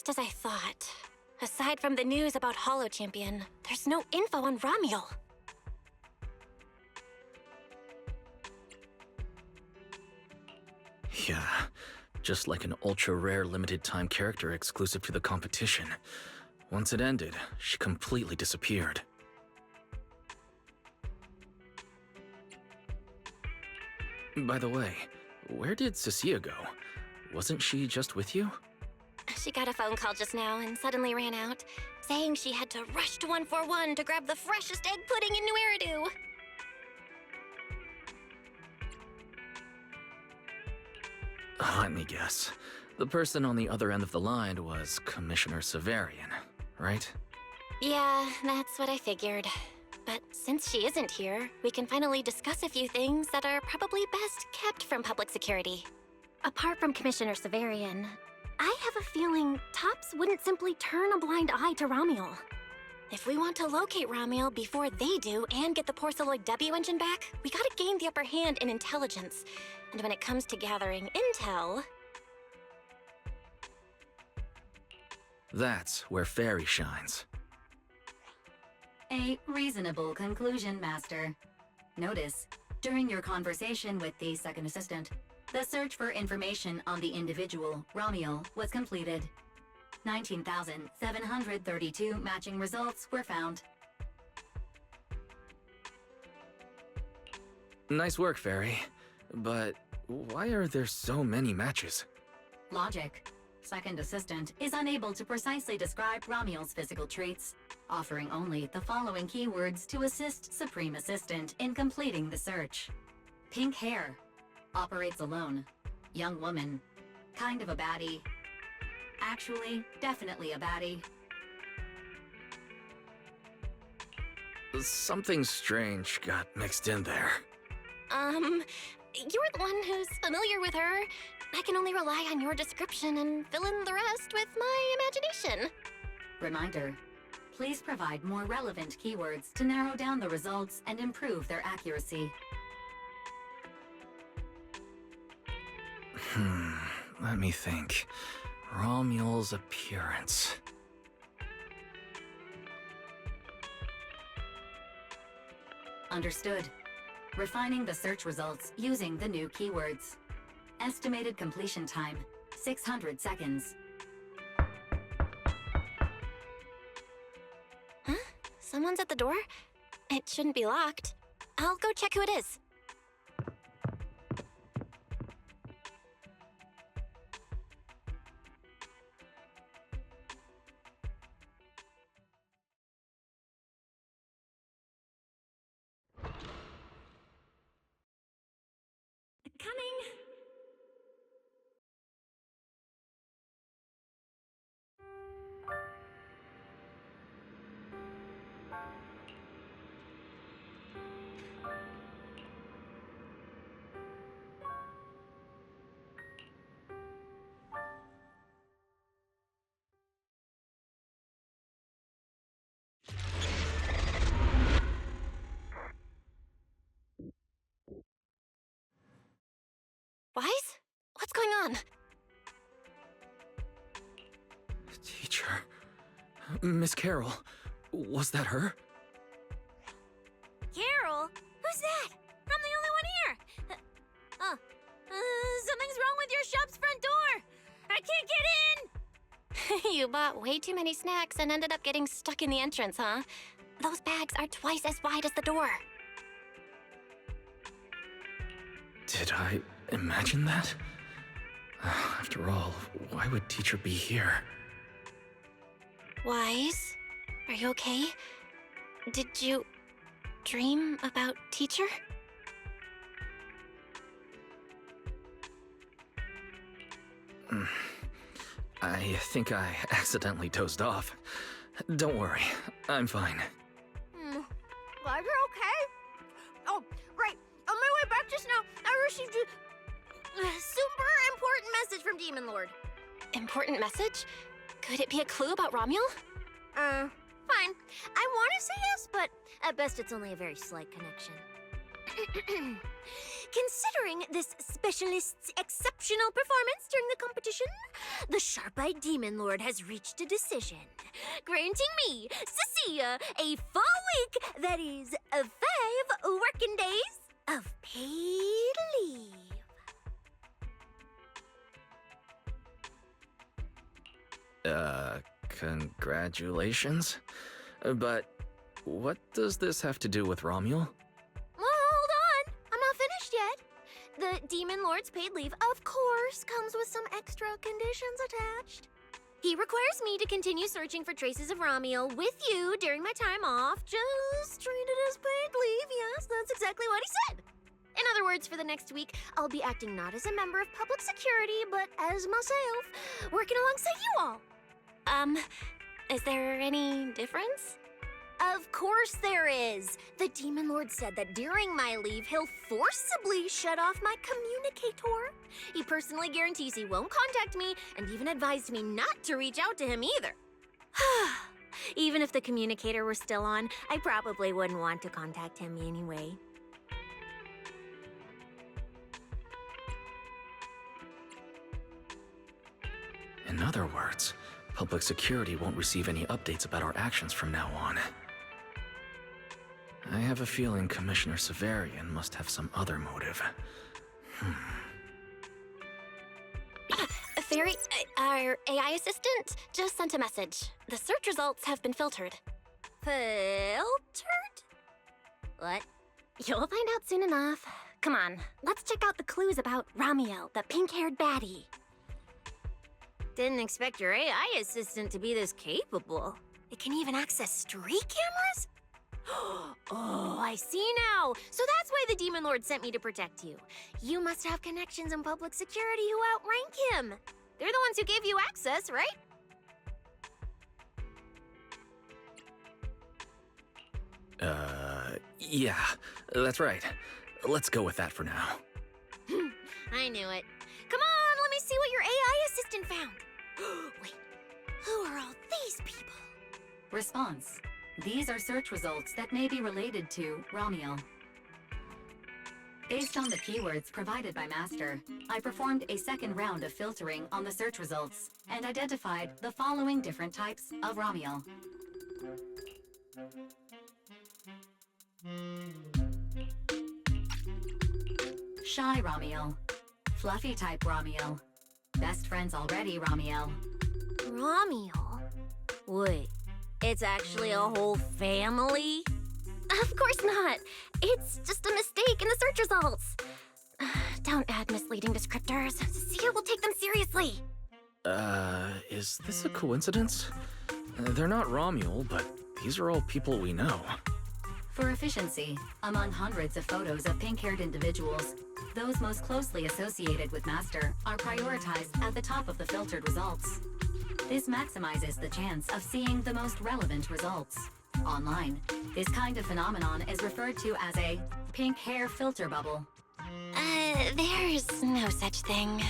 just as I thought. Aside from the news about Holo Champion, there's no info on Ramiel. Yeah, just like an ultra-rare limited-time character exclusive to the competition. Once it ended, she completely disappeared. By the way, where did Cecilia go? Wasn't she just with you? She got a phone call just now and suddenly ran out, saying she had to rush to 141 to grab the freshest egg pudding in New Eridu. Let me guess. The person on the other end of the line was Commissioner Severian, right? Yeah, that's what I figured. But since she isn't here, we can finally discuss a few things that are probably best kept from public security. Apart from Commissioner Severian, I have a feeling Tops wouldn't simply turn a blind eye to Ramiel. If we want to locate Ramiel before they do and get the Porceloid W engine back, we gotta gain the upper hand in intelligence. And when it comes to gathering intel... That's where Fairy shines. A reasonable conclusion, Master. Notice, during your conversation with the second assistant, the search for information on the individual, Ramiel, was completed. 19,732 matching results were found. Nice work, Fairy. But why are there so many matches? Logic. Second assistant is unable to precisely describe Ramiel's physical traits, offering only the following keywords to assist Supreme Assistant in completing the search. Pink hair. Operates alone. Young woman. Kind of a baddie. Actually, definitely a baddie. Something strange got mixed in there. You're the one who's familiar with her. I can only rely on your description and fill in the rest with my imagination. Reminder. Please provide more relevant keywords to narrow down the results and improve their accuracy. Let me think. Ramiel's appearance. Understood. Refining the search results using the new keywords. Estimated completion time, 600 seconds. Huh? Someone's at the door? It shouldn't be locked. I'll go check who it is. Coming! Wise? What's going on? Teacher... Miss Carroll, was that her? Carol? Who's that? I'm the only one here! Something's wrong with your shop's front door! I can't get in! You bought way too many snacks and ended up getting stuck in the entrance, huh? Those bags are twice as wide as the door. Did I imagine that? After all, why would Teacher be here? Wise? Are you okay? Did you dream about Teacher? I think I accidentally dozed off. Don't worry, I'm fine. Glad you're okay. Oh, right. On my way back just now, I received a super important message from Demon Lord. Important message? Could it be a clue about Ramiel? Fine. I want to say yes, but at best it's only a very slight connection. Considering this specialist's exceptional performance during the competition, the sharp-eyed Demon Lord has reached a decision, granting me, Cecilia, a full week, that is, 5 working days of paid leave. Congratulations. But what does this have to do with Ramiel? Well, hold on. I'm not finished yet. The Demon Lord's paid leave, of course, comes with some extra conditions attached. He requires me to continue searching for traces of Ramiel with you during my time off. Just treat it as paid leave. Yes, that's exactly what he said. In other words, for the next week, I'll be acting not as a member of public security, but as myself, working alongside you all. Is there any difference? Of course there is. The Demon Lord said that during my leave, he'll forcibly shut off my communicator. He personally guarantees he won't contact me and even advised me not to reach out to him either. Even if the communicator were still on, I probably wouldn't want to contact him anyway. In other words, public security won't receive any updates about our actions from now on. I have a feeling Commissioner Severian must have some other motive. Fairy, our AI assistant just sent a message. The search results have been filtered. Filtered? What? You'll find out soon enough. Come on, let's check out the clues about Ramiel, the pink-haired baddie. Didn't expect your AI assistant to be this capable. It can even access street cameras? Oh, I see now. So that's why the Demon Lord sent me to protect you. You must have connections in public security who outrank him. They're the ones who gave you access, right? Yeah, that's right. Let's go with that for now. I knew it. Come on, let me see what your AI assistant found. Wait, who are all these people? Response. These are search results that may be related to Ramiel. Based on the keywords provided by Master, I performed a second round of filtering on the search results and identified the following different types of Ramiel. Shy Ramiel. Fluffy type Ramiel. Best friends already Ramiel. Ramiel? Wait, it's actually a whole family? Of course not. It's just a mistake in the search results. Don't add misleading descriptors. Cecilia will take them seriously. Is this a coincidence? They're not Ramiel, but these are all people we know. For efficiency, among hundreds of photos of pink-haired individuals, those most closely associated with Master are prioritized at the top of the filtered results. This maximizes the chance of seeing the most relevant results. Online, this kind of phenomenon is referred to as a pink hair filter bubble. There's no such thing.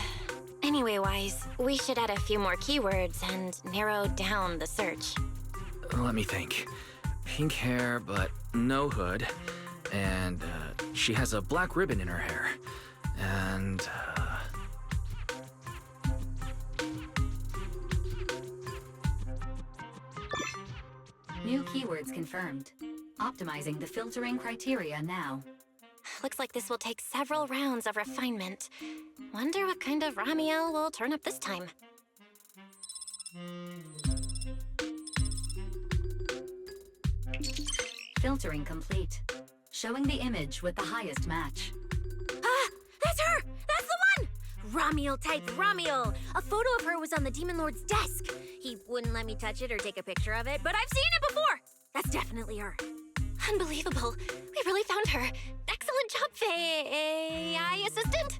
Anyway, Wise, we should add a few more keywords and narrow down the search. Let me think. Pink hair, but no hood. And, she has a black ribbon in her hair. And, New keywords confirmed. Optimizing the filtering criteria now. Looks like this will take several rounds of refinement. Wonder what kind of Ramiel will turn up this time. Filtering complete. Showing the image with the highest match. Ah, that's her! That's the one! Ramiel type Ramiel! A photo of her was on the Demon Lord's desk. He wouldn't let me touch it or take a picture of it, but I've seen it before! That's definitely her. Unbelievable. We really found her. Excellent job, AI assistant.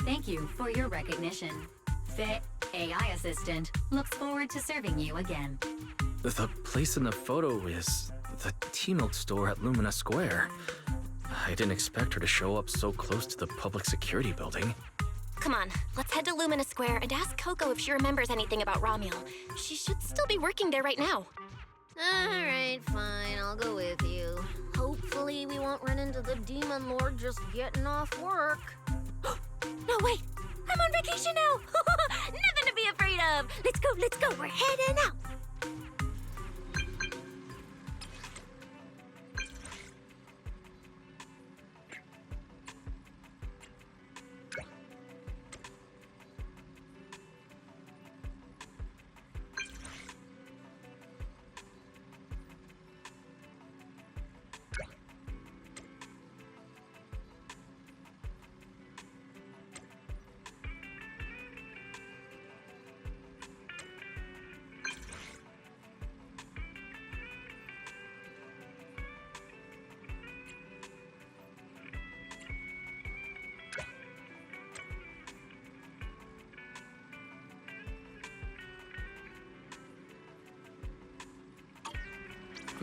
Thank you for your recognition. AI assistant looks forward to serving you again. the place in the photo is the T-Milk store at Lumina Square. I didn't expect her to show up so close to the public security building. Come on, let's head to Lumina Square and ask Coco if she remembers anything about Ramiel. She should still be working there right now. Alright, fine, I'll go with you. Hopefully we won't run into the Demon Lord just getting off work. No, wait! I'm on vacation now! Nothing to be afraid of! Let's go, we're heading out!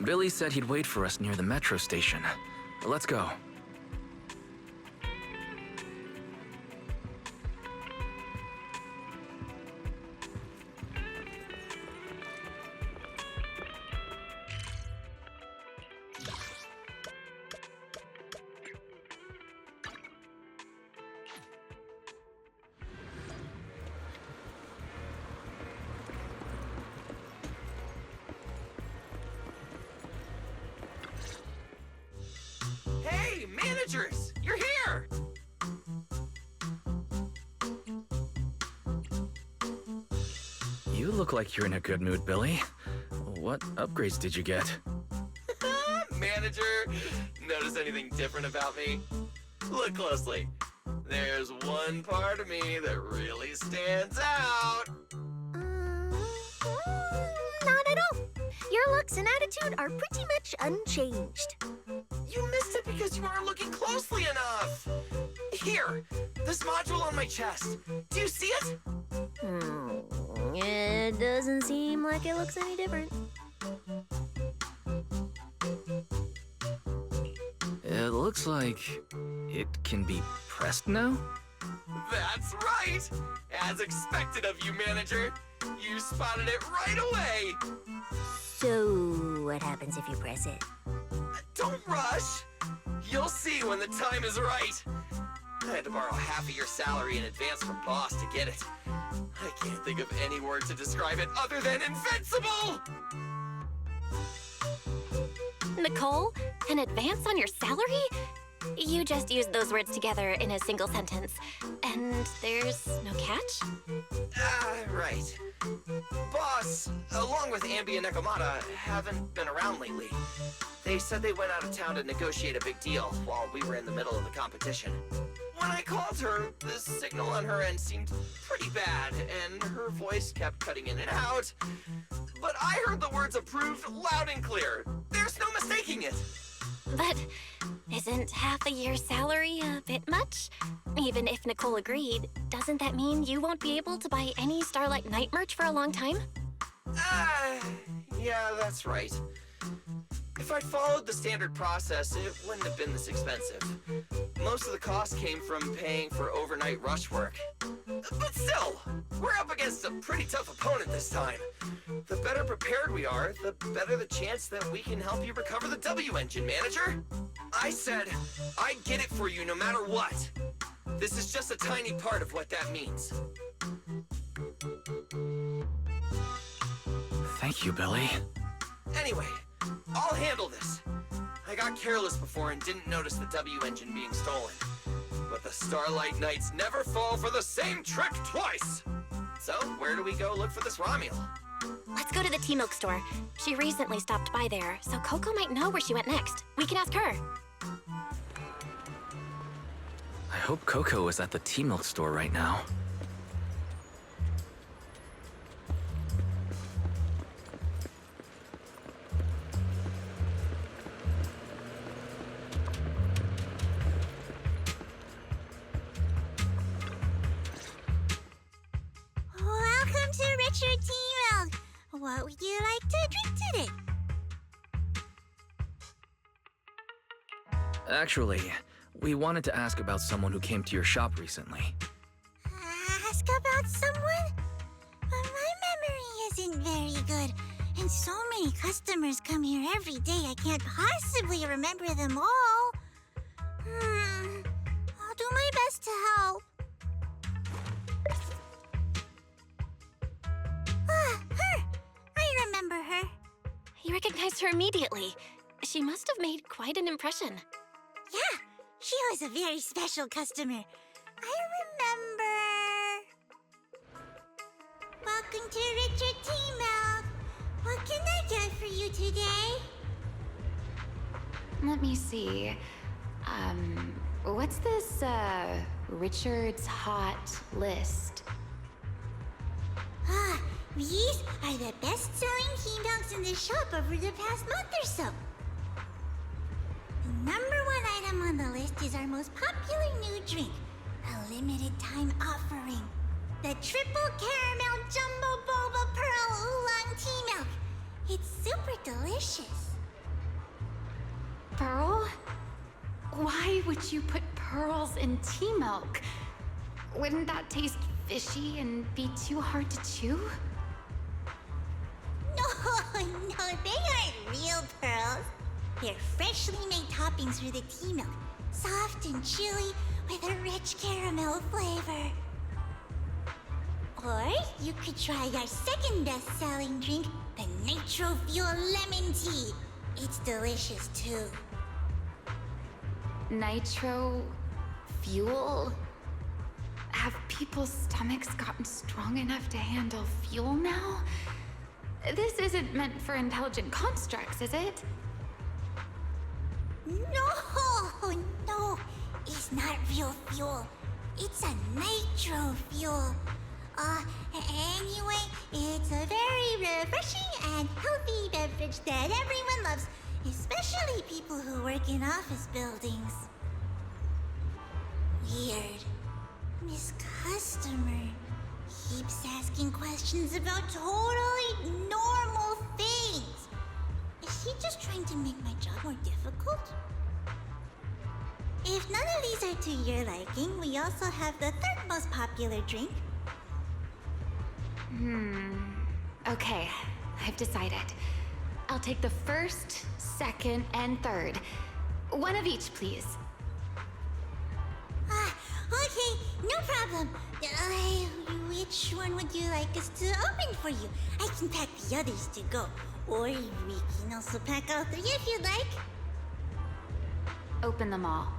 Billy said he'd wait for us near the metro station. Let's go. Hey, managers! You're here! You look like you're in a good mood, Billy. What upgrades did you get? Manager, notice anything different about me? Look closely. There's one part of me that really stands out. Not at all. Your looks and attitude are pretty much unchanged. You missed it because you weren't looking closely enough. Here, this module on my chest. Do you see it? It doesn't seem like it looks any different. It looks like it can be pressed now? That's right! As expected of you, manager. You spotted it right away. So, what happens if you press it? Don't rush. You'll see when the time is right. I had to borrow half of your salary in advance from boss to get it. I can't think of any word to describe it other than invincible! Nicole, an advance on your salary? You just used those words together in a single sentence. And there's no catch? Right. Boss, along with Ambi and Nekomata, haven't been around lately. They said they went out of town to negotiate a big deal while we were in the middle of the competition. When I called her, the signal on her end seemed pretty bad, and her voice kept cutting in and out. But I heard the words approved loud and clear. There's no mistaking it. But isn't half a year's salary a bit much? Even if Nicole agreed, doesn't that mean you won't be able to buy any Starlight Knight merch for a long time? Yeah, that's right. If I'd followed the standard process, it wouldn't have been this expensive. Most of the cost came from paying for overnight rush work. But still, we're up against a pretty tough opponent this time. The better prepared we are, the better the chance that we can help you recover the W engine, manager. I said I'd get it for you no matter what. This is just a tiny part of what that means. Thank you, Billy. Anyway, I'll handle this. I got careless before and didn't notice the W engine being stolen. But the Starlight Knights never fall for the same trick twice! So, where do we go look for this Ramiel? Let's go to the T-Milk store. She recently stopped by there, so Coco might know where she went next. We can ask her. I hope Coco is at the T-Milk store right now. Welcome to Richard T-Milk. What would you like to drink today? Actually, we wanted to ask about someone who came to your shop recently. Ask about someone? My memory isn't very good, And so many customers come here every day, I can't possibly remember them all. I'll do my best to help. Her! I remember her. You recognized her immediately. She must have made quite an impression. Yeah, she was a very special customer. I remember. Welcome to Richard T. Milk. What can I get for you today? Let me see. What's this, Richard's Hot List? These are the best-selling tea milks in the shop over the past month or so. The #1 item on the list is our most popular new drink, a limited-time offering. The Triple Caramel Jumbo Boba Pearl Oolong Tea Milk. It's super delicious. Pearl? Why would you put pearls in tea milk? Wouldn't that taste fishy and be too hard to chew? No, they aren't real pearls. They're freshly made toppings for the tea milk, soft and chewy with a rich caramel flavor. Or you could try our second best-selling drink, the Nitro Fuel Lemon Tea. It's delicious too. Nitro fuel? Have people's stomachs gotten strong enough to handle fuel now? This isn't meant for intelligent constructs, is it? No, it's not real fuel. It's a nitro fuel. Anyway, it's a very refreshing and healthy beverage that everyone loves, especially people who work in office buildings. Weird. This customer keeps asking questions about totally normal things. Is she just trying to make my job more difficult? If none of these are to your liking, we also have the third most popular drink. Okay, I've decided. I'll take the first, second, and third. One of each, please. Okay, no problem. Which one would you like us to open for you? I can pack the others to go. Or we can also pack all three if you'd like. Open them all.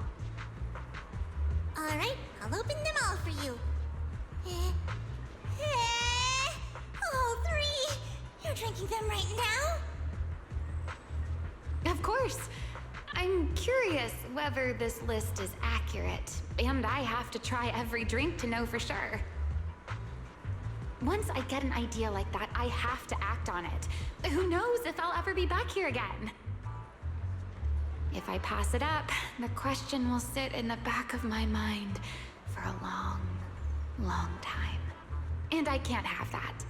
Alright, I'll open them all for you. All three! You're drinking them right now? Of course. I'm curious whether this list is accurate, and I have to try every drink to know for sure. Once I get an idea like that, I have to act on it. Who knows if I'll ever be back here again? If I pass it up, the question will sit in the back of my mind for a long, long time. And I can't have that.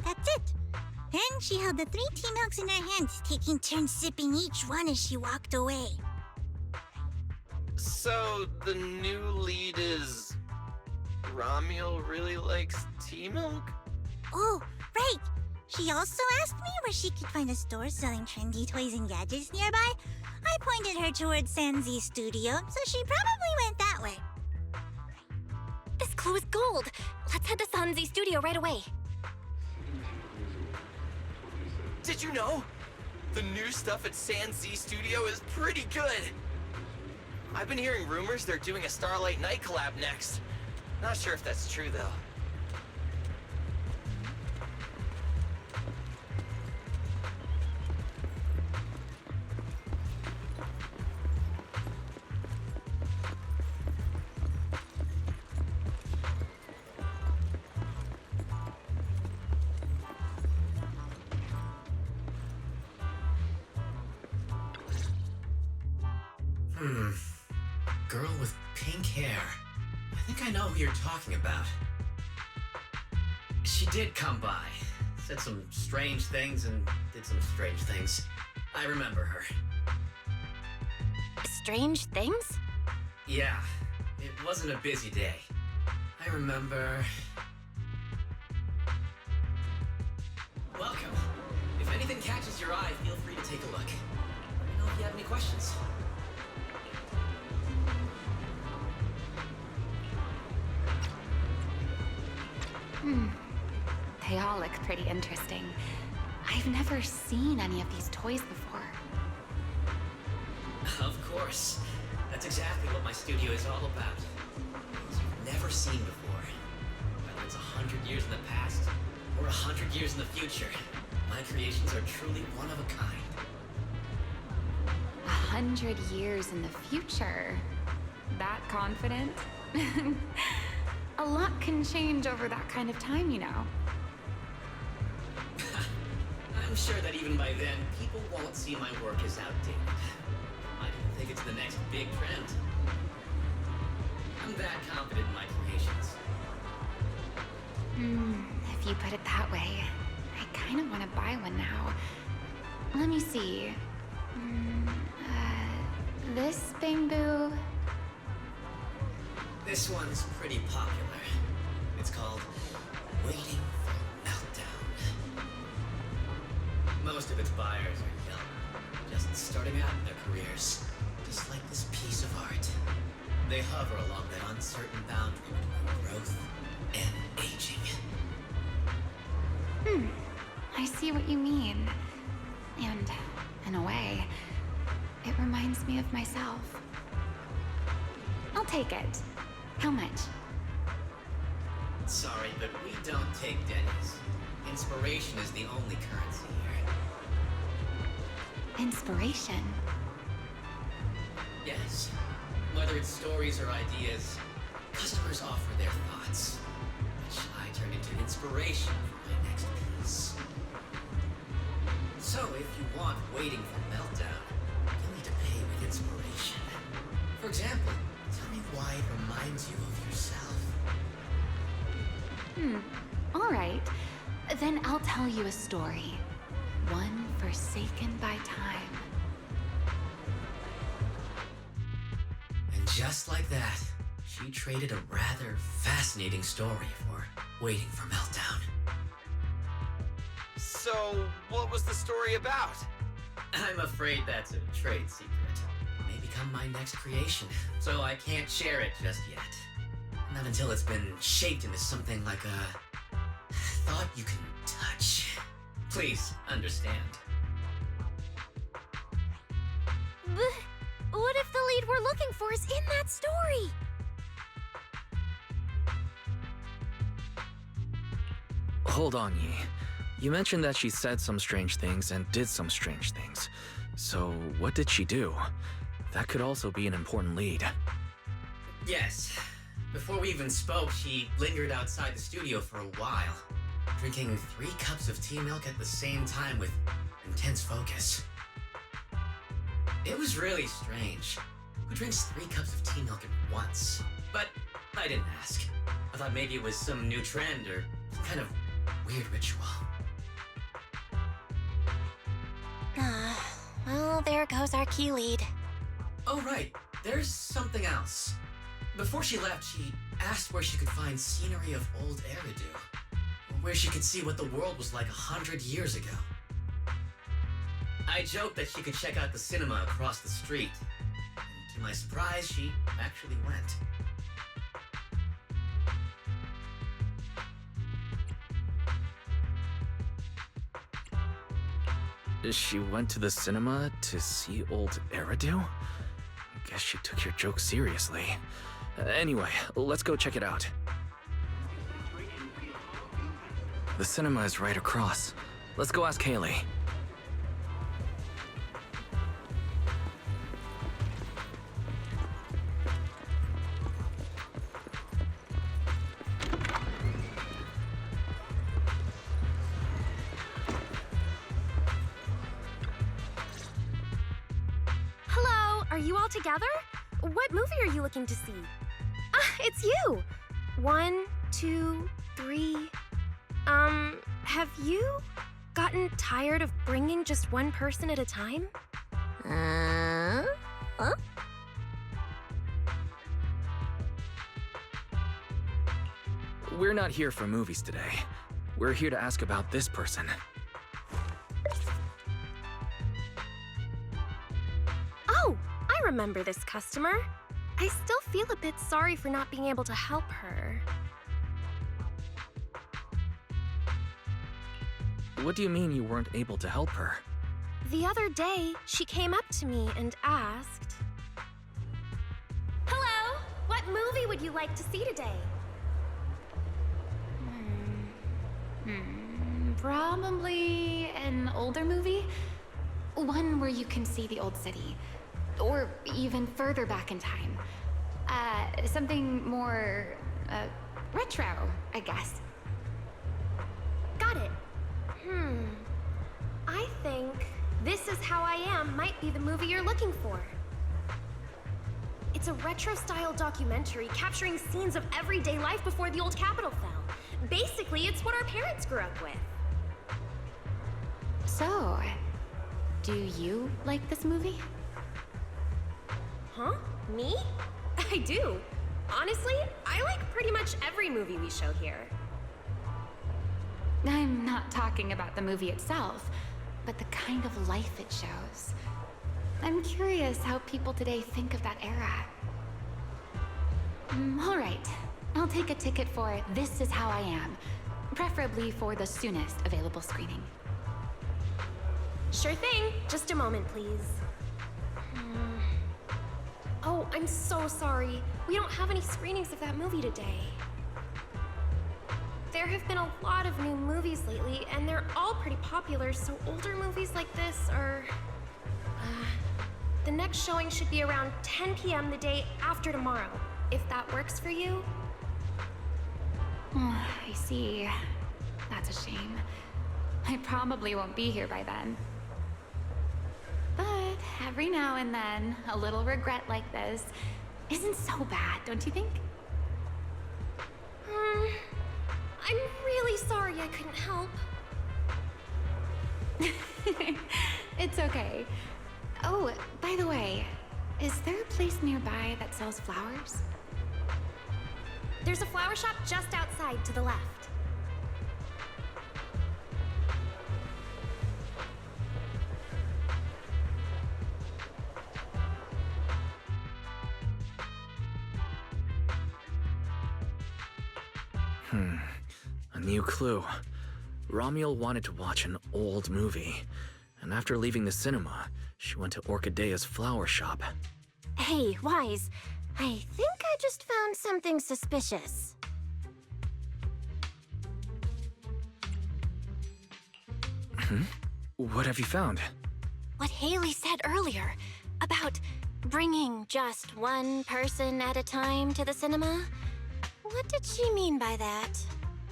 That's it. Then she held the 3 tea milks in her hands, taking turns sipping each one as she walked away. So, the new lead is... Ramiel really likes tea milk? Oh, right. She also asked me where she could find a store selling trendy toys and gadgets nearby. I pointed her towards Sanzi's studio, so she probably went that way. This clue is gold. Let's head to Sanzi's studio right away. Did you know? The new stuff at Sanzi Studio is pretty good. I've been hearing rumors they're doing a Starlight Night collab next. Not sure if that's true, though. Girl with pink hair. I think I know who you're talking about. She did come by. Said some strange things and did some strange things. I remember her. Strange things? Yeah, it wasn't a busy day. I remember... anything catches your eye, feel free to take a look. Let me know if you have any questions. They all look pretty interesting. I've never seen any of these toys before. Of course. That's exactly what my studio is all about. Things you've never seen before. Whether it's 100 years in the past or 100 years in the future, my creations are truly one of a kind. 100 years in the future? That confident? A lot can change over that kind of time, you know. I'm sure that even by then, people won't see my work as outdated. I don't think it's the next big trend. I'm that confident in my creations. If you put it that way, I kind of want to buy one now. Let me see. This bamboo. This one's pretty popular. It's called Waiting for Meltdown. Most of its buyers are young, just starting out in their careers, just like this piece of art. They hover along that uncertain boundary between growth and aging. I see what you mean. And, in a way, it reminds me of myself. I'll take it. How much? Sorry, but we don't take pennies. Inspiration is the only currency here. Inspiration? Yes. Whether it's stories or ideas, customers offer their thoughts, which I turn into inspiration for my next piece. So if you want Waiting for Meltdown, you'll need to pay with inspiration. For example, tell me why it reminds you of yourself. All right. Then I'll tell you a story. One forsaken by time. And just like that, she traded a rather fascinating story for Waiting for Meltdown. So, what was the story about? I'm afraid that's a trade secret. It may become my next creation, so I can't share it just yet. Not until it's been shaped into something like a thought you can touch. Please understand. What if the lead we're looking for is in that story? Hold on, Yi. You mentioned that she said some strange things and did some strange things. So, what did she do? That could also be an important lead. Yes. Before we even spoke, she lingered outside the studio for a while, drinking 3 cups of tea milk at the same time with intense focus. It was really strange. Who drinks 3 cups of tea milk at once? But I didn't ask. I thought maybe it was some new trend or some kind of weird ritual. Well, there goes our key lead. Oh, right. There's something else. Before she left, she asked where she could find scenery of old Eridu, where she could see what the world was like 100 years ago. I joked that she could check out the cinema across the street. And to my surprise, she actually went. She went to the cinema to see old Eridu? Guess she took your joke seriously. Anyway, let's go check it out. The cinema is right across. Let's go ask Haley. Hello, are you all together? What movie are you looking to see? Ah, it's you! 1, 2, 3. Have you gotten tired of bringing just one person at a time? Huh? We're not here for movies today. We're here to ask about this person. I remember this customer. I still feel a bit sorry for not being able to help her. What do you mean you weren't able to help her? The other day, she came up to me and asked, "Hello, what movie would you like to see today?" Probably an older movie? One where you can see the old city. Or even further back in time. Something more, retro, I guess. Got it. I think This Is How I Am might be the movie you're looking for. It's a retro-style documentary capturing scenes of everyday life before the old Capitol fell. Basically, it's what our parents grew up with. So, do you like this movie? Huh? Me? I do. Honestly, I like pretty much every movie we show here. I'm not talking about the movie itself, but the kind of life it shows. I'm curious how people today think of that era. All right, I'll take a ticket for This Is How I Am, preferably for the soonest available screening. Sure thing. Just a moment, please. Oh, I'm so sorry. We don't have any screenings of that movie today. There have been a lot of new movies lately, and they're all pretty popular, so older movies like this are... the next showing should be around 10 p.m. the day after tomorrow, if that works for you. I see. That's a shame. I probably won't be here by then. But every now and then, a little regret like this isn't so bad, don't you think? I'm really sorry I couldn't help. It's okay. Oh, by the way, is there a place nearby that sells flowers? There's a flower shop just outside to the left. A new clue. Ramiel wanted to watch an old movie, and after leaving the cinema, she went to Orchidea's flower shop. Hey, Wise, I think I just found something suspicious. What have you found? What Haley said earlier about bringing just one person at a time to the cinema. What did she mean by that?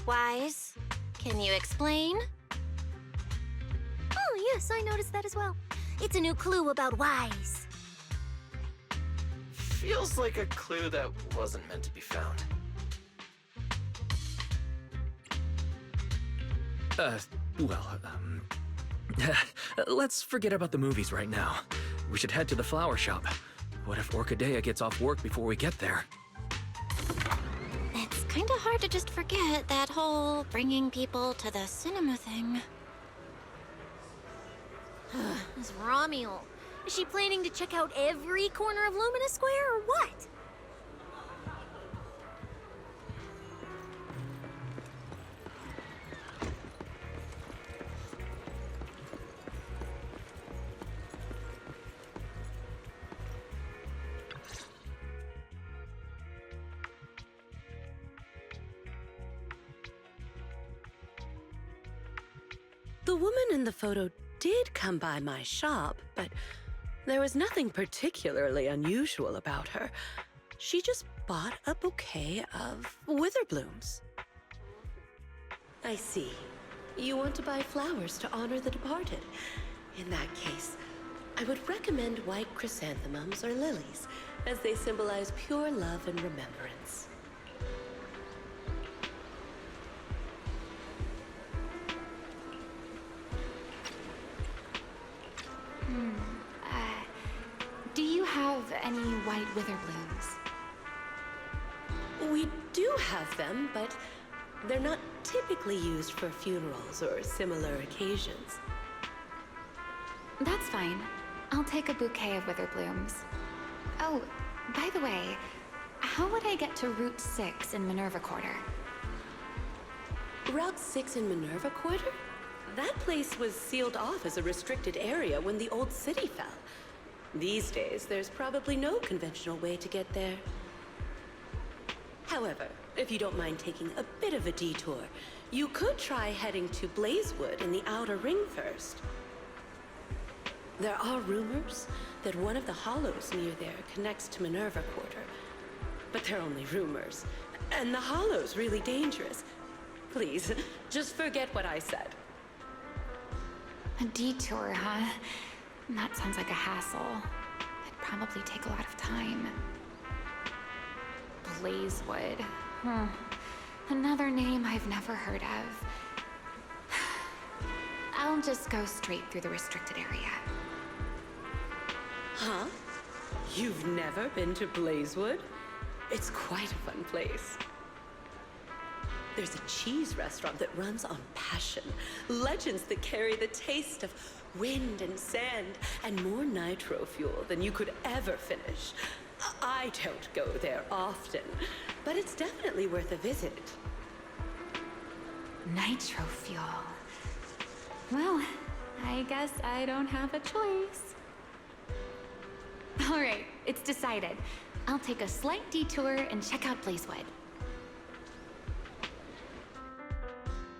Wise, can you explain? Oh, yes, I noticed that as well. It's a new clue about Wise. Feels like a clue that wasn't meant to be found. Let's forget about the movies right now. We should head to the flower shop. What if Orchidea gets off work before we get there? It's kind of hard to just forget that whole bringing people to the cinema thing. This Ramiel. Is she planning to check out every corner of Lumina Square or what? The woman in the photo did come by my shop, but there was nothing particularly unusual about her. She just bought a bouquet of wither blooms. I see. You want to buy flowers to honor the departed. In that case, I would recommend white chrysanthemums or lilies, as they symbolize pure love and remembrance. Do you have any white wither blooms? We do have them, but they're not typically used for funerals or similar occasions. That's fine. I'll take a bouquet of wither blooms. Oh, by the way, how would I get to Route 6 in Minerva Quarter? Route 6 in Minerva Quarter? That place was sealed off as a restricted area when the old city fell. These days, there's probably no conventional way to get there. However, if you don't mind taking a bit of a detour, you could try heading to Blazewood in the Outer Ring first. There are rumors that one of the hollows near there connects to Minerva Quarter. But they're only rumors, and the hollow's really dangerous. Please, just forget what I said. A detour, huh? That sounds like a hassle. It'd probably take a lot of time. Blazewood. Another name I've never heard of. I'll just go straight through the restricted area. Huh? You've never been to Blazewood? It's quite a fun place. There's a cheese restaurant that runs on passion. Legends that carry the taste of wind and sand and more nitro fuel than you could ever finish. I don't go there often, but it's definitely worth a visit. Nitro fuel. Well, I guess I don't have a choice. All right, it's decided. I'll take a slight detour and check out Blazewood.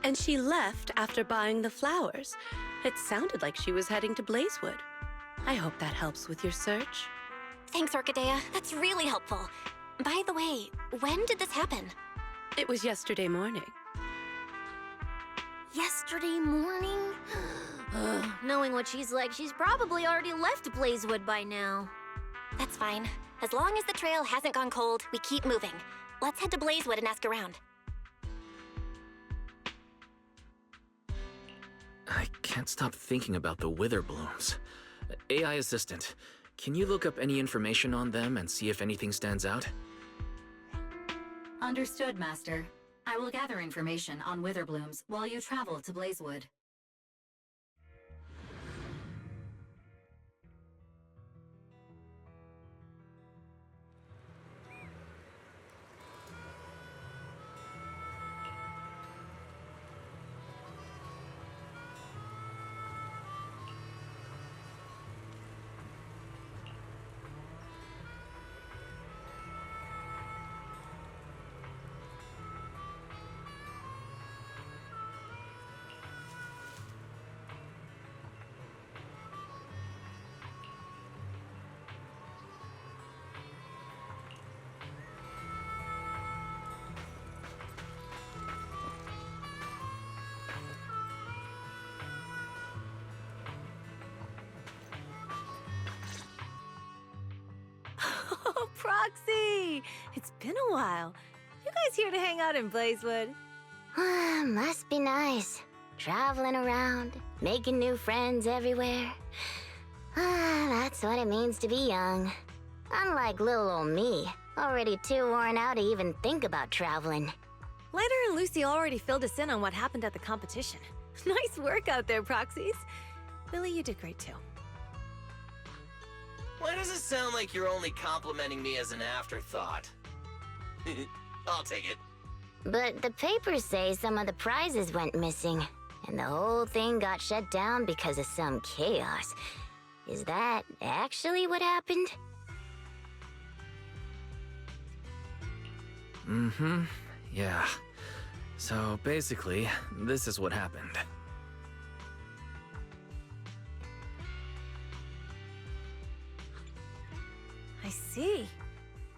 And she left after buying the flowers. It sounded like she was heading to Blazewood. I hope that helps with your search. Thanks, Orchidea. That's really helpful. By the way, when did this happen? It was yesterday morning. Yesterday morning? Knowing what she's like, she's probably already left Blazewood by now. That's fine. As long as the trail hasn't gone cold, we keep moving. Let's head to Blazewood and ask around. I can't stop thinking about the wither blooms. AI assistant, can you look up any information on them and see if anything stands out? Understood, Master. I will gather information on wither blooms while you travel to Blazewood. Oh, Proxy! It's been a while. You guys here to hang out in Blazewood? Must be nice. Traveling around, making new friends everywhere. That's what it means to be young. Unlike little old me, already too worn out to even think about traveling. Leonard and Lucy already filled us in on what happened at the competition. Nice work out there, Proxies. Billy, you did great too. Why does it sound like you're only complimenting me as an afterthought? I'll take it. But the papers say some of the prizes went missing, and the whole thing got shut down because of some chaos. Is that actually what happened? Mm-hmm. Yeah. So basically, this is what happened. I see.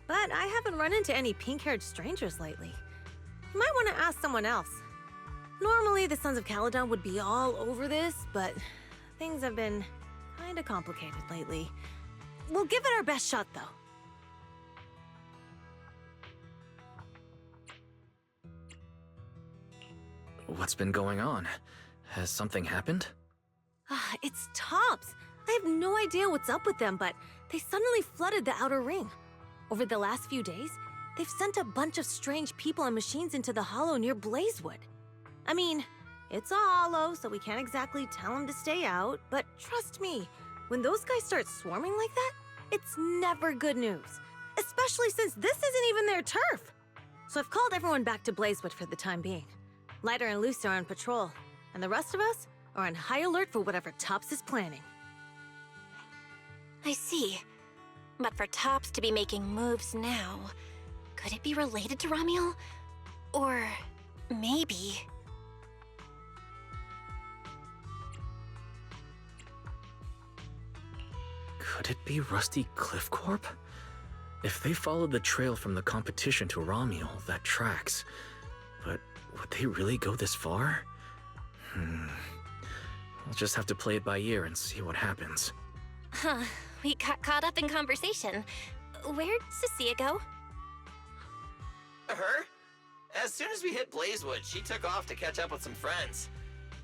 But I haven't run into any pink-haired strangers lately. You might want to ask someone else. Normally, the Sons of Caledon would be all over this, but things have been kinda complicated lately. We'll give it our best shot, though. What's been going on? Has something happened? It's Tops. I have no idea what's up with them, but they suddenly flooded the Outer Ring. Over the last few days, they've sent a bunch of strange people and machines into the hollow near Blazewood. I mean, it's a hollow, so we can't exactly tell them to stay out, but trust me, when those guys start swarming like that, It's never good news, especially since this isn't even their turf. So I've called everyone back to Blazewood for the time being. Lighter and Luce are on patrol, and the rest of us are on high alert for whatever Tops is planning. I see. But for Tops to be making moves now, could it be related to Ramiel? Or maybe... Could it be Rusty Cliff Corp? If they followed the trail from the competition to Ramiel, that tracks. But would they really go this far? I'll just have to play it by ear and see what happens. Huh, we got caught up in conversation. Where'd Cecilia go? Her? As soon as we hit Blazewood, she took off to catch up with some friends.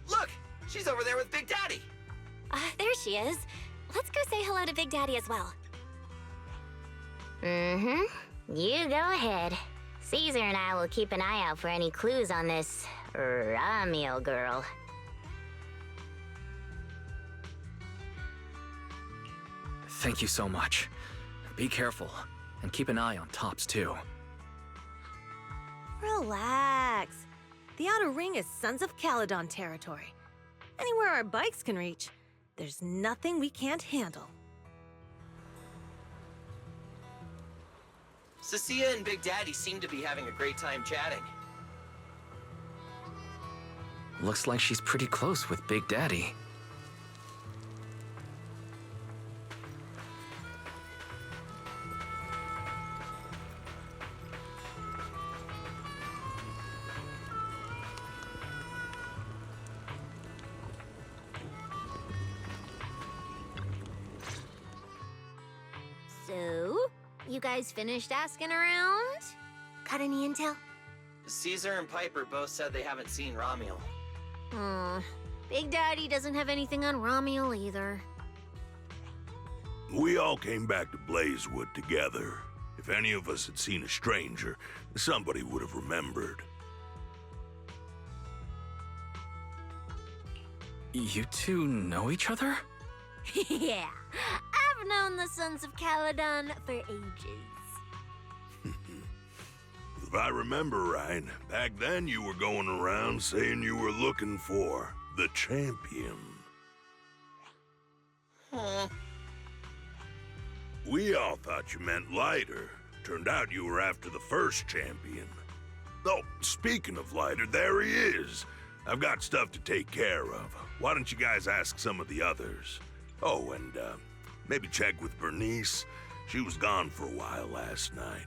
Look, she's over there with Big Daddy. There she is. Let's go say hello to Big Daddy as well. You go ahead. Caesar and I will keep an eye out for any clues on this Ramiel girl. Thank you so much. Be careful, and keep an eye on Tops too. Relax. The Outer Ring is Sons of Caledon territory. Anywhere our bikes can reach, there's nothing we can't handle. Cecilia and Big Daddy seem to be having a great time chatting. Looks like she's pretty close with Big Daddy. So, you guys finished asking around? Got any intel? Caesar and Piper both said they haven't seen Ramiel. Big Daddy doesn't have anything on Ramiel either. We all came back to Blazewood together. If any of us had seen a stranger, somebody would have remembered. You two know each other? Yeah, I've known the Sons of Caledon for ages. If I remember right, back then you were going around saying you were looking for the champion. We all thought you meant Lighter. Turned out you were after the first champion. Oh, speaking of Lighter, there he is. I've got stuff to take care of. Why don't you guys ask some of the others? Oh, and maybe check with Bernice. She was gone for a while last night.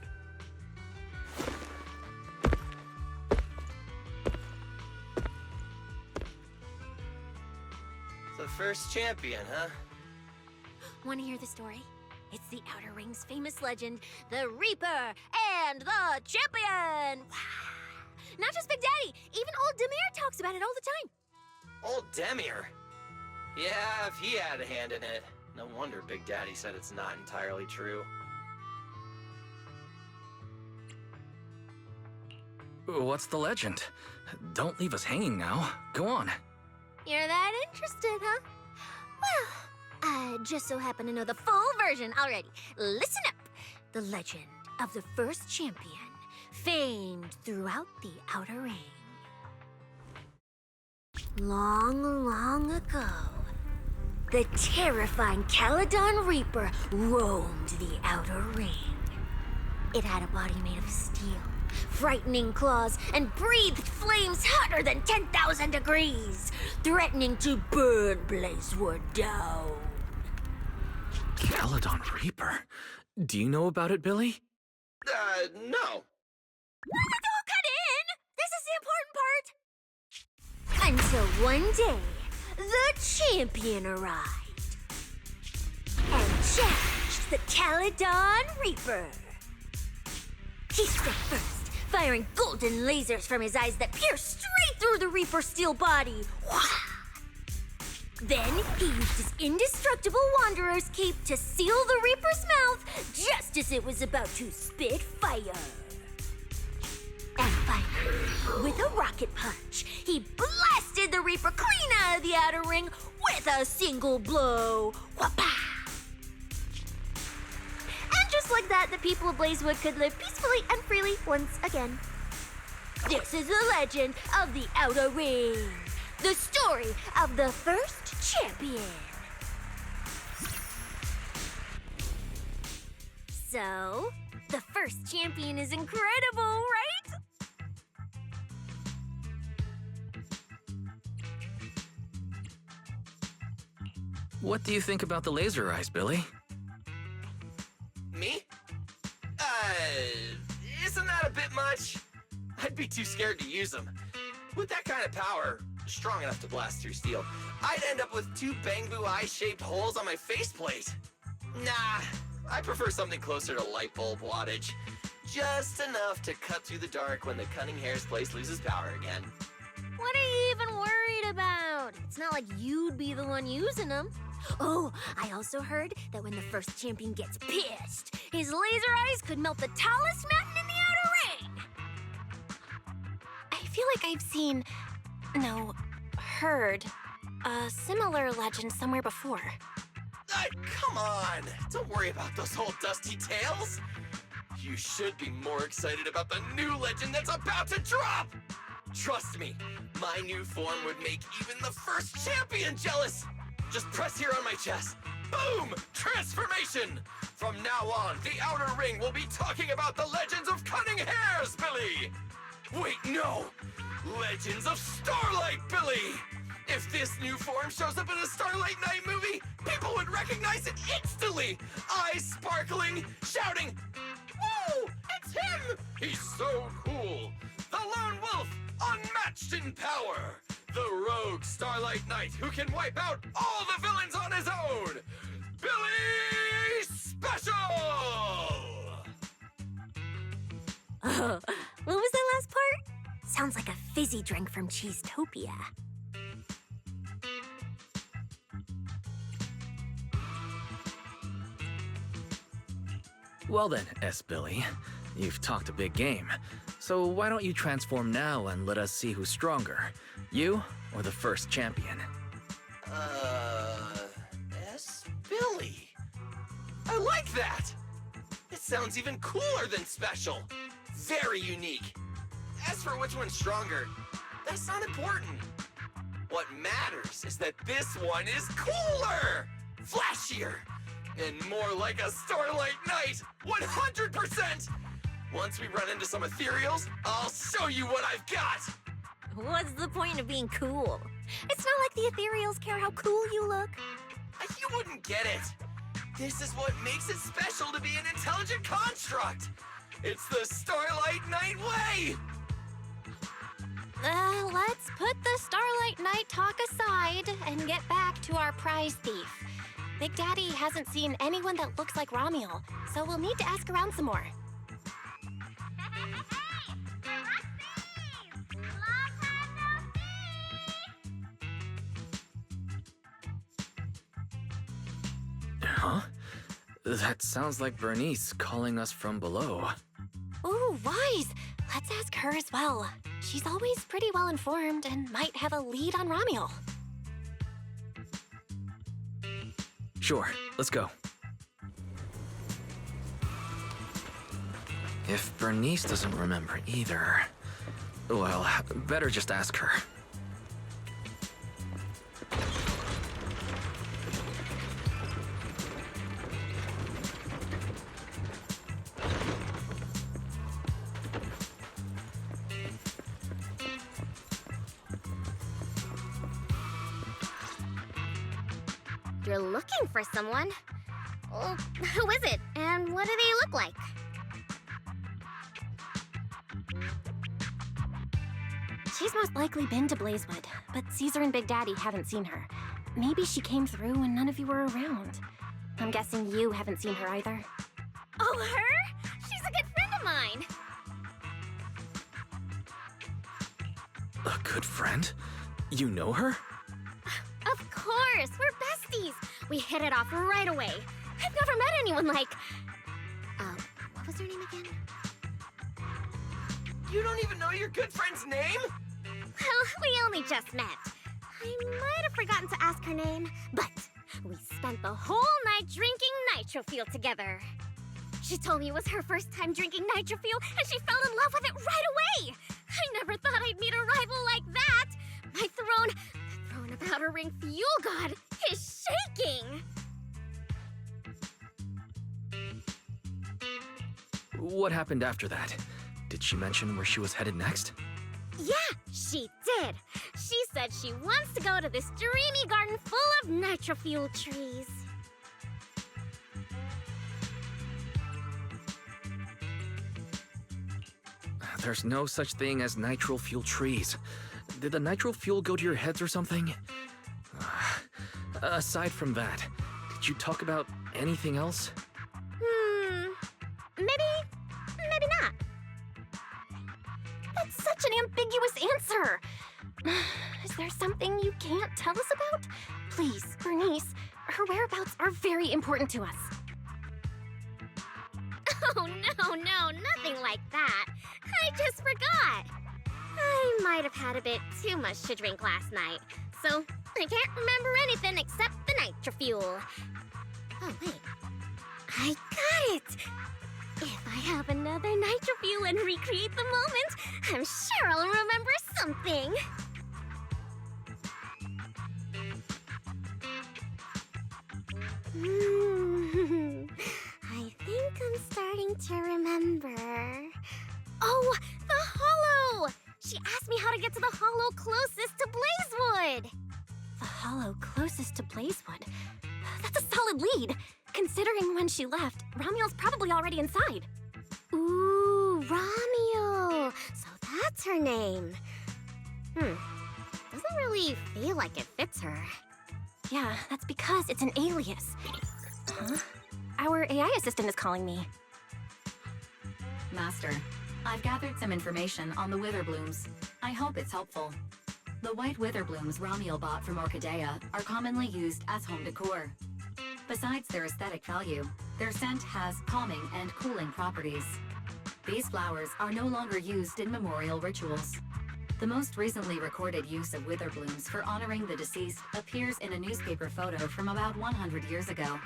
The first champion, huh? Want to hear the story? It's the Outer Ring's famous legend, the Reaper and the Champion! Not just Big Daddy, even old Demir talks about it all the time. Old Demir? Yeah, if he had a hand in it. No wonder Big Daddy said it's not entirely true. What's the legend? Don't leave us hanging now. Go on. You're that interested, huh? Well, I just so happen to know the full version already. Listen up. The legend of the first champion, famed throughout the Outer Ring. Long, long ago, the terrifying Caledon Reaper roamed the Outer Ring. It had a body made of steel, frightening claws, and breathed flames hotter than 10,000 degrees, threatening to burn Blazewood down. Caledon Reaper? Do you know about it, Billy? No. Don't cut in! This is the important part! Until one day, the champion arrived and challenged the Caledon Reaper. He struck first, firing golden lasers from his eyes that pierced straight through the Reaper's steel body. Then he used his indestructible Wanderer's cape to seal the Reaper's mouth just as it was about to spit fire. And finally, with a rocket punch, he blasted the Reaper clean out of the Outer Ring with a single blow. Whapa! like that, the people of Blazewood could live peacefully and freely once again. This is the legend of the Outer Ring. The story of the first champion. So, the first champion is incredible, right? What do you think about the laser eyes, Billy? Me? Isn't that a bit much? I'd be too scared to use them. With that kind of power, strong enough to blast through steel, I'd end up with 2 bamboo eye-shaped holes on my faceplate. Nah, I prefer something closer to light bulb wattage. Just enough to cut through the dark when the cunning hair's place loses power again. What are you even worried about? It's not like you'd be the one using them. Oh, I also heard that when the first champion gets pissed, his laser eyes could melt the tallest mountain in the Outer Ring! I feel like I've heard a similar legend somewhere before. Come on! Don't worry about those old dusty tales! You should be more excited about the new legend that's about to drop! Trust me, my new form would make even the first champion jealous! Just press here on my chest. Boom! Transformation! From now on, the Outer Ring will be talking about the legends of cunning hairs, Billy! Wait, no! Legends of Starlight, Billy! If this new form shows up in a Starlight Night movie, people would recognize it instantly! Eyes sparkling, shouting, "Whoa! It's him! He's so cool! The Lone Wolf, unmatched in power! The rogue Starlight Knight who can wipe out all the villains on his own! Billy Special!" What was that last part? Sounds like a fizzy drink from Cheesetopia. Well then, S. Billy, you've talked a big game. So why don't you transform now and let us see who's stronger? You or the first champion? S. Billy. I like that! It sounds even cooler than special. Very unique. As for which one's stronger, that's not important. What matters is that this one is cooler, flashier, and more like a Starlight Knight, 100%! Once we run into some ethereals, I'll show you what I've got! What's the point of being cool? It's not like the ethereals care how cool you look. You wouldn't get it. This is what makes it special to be an intelligent construct. It's the Starlight Knight way! Let's put the Starlight Night talk aside and get back to our prize thief. Big Daddy hasn't seen anyone that looks like Ramiel, so we'll need to ask around some more. Huh? That sounds like Bernice calling us from below. Ooh, wise! Let's ask her as well. She's always pretty well informed and might have a lead on Ramiel. Sure, let's go. If Bernice doesn't remember either, well, better just ask her. You're looking for someone? Well, who is it? And what do they look like? She's most likely been to Blazewood, but Caesar and Big Daddy haven't seen her. Maybe she came through when none of you were around. I'm guessing you haven't seen her either. Oh, her? She's a good friend of mine. A good friend? You know her? Of course, we're besties. We hit it off right away. I've never met anyone like... what was her name again? You don't even know your good friend's name? Well, we only just met. I might have forgotten to ask her name, but we spent the whole night drinking Nitro Fuel together. She told me it was her first time drinking nitro fuel, and she fell in love with it right away! I never thought I'd meet a rival like that! The throne of Outer Ring Fuel God is shaking! What happened after that? Did she mention where she was headed next? Yeah, she did! She said she wants to go to this dreamy garden full of nitro fuel trees. There's no such thing as nitro fuel trees. Did the nitro fuel go to your heads or something? Aside from that, did you talk about anything else? Maybe not. That's such an ambiguous answer. Is there something you can't tell us about? Please, Bernice, her whereabouts are very important to us. Oh, no, nothing like that. I just forgot. I might have had a bit too much to drink last night, so I can't remember anything except the nitro fuel. Oh, wait. I got it! If I have another nitro fuel and recreate the moment, I'm sure I'll remember something. I think I'm starting to remember. Oh, the hollow! She asked me how to get to the hollow closest to Blazewood. The hollow closest to Blazewood? That's a solid lead. Considering when she left, Ramiel's probably already inside. Ooh, Ramiel. So that's her name. Doesn't really feel like it fits her. Yeah, that's because it's an alias. Huh? Our AI assistant is calling me. Master, I've gathered some information on the Witherblooms. I hope it's helpful. The white Witherblooms Ramiel bought from Orchidea are commonly used as home decor. Besides their aesthetic value, their scent has calming and cooling properties. These flowers are no longer used in memorial rituals. The most recently recorded use of Witherblooms for honoring the deceased appears in a newspaper photo from about 100 years ago.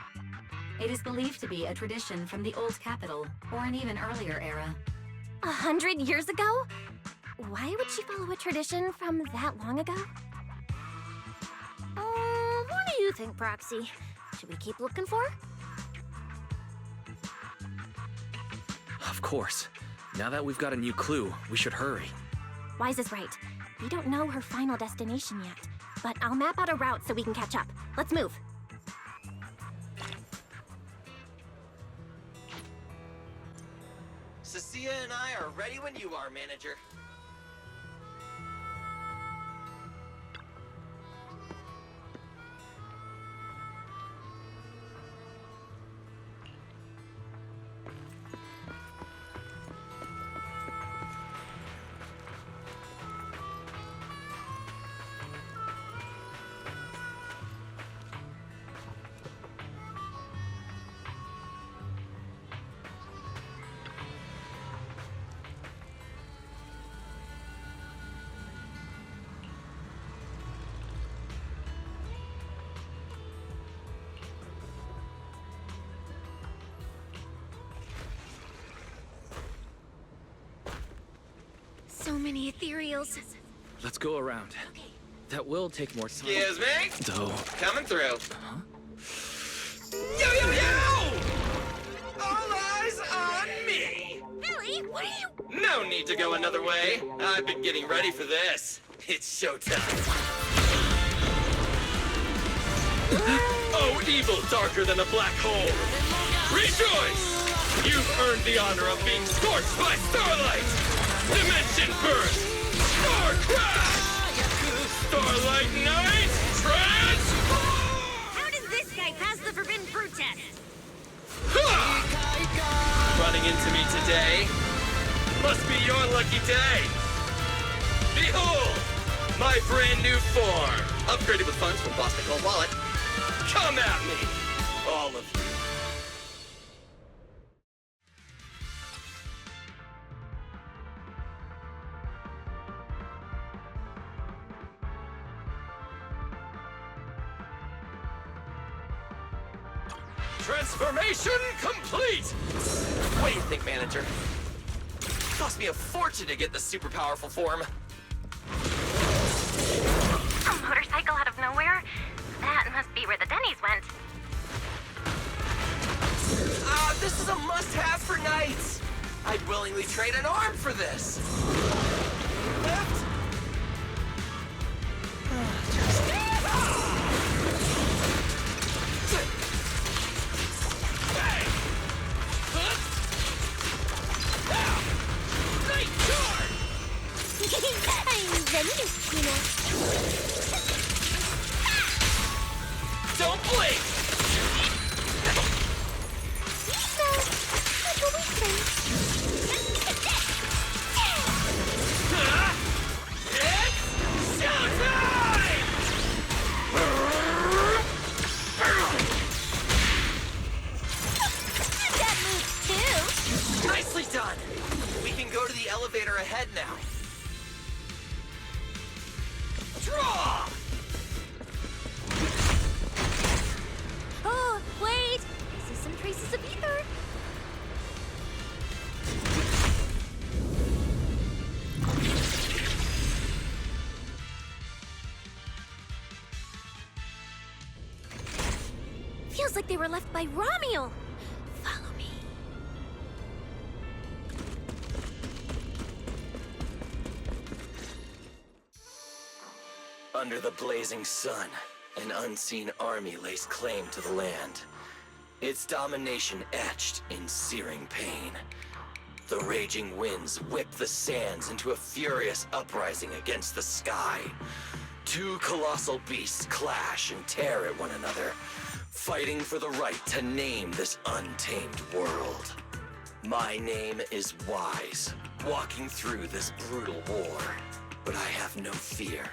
It is believed to be a tradition from the Old Capital, or an even earlier era. 100 years ago? Why would she follow a tradition from that long ago? What do you think, Proxy? Should we keep looking for her? Of course. Now that we've got a new clue, we should hurry. Wise is right. We don't know her final destination yet, but I'll map out a route so we can catch up. Let's move. Cecilia and I are ready when you are, Manager. So many ethereals. Let's go around. That will take more time. Excuse me? Though. Coming through. Huh? Yo! All eyes on me! Billy, what are you... No need to go another way. I've been getting ready for this. It's showtime. Oh, evil darker than a black hole! Rejoice! You've earned the honor of being scorched by starlight! Dimension burst! Star crash! Starlight night! Transform! How did this guy pass the forbidden fruit test? Ha! Running into me today must be your lucky day. Behold, my brand new form, upgraded with funds from Boston Cold Wallet. Come at me, all of you. Transformation complete! What do you think, manager? Cost me a fortune to get the super powerful form. A motorcycle out of nowhere? That must be where the Denny's went. This is a must-have for nights. I'd willingly trade an arm for this. Left. I'm Zenless, you know. Don't blink! So, that's what we think. It's showtime! That moves too. Nicely done! We can go to the elevator ahead now. Draw! Oh, wait! I see some traces of ether. Feels like they were left by Ramiel. Follow me. Under the blazing sun, an unseen army lays claim to the land. Its domination etched in searing pain. The raging winds whip the sands into a furious uprising against the sky. Two colossal beasts clash and tear at one another, fighting for the right to name this untamed world. My name is Wise, walking through this brutal war. But I have no fear,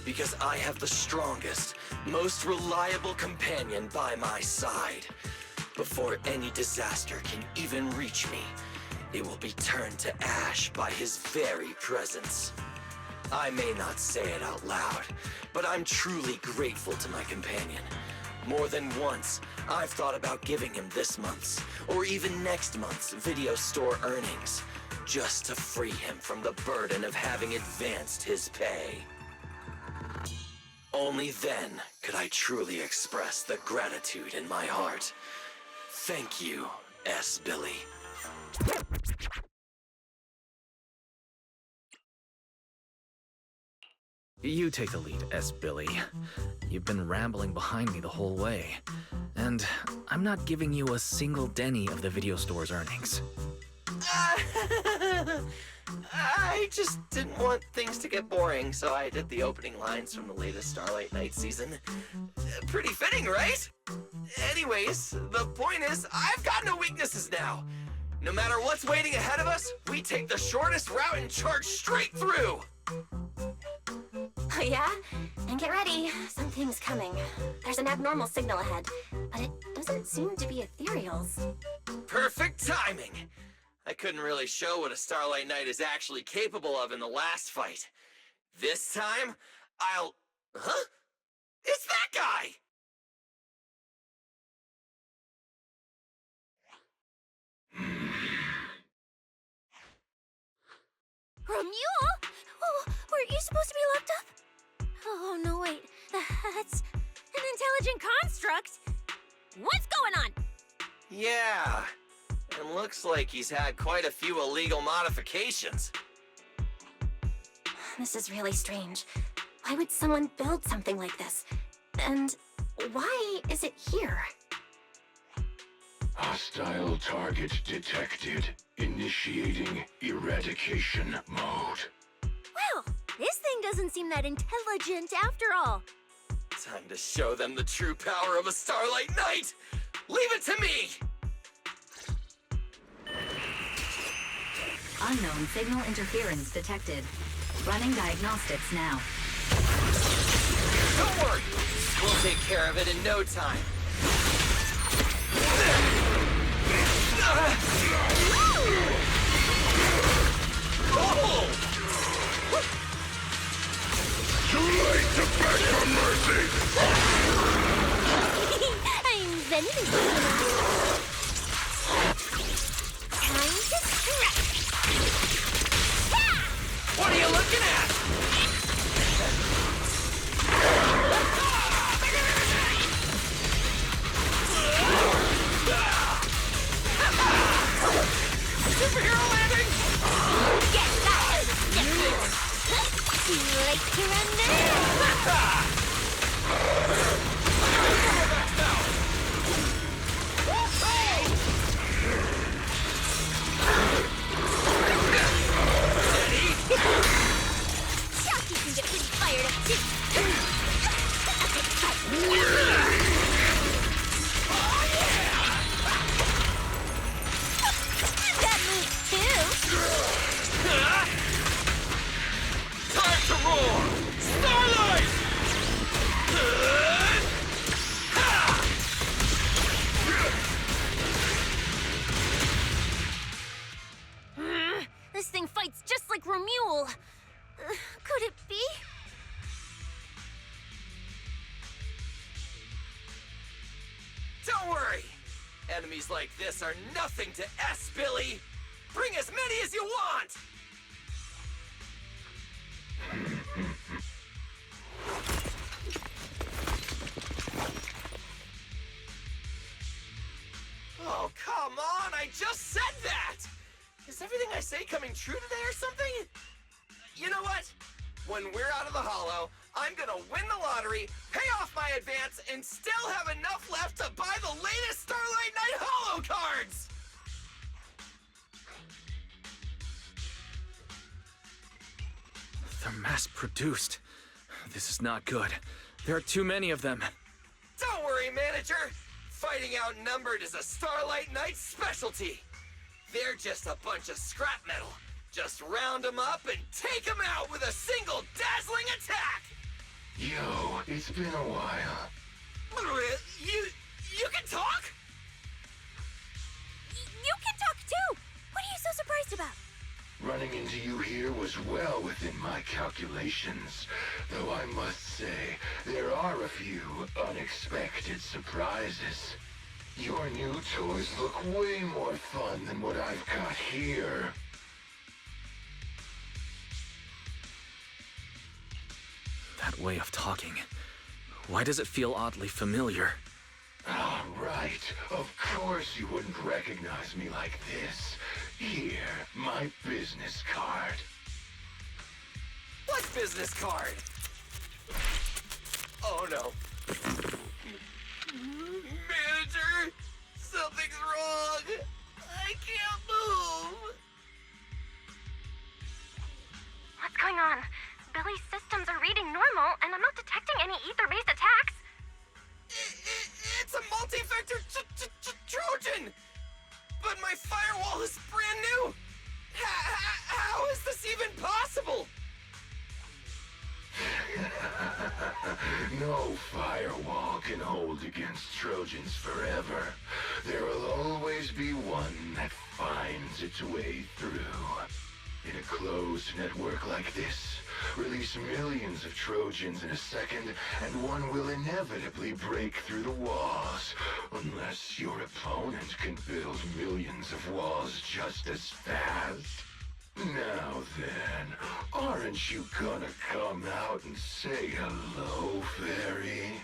because I have the strongest, most reliable companion by my side. Before any disaster can even reach me, it will be turned to ash by his very presence. I may not say it out loud, but I'm truly grateful to my companion. More than once, I've thought about giving him this month's, or even next month's, video store earnings, just to free him from the burden of having advanced his pay. Only then could I truly express the gratitude in my heart. Thank you, S. Billy. You take the lead, S. Billy. You've been rambling behind me the whole way. And I'm not giving you a single penny of the video store's earnings. I just didn't want things to get boring, so I did the opening lines from the latest Starlight Night season. Pretty fitting, right? Anyways, the point is, I've got no weaknesses now. No matter what's waiting ahead of us, we take the shortest route and charge straight through. Oh yeah? And get ready, something's coming. There's an abnormal signal ahead, but it doesn't seem to be ethereals. Perfect timing! I couldn't really show what a Starlight Knight is actually capable of in the last fight. This time, I'll... Huh? It's that guy! Ramiel? Oh, weren't you supposed to be locked up? Oh, no, wait. That's an intelligent construct. What's going on? Yeah. It looks like he's had quite a few illegal modifications. This is really strange. Why would someone build something like this? And why is it here? Hostile target detected. Initiating eradication mode. Well, this thing doesn't seem that intelligent after all. Time to show them the true power of a Starlight Knight! Leave it to me! Unknown signal interference detected. Running diagnostics now. Don't worry! We'll take care of it in no time. Too late to beg for mercy! I'm Zenless. looking at? Superhero landing! Get that! You like to run there? Chucky can get pretty fired up too. That moves too. Time to roar! Starlight! This thing fights just like Ramiel. Could it be? Don't worry! Enemies like this are nothing to S, Billy! Bring as many as you want! Oh, come on! I just said that! Is everything I say coming true today or something? You know what? When we're out of the hollow, I'm gonna win the lottery, pay off my advance, and still have enough left to buy the latest Starlight Night Hollow cards! They're mass-produced. This is not good. There are too many of them. Don't worry, manager! Fighting outnumbered is a Starlight Night specialty! They're just a bunch of scrap metal. Just round them up and take them out with a single dazzling attack! Yo, it's been a while. You can talk? You can talk too! What are you so surprised about? Running into you here was well within my calculations, though I must say, there are a few unexpected surprises. Your new toys look way more fun than what I've got here. That way of talking. Why does it feel oddly familiar? Ah, right. Of course you wouldn't recognize me like this. Here, my business card. What business card? Oh no. Manager, something's wrong. I can't move. What's going on? Billy's systems are reading normal, and I'm not detecting any ether-based attacks. It's a multi-vector Trojan! But my firewall is brand new! How is this even possible? No firewall can hold against Trojans forever. There will always be one that finds its way through. In a closed network like this, release millions of Trojans in a second, and one will inevitably break through the walls. Unless your opponent can build millions of walls just as fast. Now then, aren't you gonna come out and say hello, fairy?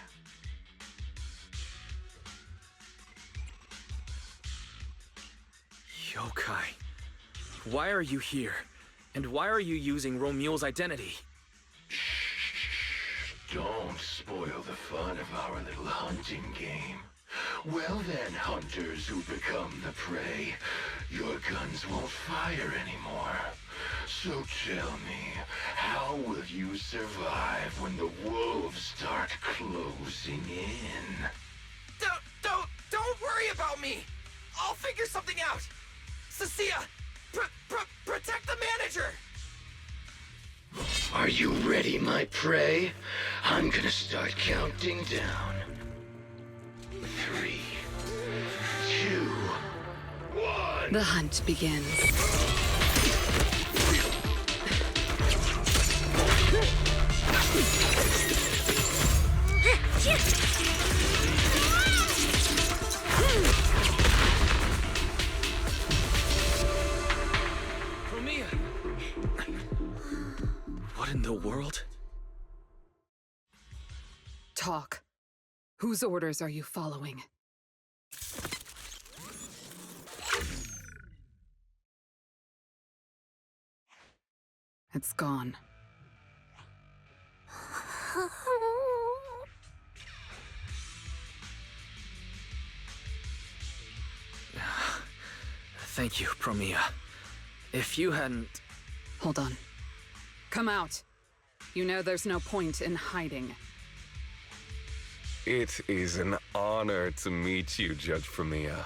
Yokai. Why are you here? And why are you using Ramiel's identity? Shh, don't spoil the fun of our little hunting game. Well then, hunters who become the prey, your guns won't fire anymore. So tell me, how will you survive when the wolves start closing in? Don't worry about me! I'll figure something out! Cecilia, protect the manager! Are you ready, my prey? I'm gonna start counting down. 3, 2, 1. The hunt begins. the world? Talk. Whose orders are you following? It's gone. Thank you, Promia. If you hadn't... Hold on. Come out. You know there's no point in hiding. It is an honor to meet you, Judge Ramiel.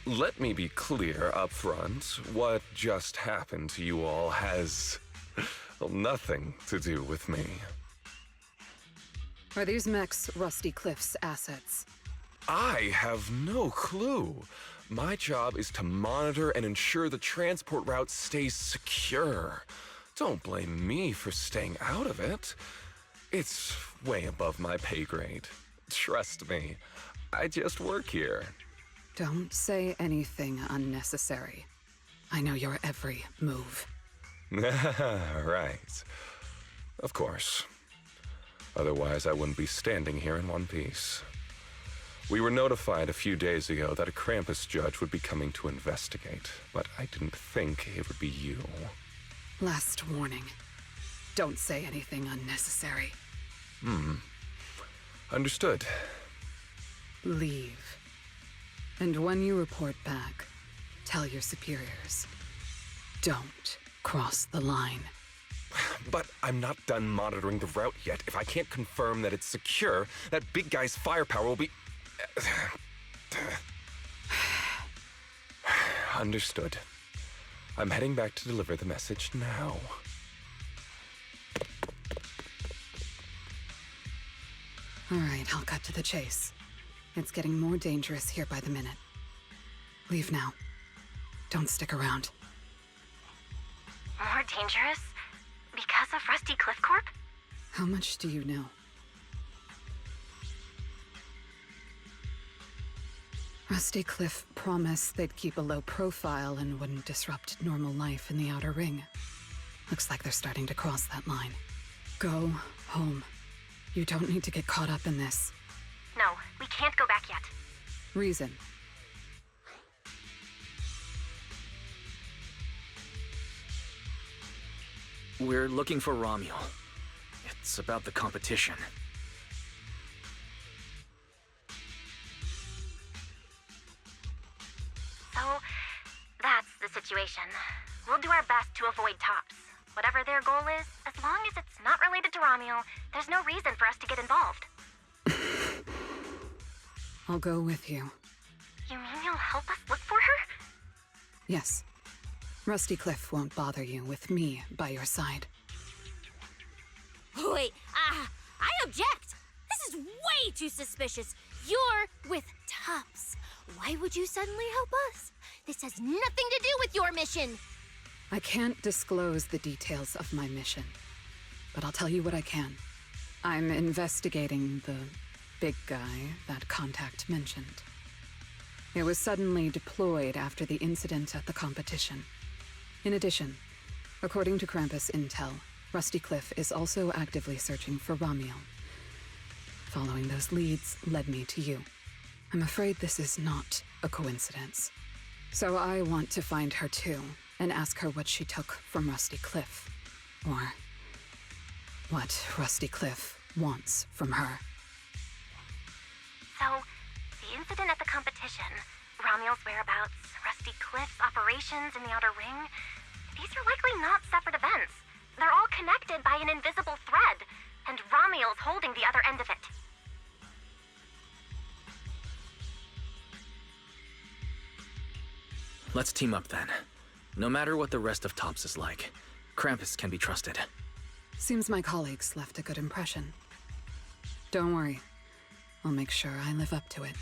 Let me be clear up front. What just happened to you all has nothing to do with me. Are these Mech's Rusty Cliff's assets? I have no clue. My job is to monitor and ensure the transport route stays secure. Don't blame me for staying out of it. It's way above my pay grade. Trust me, I just work here. Don't say anything unnecessary. I know your every move. Right. Of course. Otherwise, I wouldn't be standing here in one piece. We were notified a few days ago that a Krampus judge would be coming to investigate, but I didn't think it would be you. Last warning. Don't say anything unnecessary. Understood. Leave. And when you report back, tell your superiors. Don't cross the line. But I'm not done monitoring the route yet. If I can't confirm that it's secure, that big guy's firepower will be... Understood. I'm heading back to deliver the message now. All right, I'll cut to the chase. It's getting more dangerous here by the minute. Leave now. Don't stick around. More dangerous? Because of Rusty Cliff Corp? How much do you know? Rusty Cliff promised they'd keep a low profile and wouldn't disrupt normal life in the Outer Ring. Looks like they're starting to cross that line. Go home. You don't need to get caught up in this. No, we can't go back yet. Reason. We're looking for Ramiel. It's about the competition. So, that's the situation. We'll do our best to avoid tops. Whatever their goal is, as long as it's not related to Ramiel, there's no reason for us to get involved. I'll go with you. You mean you'll help us look for her? Yes. Rusty Cliff won't bother you with me by your side. Wait, I object! This is way too suspicious. You're with Tops. Why would you suddenly help us? This has nothing to do with your mission. I can't disclose the details of my mission, but I'll tell you what I can. I'm investigating the big guy that Contact mentioned. It was suddenly deployed after the incident at the competition. In addition, according to Krampus intel, Rusty Cliff is also actively searching for Ramiel. Following those leads led me to you. I'm afraid this is not a coincidence. So I want to find her too, and ask her what she took from Rusty Cliff. Or what Rusty Cliff wants from her. So, the incident at the competition, Ramiel's whereabouts, Rusty Cliff's operations in the Outer Ring, these are likely not separate events. They're all connected by an invisible thread, and Ramiel's holding the other end of it. Let's team up then. No matter what the rest of Tops is like, Krampus can be trusted. Seems my colleagues left a good impression. Don't worry. I'll make sure I live up to it.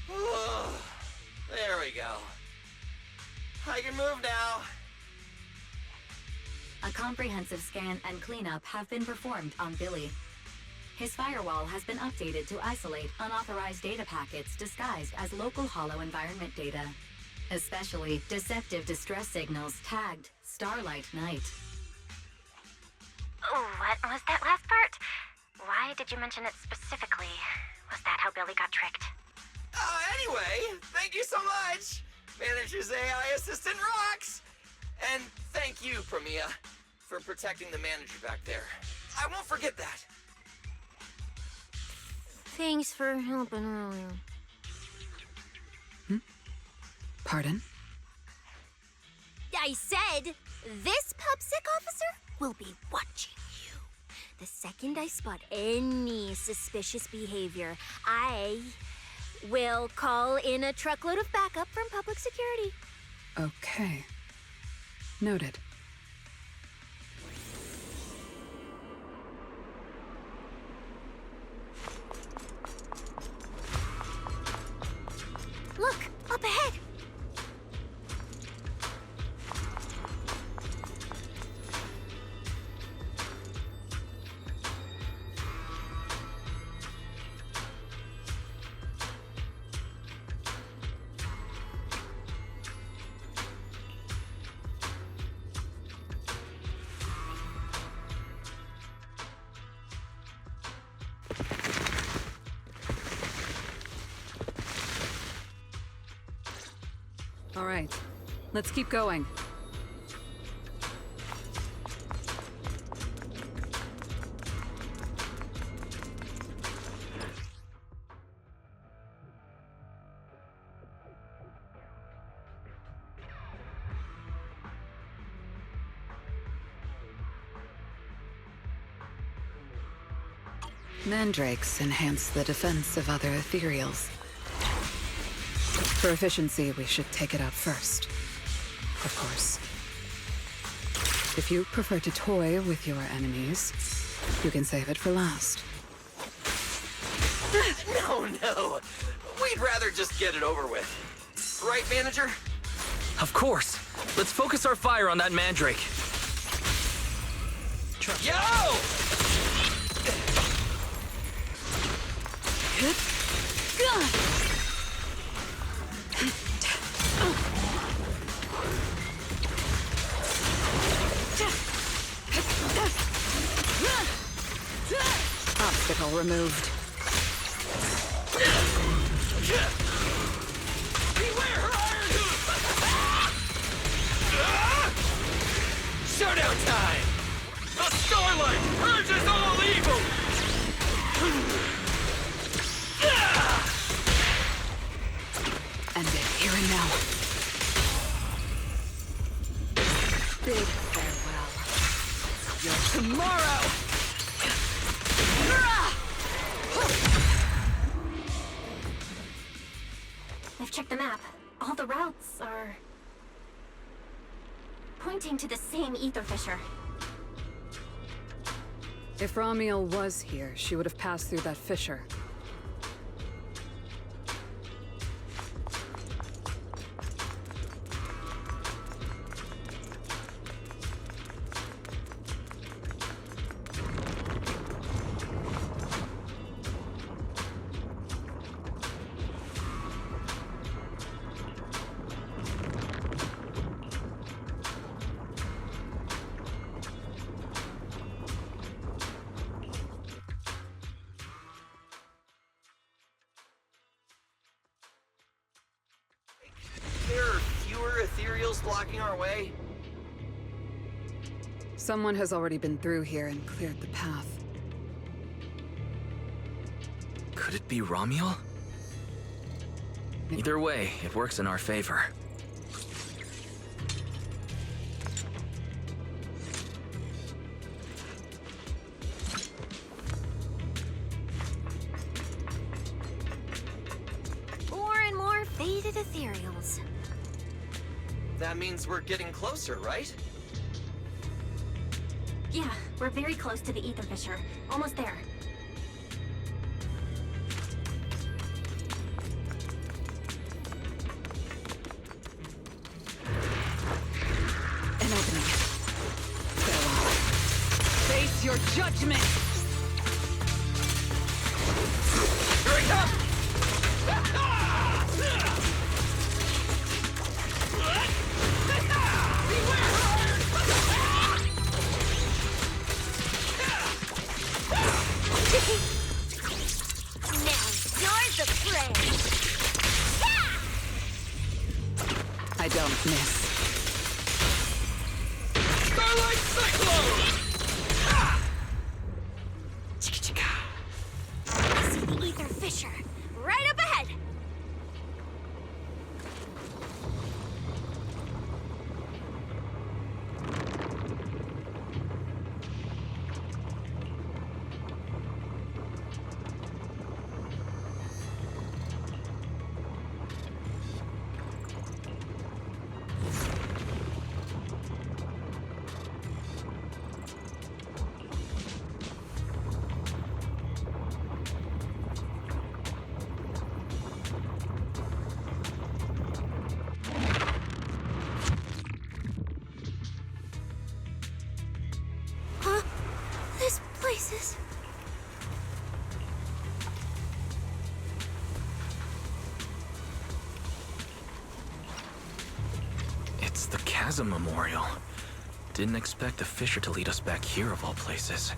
There we go. I can move now. A comprehensive scan and cleanup have been performed on Billy. His firewall has been updated to isolate unauthorized data packets disguised as local hollow environment data, especially deceptive distress signals tagged Starlight Night. Oh, what was that last part? Why did you mention it specifically? Was that how Billy got tricked? Anyway, thank you so much! Manager's AI assistant rocks! And thank you, Ramiel, for protecting the manager back there. I won't forget that. Thanks for helping earlier. Pardon? I said, this pupsic officer will be watching you. The second I spot any suspicious behavior, I will call in a truckload of backup from public security. Okay. Noted. Look, up ahead. All right, let's keep going. Mandrakes enhance the defense of other ethereals. For efficiency, we should take it out first. Of course. If you prefer to toy with your enemies, you can save it for last. No. We'd rather just get it over with. Right, manager? Of course. Let's focus our fire on that mandrake. Yo! Obstacle removed. Beware her iron hoof! Showdown time! The starlight purges all evil! End it here and now. Big farewell. Your tomorrow! I've checked the map. All the routes are pointing to the same ether fissure. If Ramiel was here, she would have passed through that fissure. There are fewer ethereals blocking our way. Someone has already been through here and cleared the path. Could it be Ramiel? Either way, it works in our favor. More and more faded ethereals. That means we're getting closer, right? Yeah, we're very close to the ether fissure. Almost there. An opening. Farewell. Face your judgment! Here I come! don't miss. Starlight Cyclone! I see the ether fissure. Right up ahead! This place is... It's the Chasm Memorial. Didn't expect the fissure to lead us back here of all places.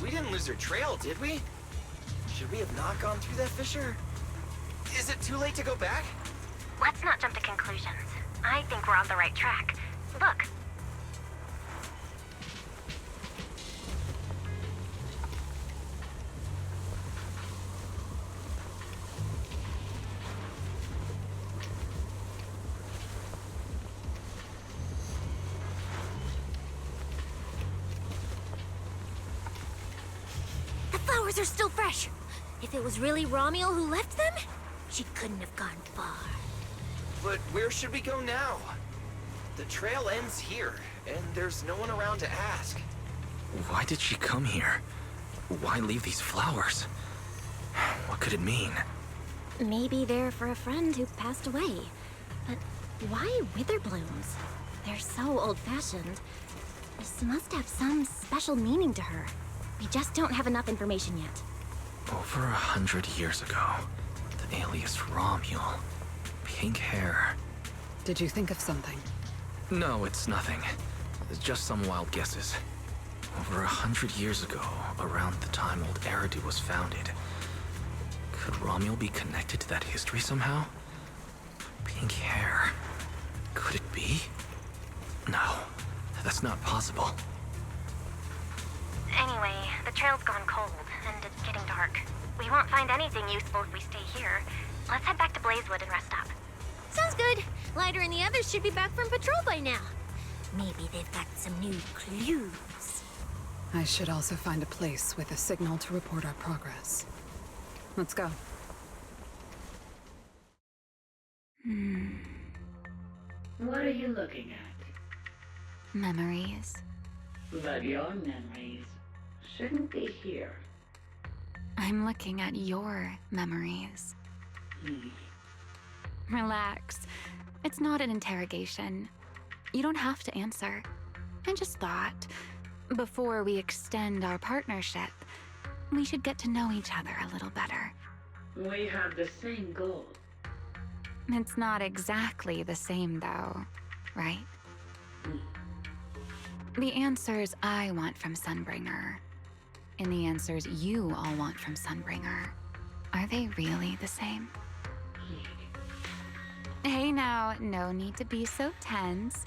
We didn't lose our trail, did we? Should we have not gone through that fissure? Is it too late to go back? Let's not jump to conclusions. I think we're on the right track. Look. The flowers are still fresh. If it was really Ramiel who left them, she couldn't have gone far. But where should we go now? The trail ends here, and there's no one around to ask. Why did she come here? Why leave these flowers? What could it mean? Maybe they're for a friend who passed away. But why wither blooms? They're so old-fashioned. This must have some special meaning to her. We just don't have enough information yet. Over 100 years ago, the alias Ramiel. Pink hair. Did you think of something? No, it's nothing. It's just some wild guesses. Over 100 years ago, around the time old Eridan was founded. Could Ramiel be connected to that history somehow? Pink hair. Could it be? No, that's not possible. Anyway, the trail's gone cold, and it's getting dark. We won't find anything useful if we stay here. Let's head back to Blazewood and rest up. Sounds good. Lighter and the others should be back from patrol by now. Maybe they've got some new clues. I should also find a place with a signal to report our progress. Let's go. What are you looking at? Memories. But your memories shouldn't be here. I'm looking at your memories. Relax. It's not an interrogation. You don't have to answer. I just thought, before we extend our partnership, we should get to know each other a little better. We have the same goal. It's not exactly the same, though, right? The answers I want from Sunbringer, and the answers you all want from Sunbringer, are they really the same? Hey now, no need to be so tense.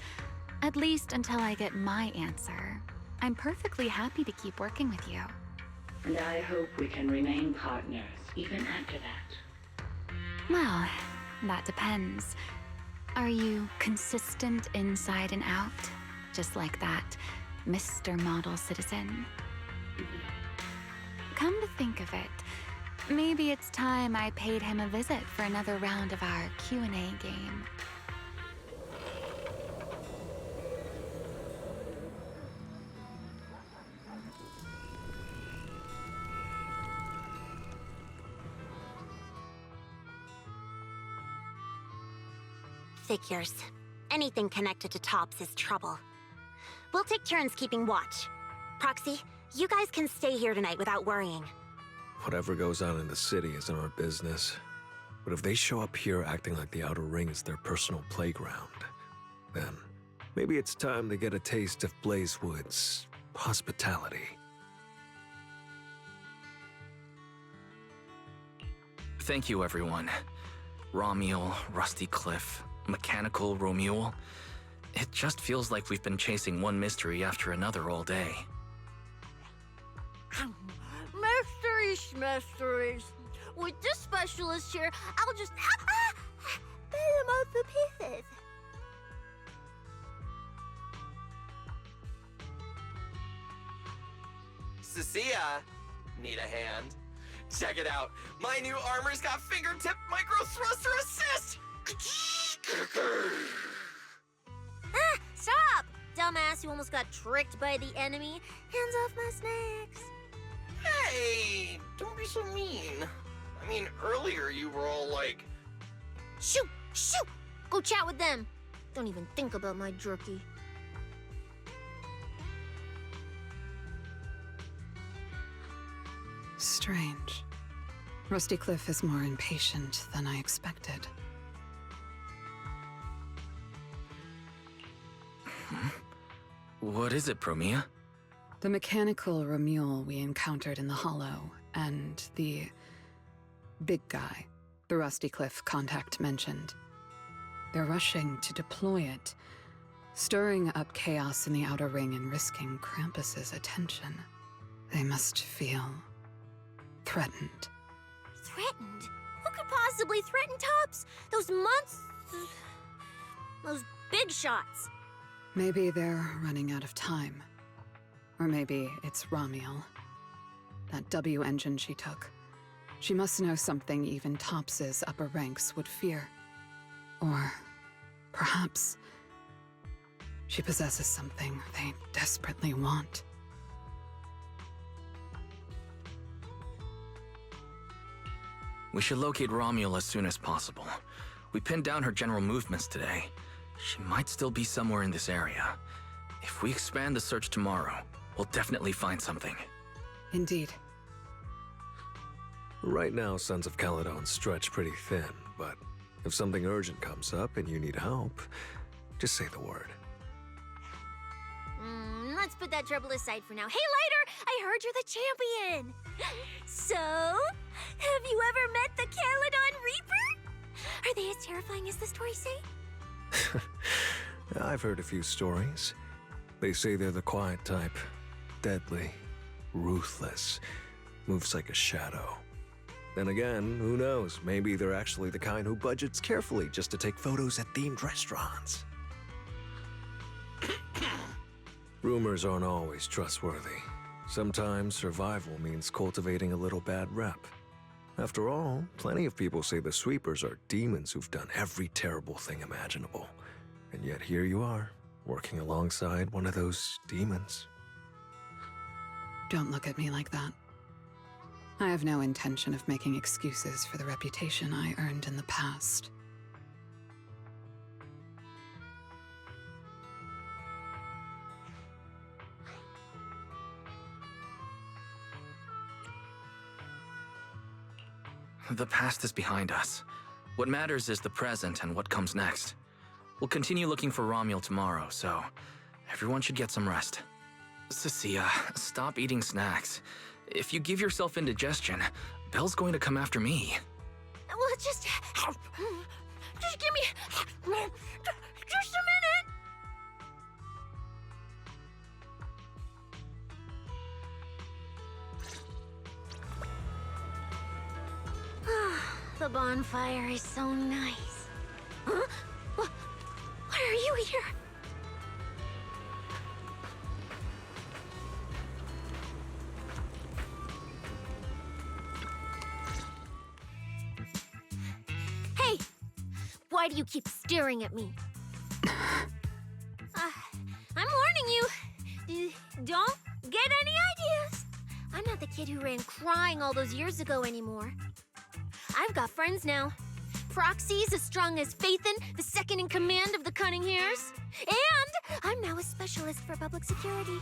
At least until I get my answer. I'm perfectly happy to keep working with you. And I hope we can remain partners even after that. Well, that depends. Are you consistent inside and out? Just like that Mr. Model Citizen? Come to think of it, maybe it's time I paid him a visit for another round of our Q&A game. Figures. Anything connected to Tops is trouble. We'll take turns keeping watch. Proxy, you guys can stay here tonight without worrying. Whatever goes on in the city isn't our business. But if they show up here acting like the Outer Ring is their personal playground, then maybe it's time to get a taste of Blazewood's hospitality. Thank you, everyone. Ramiel, Rusty Cliff, Mechanical Ramiel. It just feels like we've been chasing one mystery after another all day. Mysteries. With this specialist here, I'll just put them out to pieces. Cecilia, need a hand? Check it out. My new armor's got fingertip micro thruster assist. Stop! Dumbass who almost got tricked by the enemy. Hands off my snacks. Hey, don't be so mean. I mean, earlier you were all like, Shoot! Go chat with them. Don't even think about my jerky. Strange. Rusty Cliff is more impatient than I expected. What is it, Promia? The mechanical Ramiel we encountered in the Hollow, and the big guy the Rusty Cliff contact mentioned. They're rushing to deploy it, stirring up chaos in the Outer Ring and risking Krampus's attention. They must feel threatened. Threatened? Who could possibly threaten Tops? Those months... Those big shots. Maybe they're running out of time. Or maybe it's Ramiel. That W engine she took. She must know something even Tops's upper ranks would fear. Or perhaps she possesses something they desperately want. We should locate Ramiel as soon as possible. We pinned down her general movements today. She might still be somewhere in this area. If we expand the search tomorrow, we'll definitely find something. Indeed. Right now, Sons of Caledon stretch pretty thin, but if something urgent comes up and you need help, just say the word. Let's put that trouble aside for now. Hey, Lighter! I heard you're the champion! So, have you ever met the Caledon Reaper? Are they as terrifying as the stories say? I've heard a few stories. They say they're the quiet type. Deadly. Ruthless. Moves like a shadow. Then again, who knows? Maybe they're actually the kind who budgets carefully just to take photos at themed restaurants. Rumors aren't always trustworthy. Sometimes survival means cultivating a little bad rep. After all, plenty of people say the sweepers are demons who've done every terrible thing imaginable. And yet here you are, working alongside one of those demons. Don't look at me like that. I have no intention of making excuses for the reputation I earned in the past. The past is behind us. What matters is the present and what comes next. We'll continue looking for Ramiel tomorrow, so everyone should get some rest. Cecilia, stop eating snacks. If you give yourself indigestion, Belle's going to come after me. Well, just give me just a minute. The bonfire is so nice. Huh? Why are you here? Hey! Why do you keep staring at me? I'm warning you. Don't get any ideas. I'm not the kid who ran crying all those years ago anymore. I've got friends now. Proxies as strong as Phaethon, the second in command of the Cunning Hares. And I'm now a specialist for public security.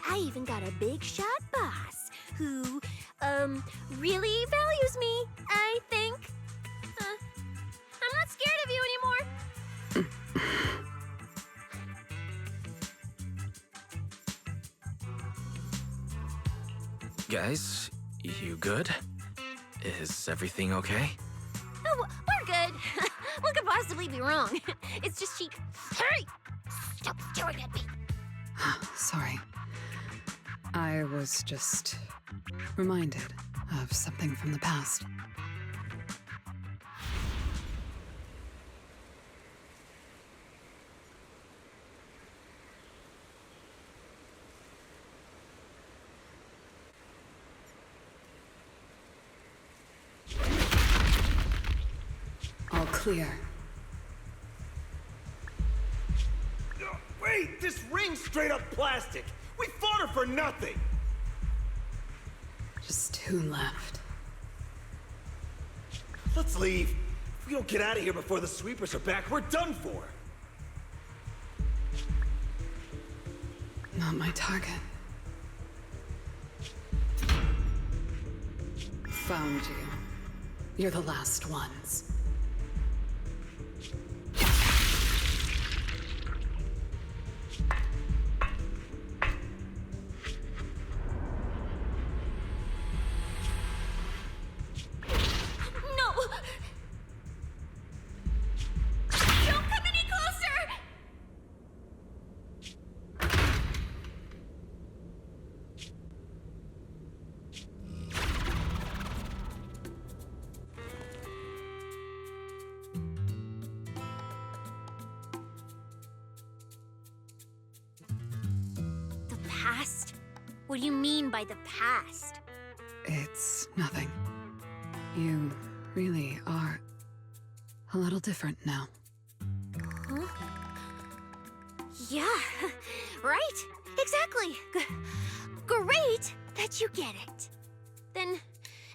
I even got a big shot boss who, really values me, I think. I'm not scared of you anymore. Guys, you good? Is everything okay? Oh, we're good. What could possibly be wrong? It's just she... Hey! Stop staring at me! Sorry. I was just reminded of something from the past. All clear. Wait! This ring's straight up plastic! We fought her for nothing! Just 2 left. Let's leave. If we don't get out of here before the sweepers are back, we're done for! Not my target. Found you. You're the last ones. No! Don't come any closer! The past? What do you mean by the past? It's nothing. You really are a little different now. Huh? Yeah, right? Exactly. Great that you get it. Then,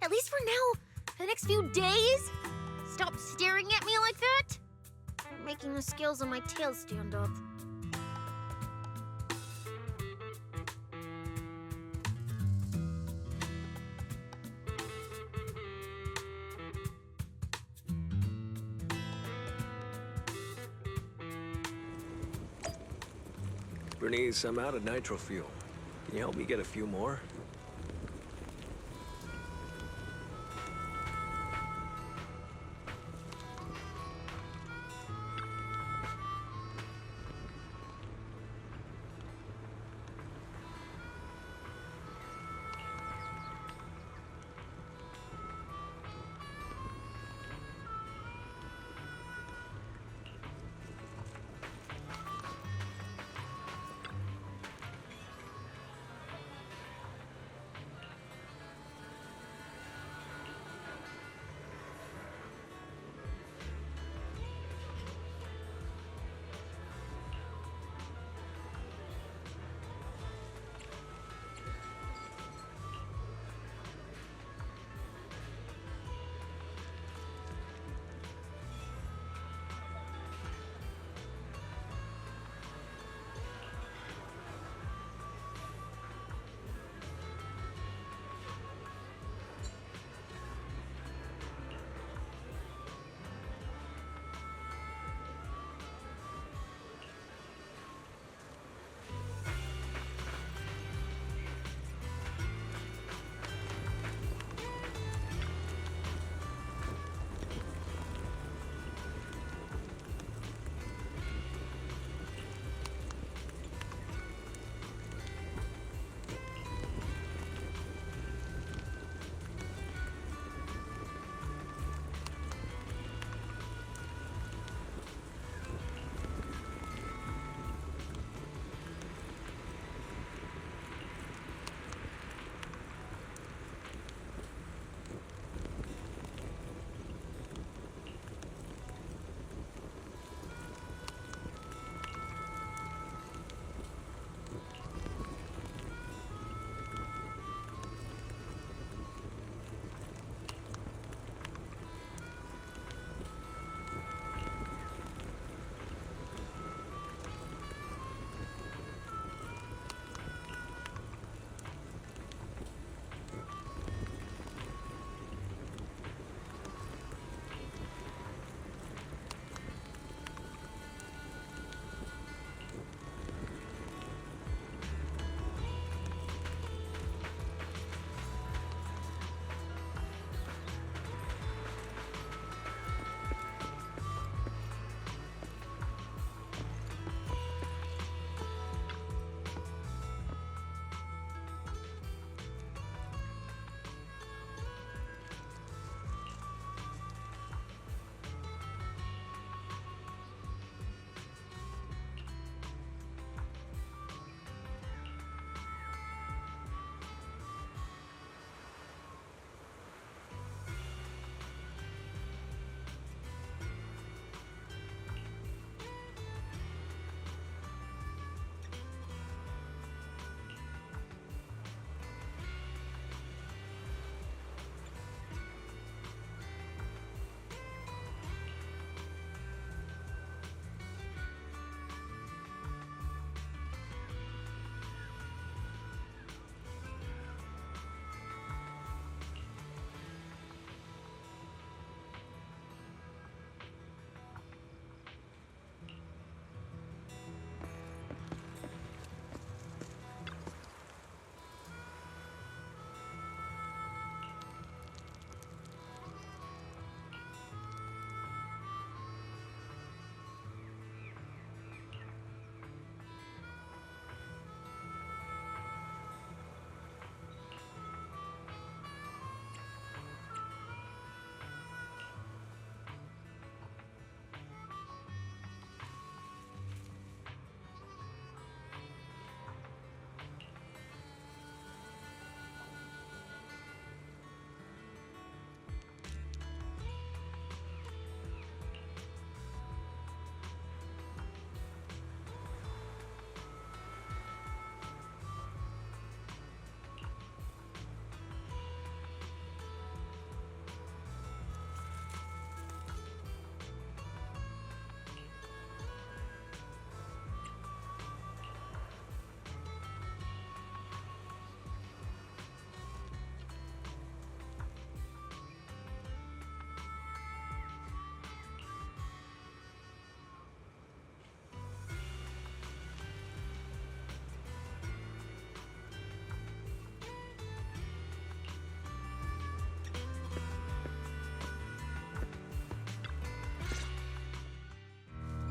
at least for now, the next few days, stop staring at me like that. You're making the scales on my tail stand up. Bernice, I'm out of nitro fuel. Can you help me get a few more?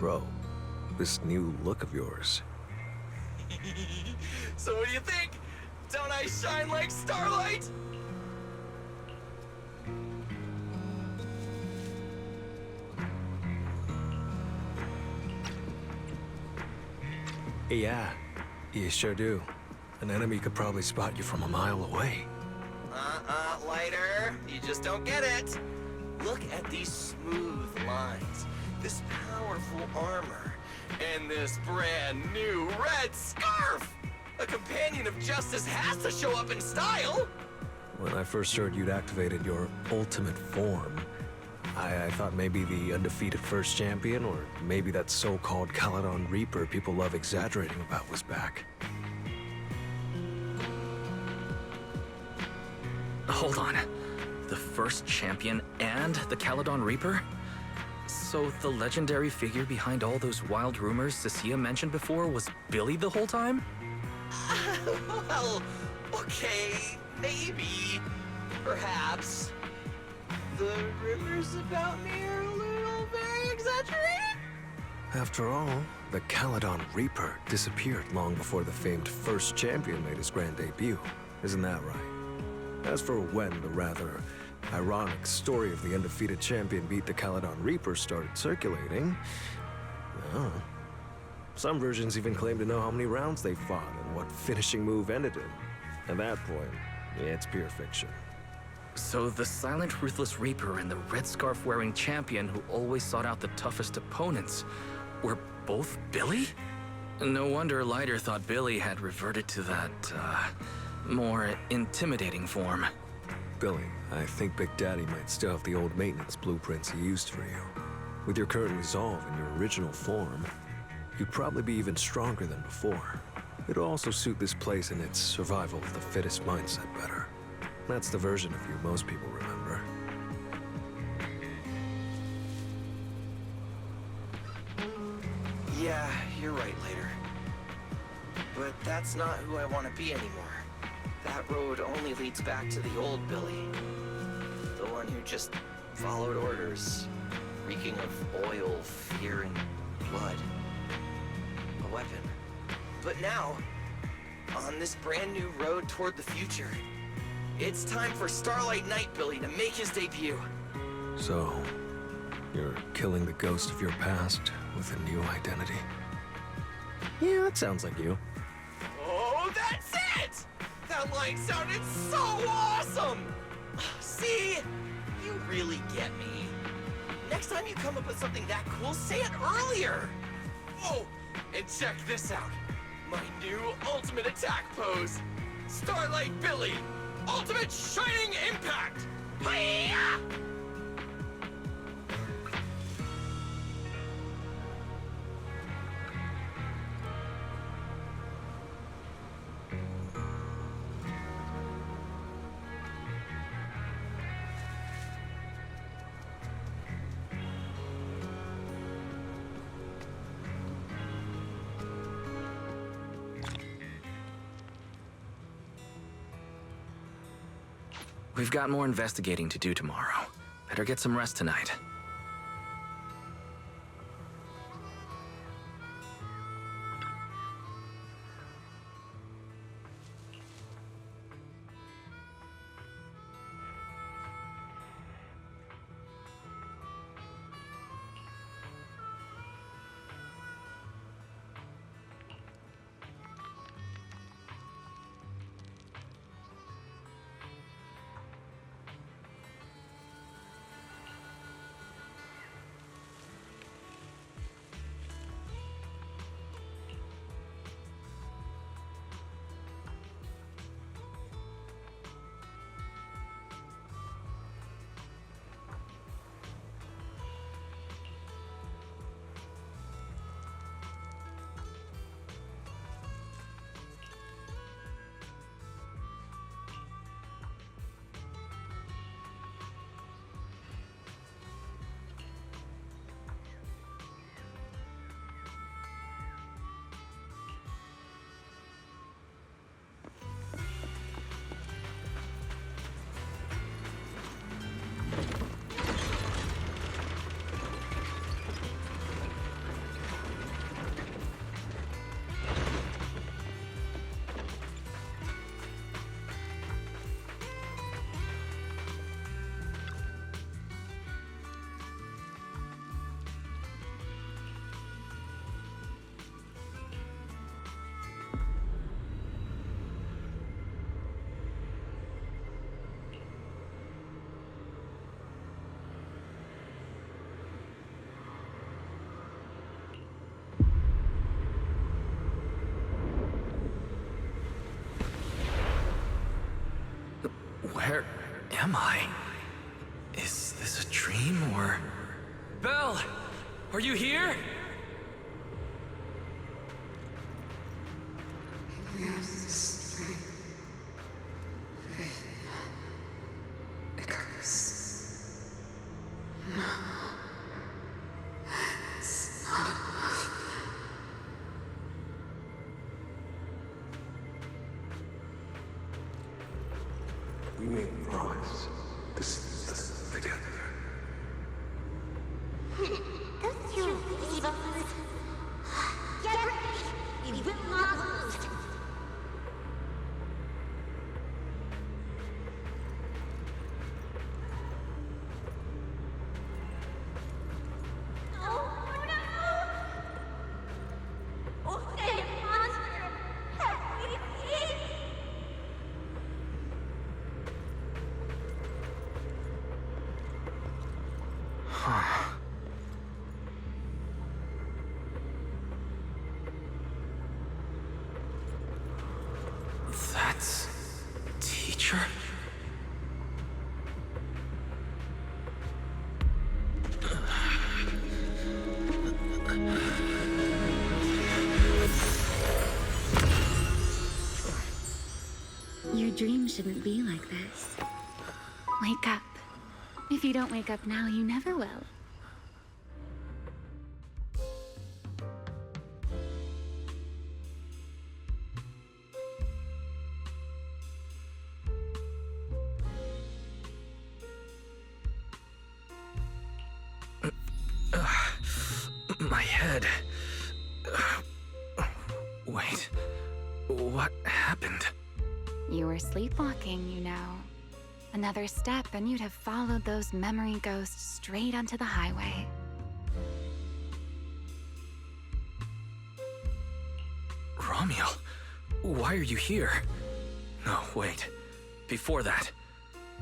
Bro, this new look of yours. So what do you think? Don't I shine like starlight? Yeah, you sure do. An enemy could probably spot you from a mile away. Lighter. You just don't get it. Look at these smooth lines, this powerful armor, and this brand new red scarf! A companion of justice has to show up in style! When I first heard you'd activated your ultimate form, I thought maybe the undefeated first champion, or maybe that so-called Caledon Reaper people love exaggerating about was back. Hold on. The first champion and the Caledon Reaper? So the legendary figure behind all those wild rumors Cecilia mentioned before was Billy the whole time? Well, okay, maybe. Perhaps. The rumors about me are a little very exaggerated? After all, the Caledon Reaper disappeared long before the famed first champion made his grand debut. Isn't that right? As for when the rather ironic story of the undefeated champion beat the Caledon Reaper started circulating, well, some versions even claim to know how many rounds they fought and what finishing move ended in. At that point, it's pure fiction. So the silent, ruthless Reaper and the red scarf-wearing champion who always sought out the toughest opponents were both Billy? No wonder Lighter thought Billy had reverted to that, more intimidating form. Billy, I think Big Daddy might still have the old maintenance blueprints he used for you. With your current resolve and your original form, you'd probably be even stronger than before. It'll also suit this place and its survival of the fittest mindset better. That's the version of you most people remember. Yeah, you're right, Later. But that's not who I want to be anymore. That road only leads back to the old Billy. The one who just followed orders, reeking of oil, fear, and blood. A weapon. But now, on this brand new road toward the future, it's time for Starlight Knight Billy to make his debut. So, you're killing the ghost of your past with a new identity? Yeah, that sounds like you. Oh, that's it! That line sounded so awesome! See? You really get me. Next time you come up with something that cool, say it earlier! Oh, and check this out. My new ultimate attack pose. Starlight Billy. Ultimate Shining Impact! Hi-ya! We've got more investigating to do tomorrow. Better get some rest tonight. am I? Is this a dream or... Belle! Are you here? We made a promise. This is together. Don't you evil ones. Get ready! We will not lose. That's... teacher? Your dream shouldn't be like this. Wake up. If you don't wake up now, you never will. My head... Wait... What happened? You were sleepwalking, you know. Another step and you'd have followed those memory ghosts straight onto the highway. Ramiel, why are you here? No, wait. Before that,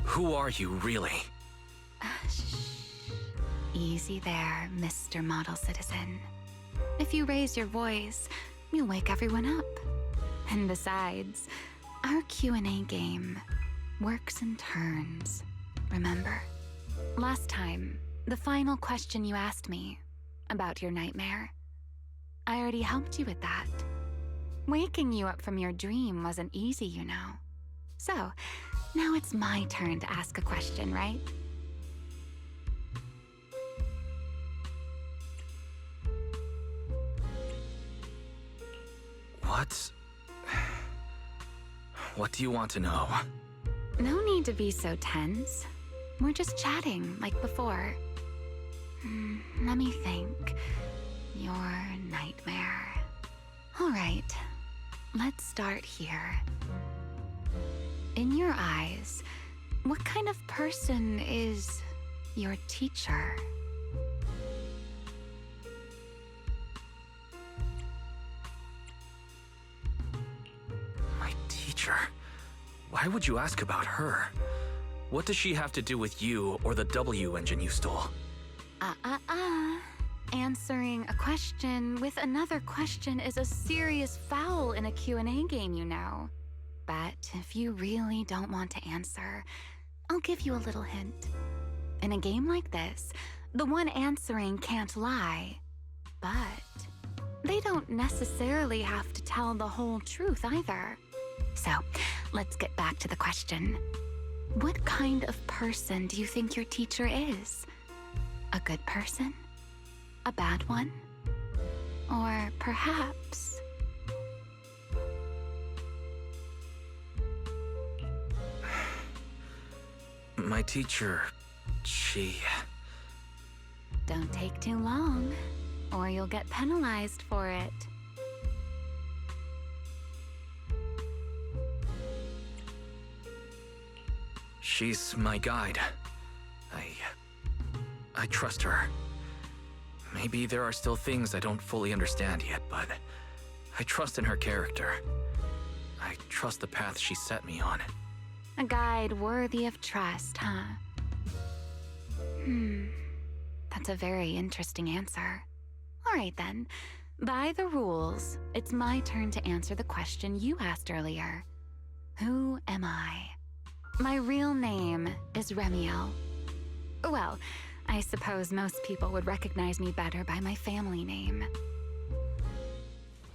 who are you really? Easy there, Mr. Model Citizen. If you raise your voice, you'll wake everyone up. And besides, our Q&A game works in turns, remember? Last time, the final question you asked me about your nightmare, I already helped you with that. Waking you up from your dream wasn't easy, you know. So, now it's my turn to ask a question, right? What do you want to know? No need to be so tense. We're just chatting, like before. Let me think. Your nightmare. All right, let's start here. In your eyes, what kind of person is your teacher? My teacher? Why would you ask about her? What does she have to do with you or the W engine you stole? Answering a question with another question is a serious foul in a Q&A game, you know. But if you really don't want to answer, I'll give you a little hint. In a game like this, the one answering can't lie. But they don't necessarily have to tell the whole truth either. So, let's get back to the question. What kind of person do you think your teacher is? A good person? A bad one? Or perhaps... My teacher, she... Don't take too long, or you'll get penalized for it. She's my guide. I trust her. Maybe there are still things I don't fully understand yet, but I trust in her character. I trust the path she set me on. A guide worthy of trust, huh? That's a very interesting answer. All right then. By the rules, it's my turn to answer the question you asked earlier. Who am I? My real name is Ramiel. Well, I suppose most people would recognize me better by my family name.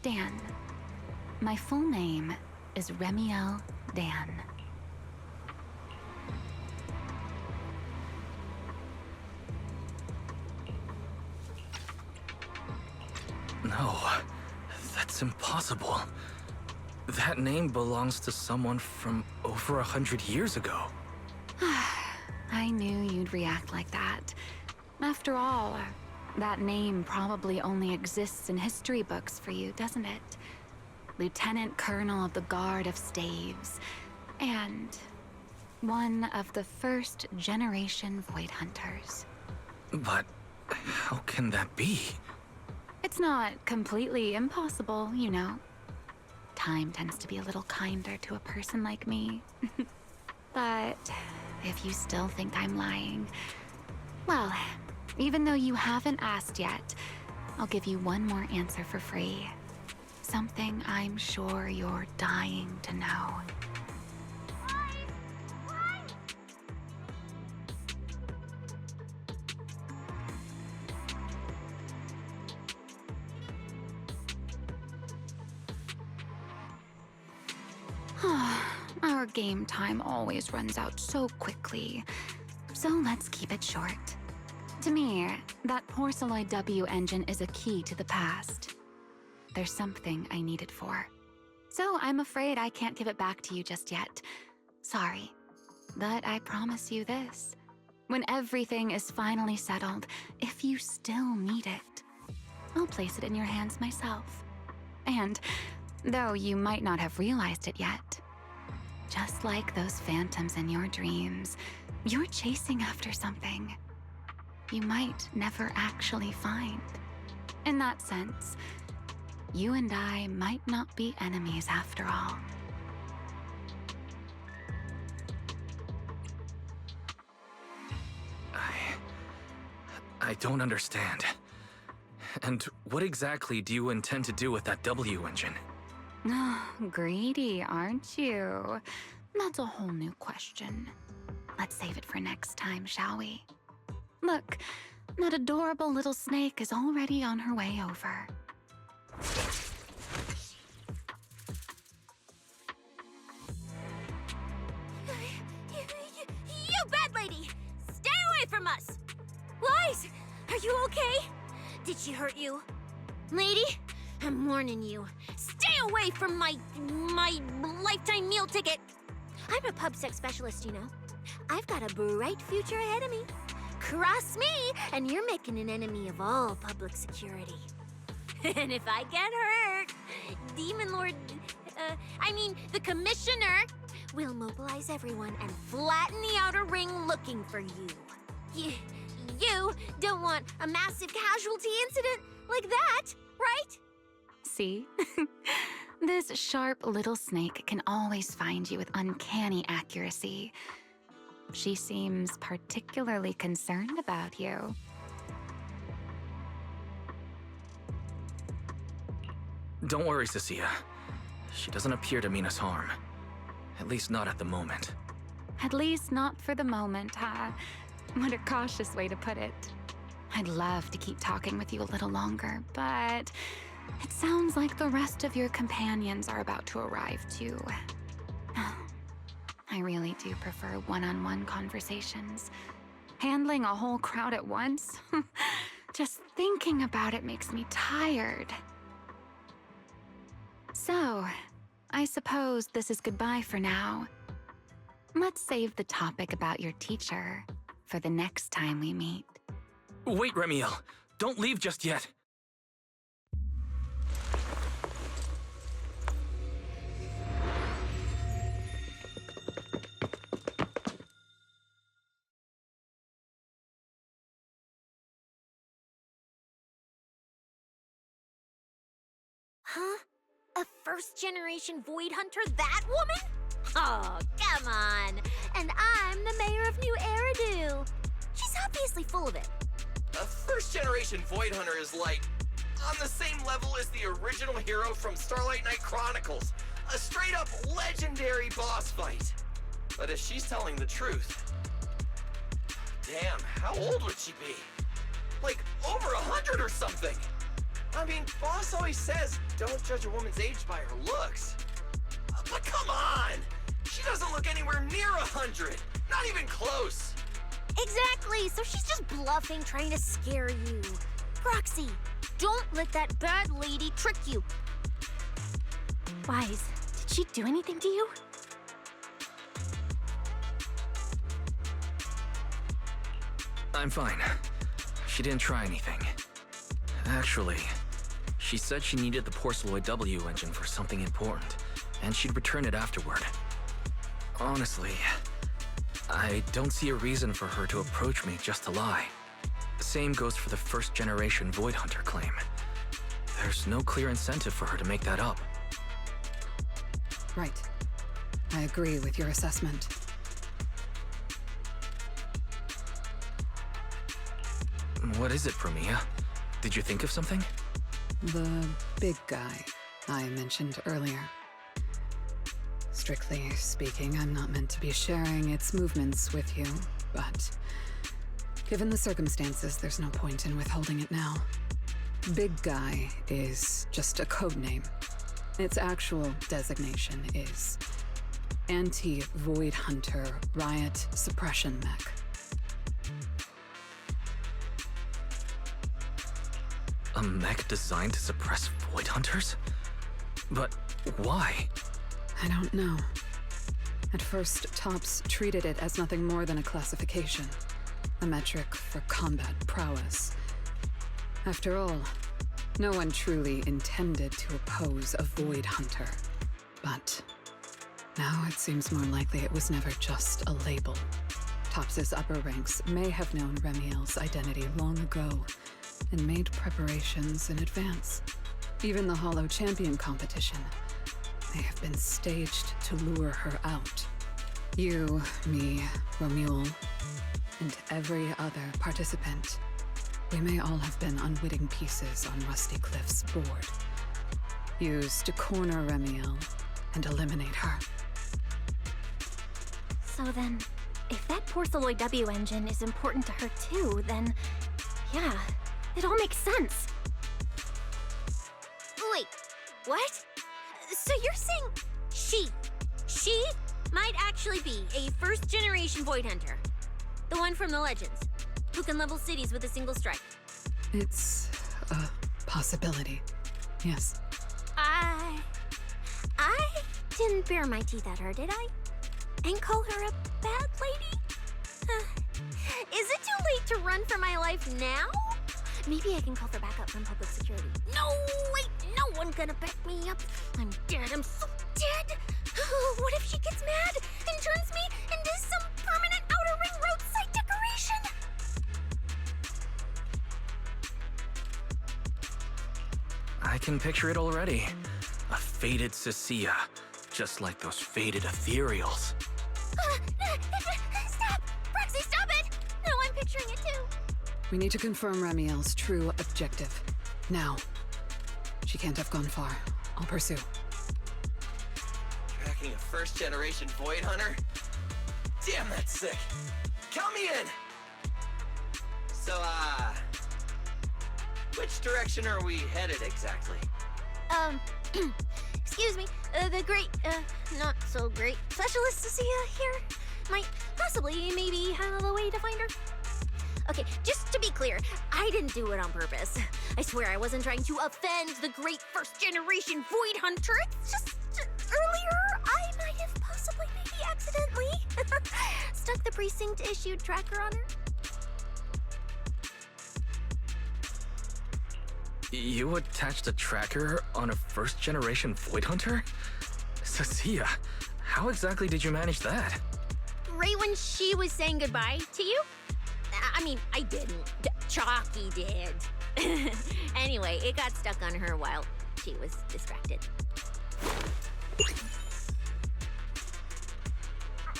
Dan. My full name is Ramiel Dan. No, that's impossible. That name belongs to someone from over 100 years ago. I knew you'd react like that. After all, that name probably only exists in history books for you, doesn't it? Lieutenant Colonel of the Guard of Staves, and one of the first generation Void Hunters. But how can that be? It's not completely impossible, you know. Time tends to be a little kinder to a person like me. But if you still think I'm lying, well, even though you haven't asked yet, I'll give you one more answer for free. Something I'm sure you're dying to know. Our game time always runs out so quickly, so let's keep it short. To me, that Porceloid W engine is a key to the past. There's something I need it for. So I'm afraid I can't give it back to you just yet. Sorry. But I promise you this. When everything is finally settled, if you still need it, I'll place it in your hands myself. And, though you might not have realized it yet, just like those phantoms in your dreams, you're chasing after something you might never actually find. In that sense, you and I might not be enemies after all. I don't understand. And what exactly do you intend to do with that W engine? Greedy, aren't you? That's a whole new question. Let's save it for next time, shall we? Look, that adorable little snake is already on her way over. You bad lady! Stay away from us! Lies! Are you okay? Did she hurt you? Lady, I'm warning you. Stay away from my lifetime meal ticket! I'm a pub sex specialist, you know. I've got a bright future ahead of me. Cross me, and you're making an enemy of all public security. And if I get hurt, Demon Lord, the Commissioner will mobilize everyone and flatten the outer ring looking for you. You don't want a massive casualty incident like that, right? See? This sharp little snake can always find you with uncanny accuracy. She seems particularly concerned about you. Don't worry, Cecilia. She doesn't appear to mean us harm. At least not at the moment. At least not for the moment, huh? What a cautious way to put it. I'd love to keep talking with you a little longer, but it sounds like the rest of your companions are about to arrive too. I really do prefer one-on-one conversations. Handling a whole crowd at once? Just thinking about it makes me tired. So, I suppose this is goodbye for now. Let's save the topic about your teacher for the next time we meet. Wait, Ramiel! Don't leave just yet! Huh? A first-generation Void Hunter, that woman? Oh, come on. And I'm the mayor of New Eridu. She's obviously full of it. A first-generation Void Hunter is like on the same level as the original hero from Starlight Knight Chronicles. A straight-up legendary boss fight. But if she's telling the truth... Damn, how old would she be? Like, over 100 or something! I mean, Boss always says, don't judge a woman's age by her looks. But come on! She doesn't look anywhere near 100! Not even close! Exactly, so she's just bluffing, trying to scare you. Proxy, don't let that bad lady trick you. Wise, did she do anything to you? I'm fine. She didn't try anything. Actually, she said she needed the Porceloid W engine for something important, and she'd return it afterward. Honestly, I don't see a reason for her to approach me just to lie. The same goes for the first-generation Void Hunter claim. There's no clear incentive for her to make that up. Right. I agree with your assessment. What is it, Ramiel? Did you think of something? The big guy I mentioned earlier. Strictly speaking, I'm not meant to be sharing its movements with you, but given the circumstances, there's no point in withholding it now. Big Guy is just a code name. Its actual designation is Anti-Void Hunter Riot Suppression Mech. A mech designed to suppress Void Hunters? But why? I don't know. At first, Tops treated it as nothing more than a classification, a metric for combat prowess. After all, no one truly intended to oppose a Void Hunter. But now it seems more likely it was never just a label. Tops's upper ranks may have known Ramiel's identity long ago and made preparations in advance. Even the Hollow Champion competition may have been staged to lure her out. You, me, Ramiel, and every other participant, we may all have been unwitting pieces on Rusty Cliff's board, used to corner Ramiel and eliminate her. So then, if that Porceloid W engine is important to her too, then yeah, it all makes sense. Wait, what? So you're saying she might actually be a first-generation Void Hunter? The one from the Legends, who can level cities with a single strike? It's a possibility, yes. I didn't bare my teeth at her, did I? And call her a bad lady? Is it too late to run for my life now? Maybe I can call for backup from public security. No, wait, no one gonna back me up. I'm dead, I'm so dead. What if she gets mad and turns me into some permanent outer ring roadside decoration? I can picture it already. A faded Cecilia, just like those faded ethereals. Stop! Proxy, stop it! No, I'm picturing it too. We need to confirm Ramiel's true objective. Now. She can't have gone far. I'll pursue. Tracking a first-generation Void Hunter? Damn, that's sick. Count me in! So, which direction are we headed exactly? Excuse me, the great, not so great specialist Cecilia here might possibly maybe have a way to find her. Okay, just to be clear, I didn't do it on purpose. I swear I wasn't trying to offend the great first-generation Void Hunter. It's just, earlier, I might have possibly maybe accidentally stuck the precinct-issued tracker on her. You attached a tracker on a first-generation Void Hunter? Cecilia, how exactly did you manage that? Right when she was saying goodbye to you? I mean, I didn't. Chalky did. Anyway, it got stuck on her while she was distracted.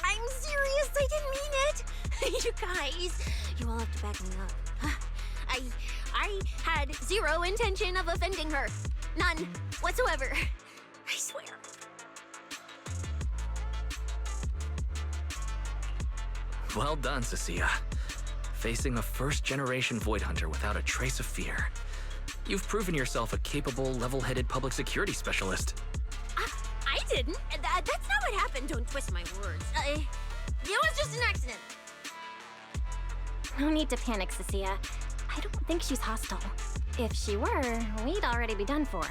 I'm serious, I didn't mean it. You guys, you all have to back me up. I had zero intention of offending her. None whatsoever. I swear. Well done, Cecilia. Facing a first-generation Void Hunter without a trace of fear. You've proven yourself a capable, level-headed public security specialist. I didn't. That's not what happened. Don't twist my words. It was just an accident. No need to panic, Cecilia. I don't think she's hostile. If she were, we'd already be done for.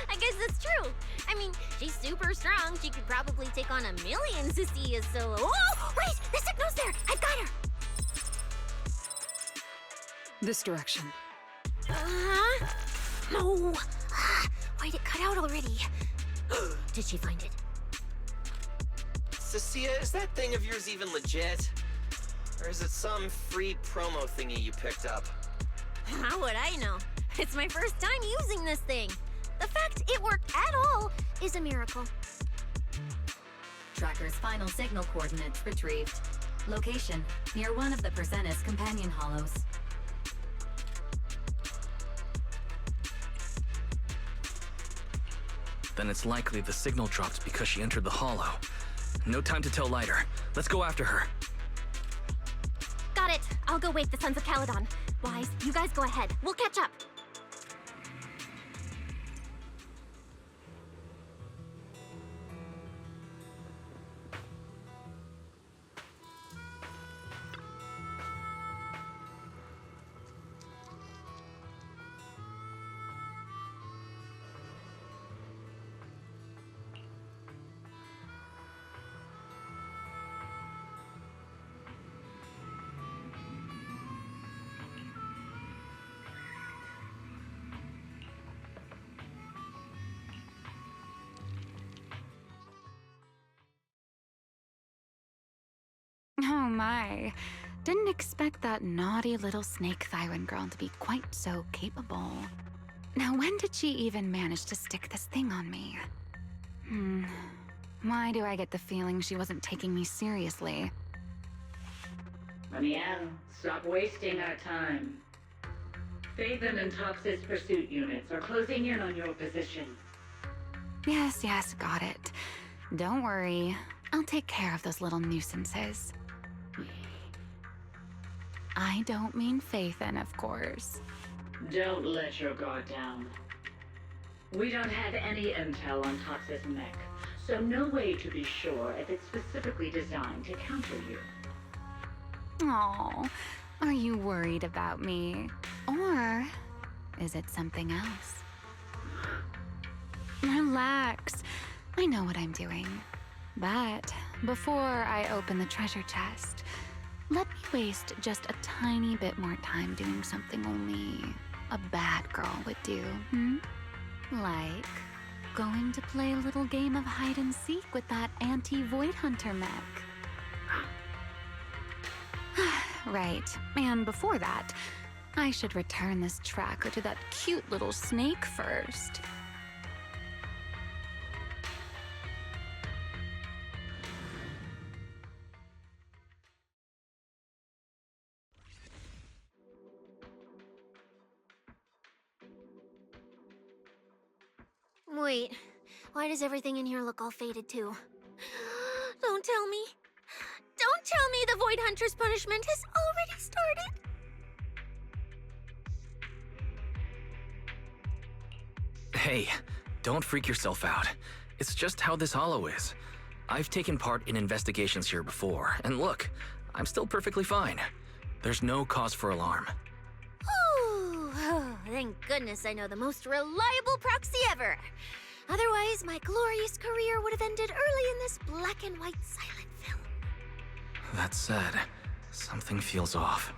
I guess that's true. I mean, she's super strong. She could probably take on 1,000,000 Cecilias solo. Oh, wait! The signal's there! I've got her! This direction. No! Why'd it cut out already? Did she find it? Cecilia, is that thing of yours even legit? Or is it some free promo thingy you picked up? How would I know? It's my first time using this thing. The fact it worked at all is a miracle. Tracker's final signal coordinates retrieved. Location, near one of the Persenis companion hollows. Then it's likely the signal dropped because she entered the hollow. No time to tell Lighter. Let's go after her. Got it. I'll go wake the Sons of Caledon. Wise, you guys go ahead. We'll catch up. Oh my. Didn't expect that naughty little snake Thyran girl to be quite so capable. Now, when did she even manage to stick this thing on me? Why do I get the feeling she wasn't taking me seriously? Ramiel, stop wasting our time. Phaethon and Tox's pursuit units are closing in on your position. Yes, got it. Don't worry. I'll take care of those little nuisances. I don't mean Phaethon, of course. Don't let your guard down. We don't have any intel on Tox's mech, so no way to be sure if it's specifically designed to counter you. Oh, are you worried about me? Or is it something else? Relax. I know what I'm doing. But before I open the treasure chest, let me waste just a tiny bit more time doing something only a bad girl would do, Like going to play a little game of hide and seek with that anti-Void Hunter mech. Right, and before that, I should return this tracker to that cute little snake first. Wait, why does everything in here look all faded too? Don't tell me. Don't tell me the Void Hunter's punishment has already started. Hey, don't freak yourself out. It's just how this hollow is. I've taken part in investigations here before, and look, I'm still perfectly fine. There's no cause for alarm. Whew. Oh, thank goodness I know the most reliable proxy ever. Otherwise, my glorious career would have ended early in this black and white silent film. That said, something feels off.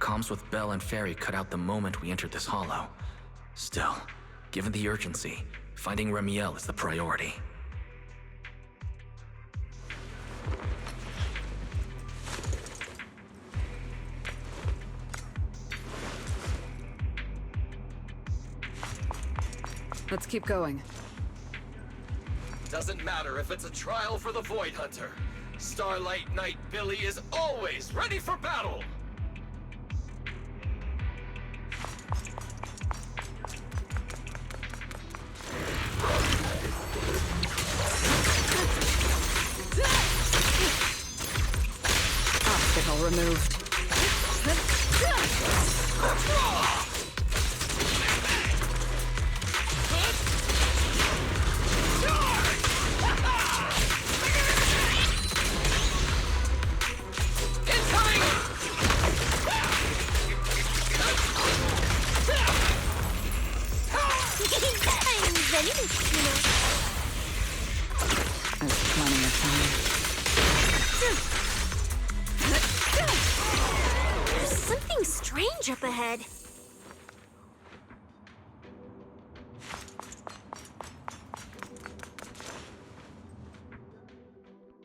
Comms with Belle and Fairy cut out the moment we entered this hollow. Still, given the urgency, finding Ramiel is the priority. Let's keep going. Doesn't matter if it's a trial for the Void Hunter. Starlight Knight Billy is always ready for battle! moved. I'm ready, you know. There's plenty of time. There's something strange up ahead.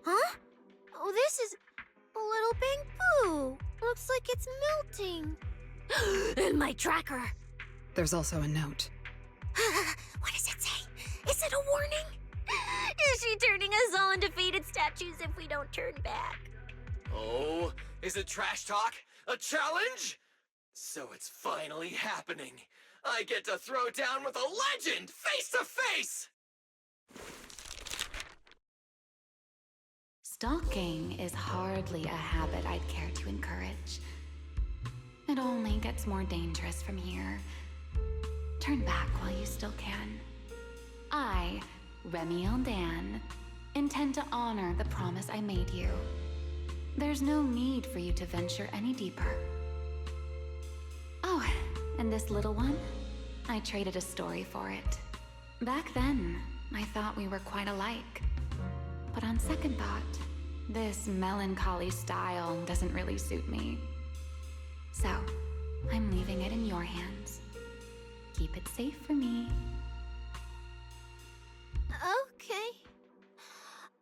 Huh? Oh, this is a little bamboo. Looks like it's melting. And my tracker. There's also a note. What does it say? Is it a warning? Is she turning us all into faded statues if we don't turn back? Oh, is it trash talk? A challenge? So it's finally happening. I get to throw down with a legend face to face! Stalking is hardly a habit I'd care to encourage. It only gets more dangerous from here. Turn back while you still can. I, Ramiel Dan, intend to honor the promise I made you. There's no need for you to venture any deeper. Oh, and this little one? I traded a story for it. Back then, I thought we were quite alike. But on second thought, this melancholy style doesn't really suit me. So, I'm leaving it in your hands. Keep it safe for me. Okay.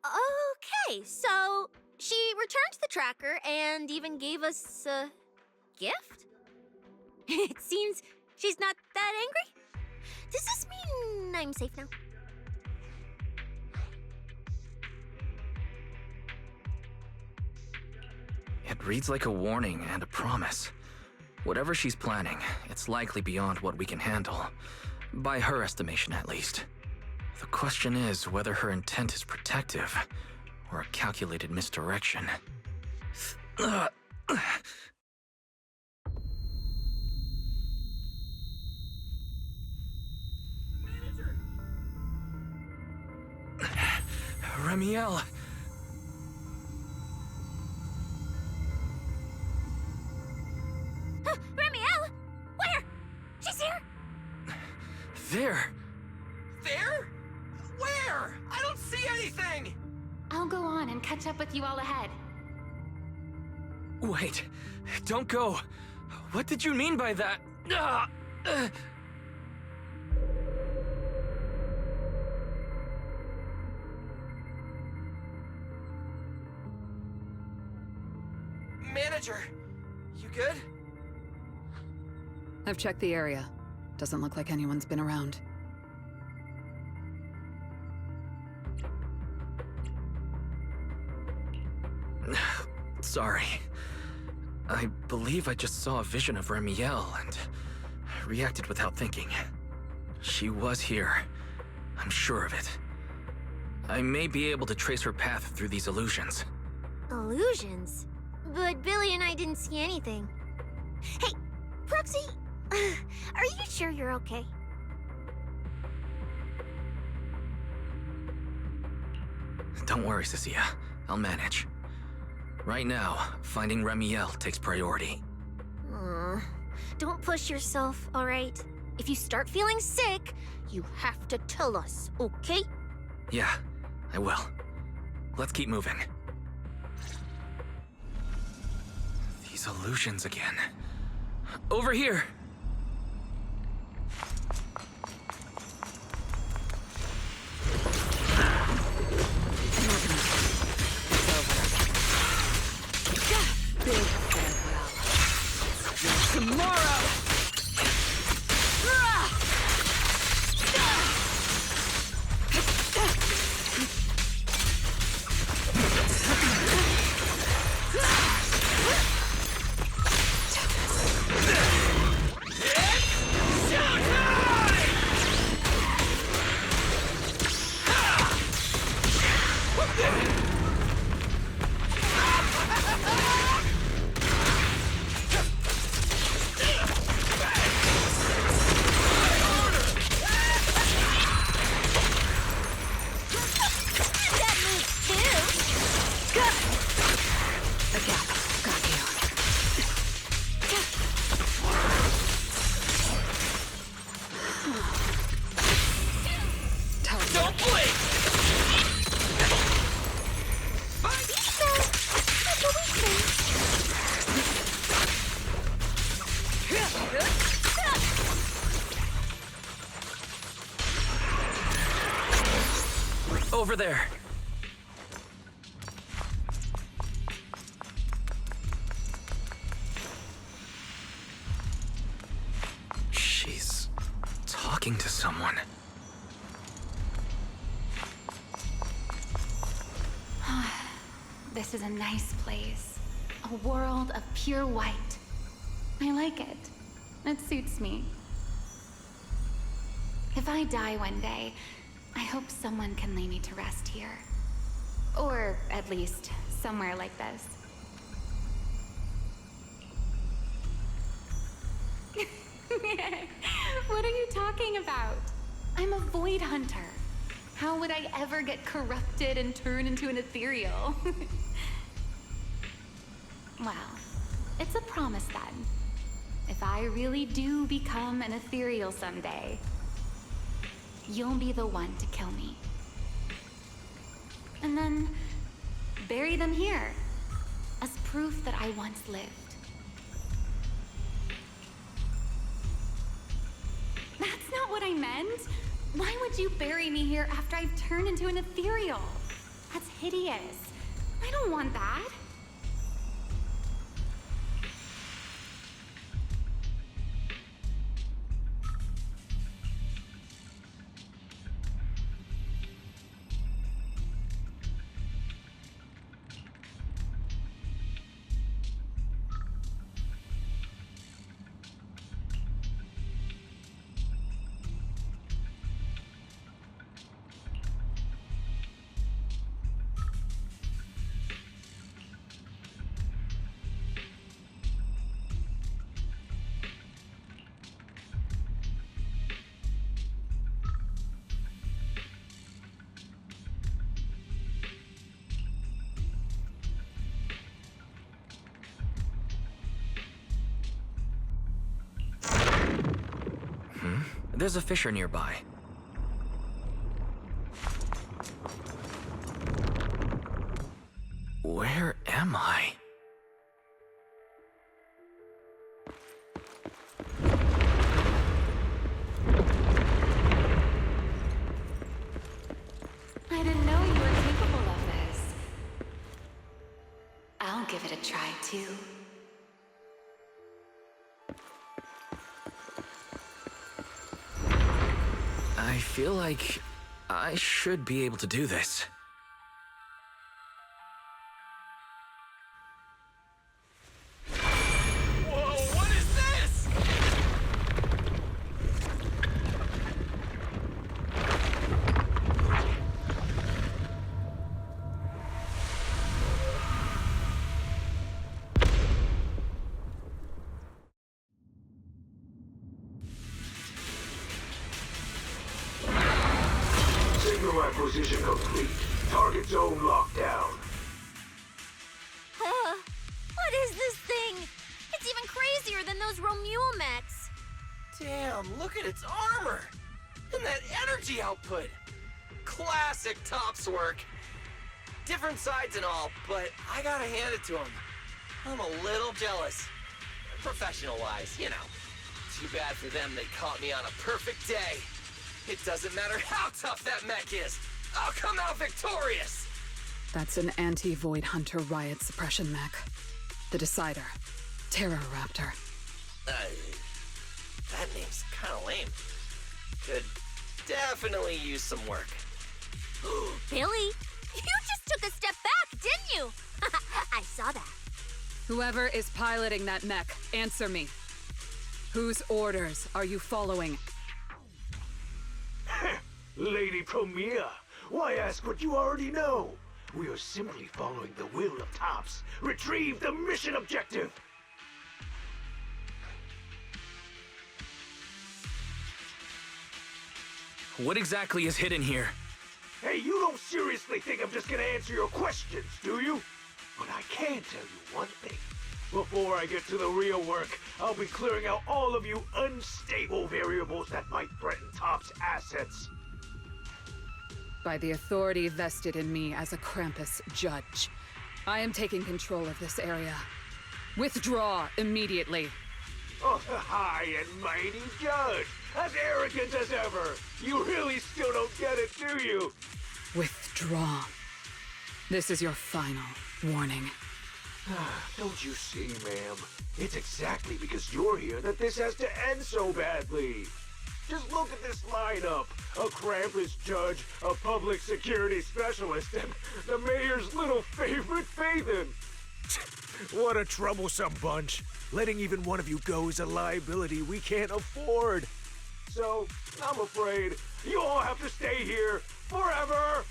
Okay, so she returned the tracker and even gave us a gift? It seems she's not that angry. Does this mean I'm safe now? It reads like a warning and a promise. Whatever she's planning, it's likely beyond what we can handle. By her estimation, at least. The question is whether her intent is protective or a calculated misdirection. Ramiel! Ramiel! Where? She's here! There! There? Where? I don't see anything! I'll go on and catch up with you all ahead. Wait, don't go. What did you mean by that? Manager, you good? I've checked the area. Doesn't look like anyone's been around. Sorry. I believe I just saw a vision of Ramiel and reacted without thinking. She was here. I'm sure of it. I may be able to trace her path through these illusions. Illusions? But Billy and I didn't see anything. Hey, Proxy, are you sure you're okay? Don't worry, Cecilia. I'll manage. Right now, finding Ramiel takes priority. Don't push yourself, all right? If you start feeling sick, you have to tell us, okay? Yeah, I will. Let's keep moving. These illusions again. Over here! Big farewell. Tomorrow! over there! She's talking to someone. This is a nice place. A world of pure white. I like it. It suits me. If I die one day, I hope someone can lay me to rest here. Or at least somewhere like this. What are you talking about? I'm a void hunter. How would I ever get corrupted and turn into an ethereal? Well, it's a promise then. If I really do become an ethereal someday, you'll be the one to kill me. And then bury them here as proof that I once lived. That's not what I meant. Why would you bury me here after I've turned into an ethereal? That's hideous. I don't want that. There's a fissure nearby. Where am I? I didn't know you were capable of this. I'll give it a try, too. I feel like I should be able to do this. Whoa, what is this? Signal acquisition complete. Target zone locked down. What is this thing? It's even crazier than those Ramiel mechs. Damn, look at its armor! And that energy output! Classic Tops work. Different sides and all, but I gotta hand it to him. I'm a little jealous. Professional-wise, you know. Too bad for them they caught me on a perfect day. It doesn't matter how tough that mech is. I'll come out victorious! That's an anti-Void Hunter riot suppression mech. The Decider. Terror Raptor. That name's kinda lame. Could definitely use some work. Billy, you just took a step back, didn't you? I saw that. Whoever is piloting that mech, answer me. Whose orders are you following? Lady Premier, why ask what you already know? We are simply following the will of Tops. Retrieve the mission objective! What exactly is hidden here? Hey, you don't seriously think I'm just gonna answer your questions, do you? But I can tell you one thing. Before I get to the real work, I'll be clearing out all of you unstable variables that might threaten Tops' assets. By the authority vested in me as a Krampus judge, I am taking control of this area. Withdraw immediately. Oh, high and mighty judge! As arrogant as ever! You really still don't get it, do you? Withdraw. withdraw. This is your final warning. Don't you see, ma'am? It's exactly because you're here that this has to end so badly. Just look at this lineup. A Krampus judge, a public security specialist, and the mayor's little favorite, Phaethan. What a troublesome bunch. Letting even one of you go is a liability we can't afford. So, I'm afraid you all have to stay here forever.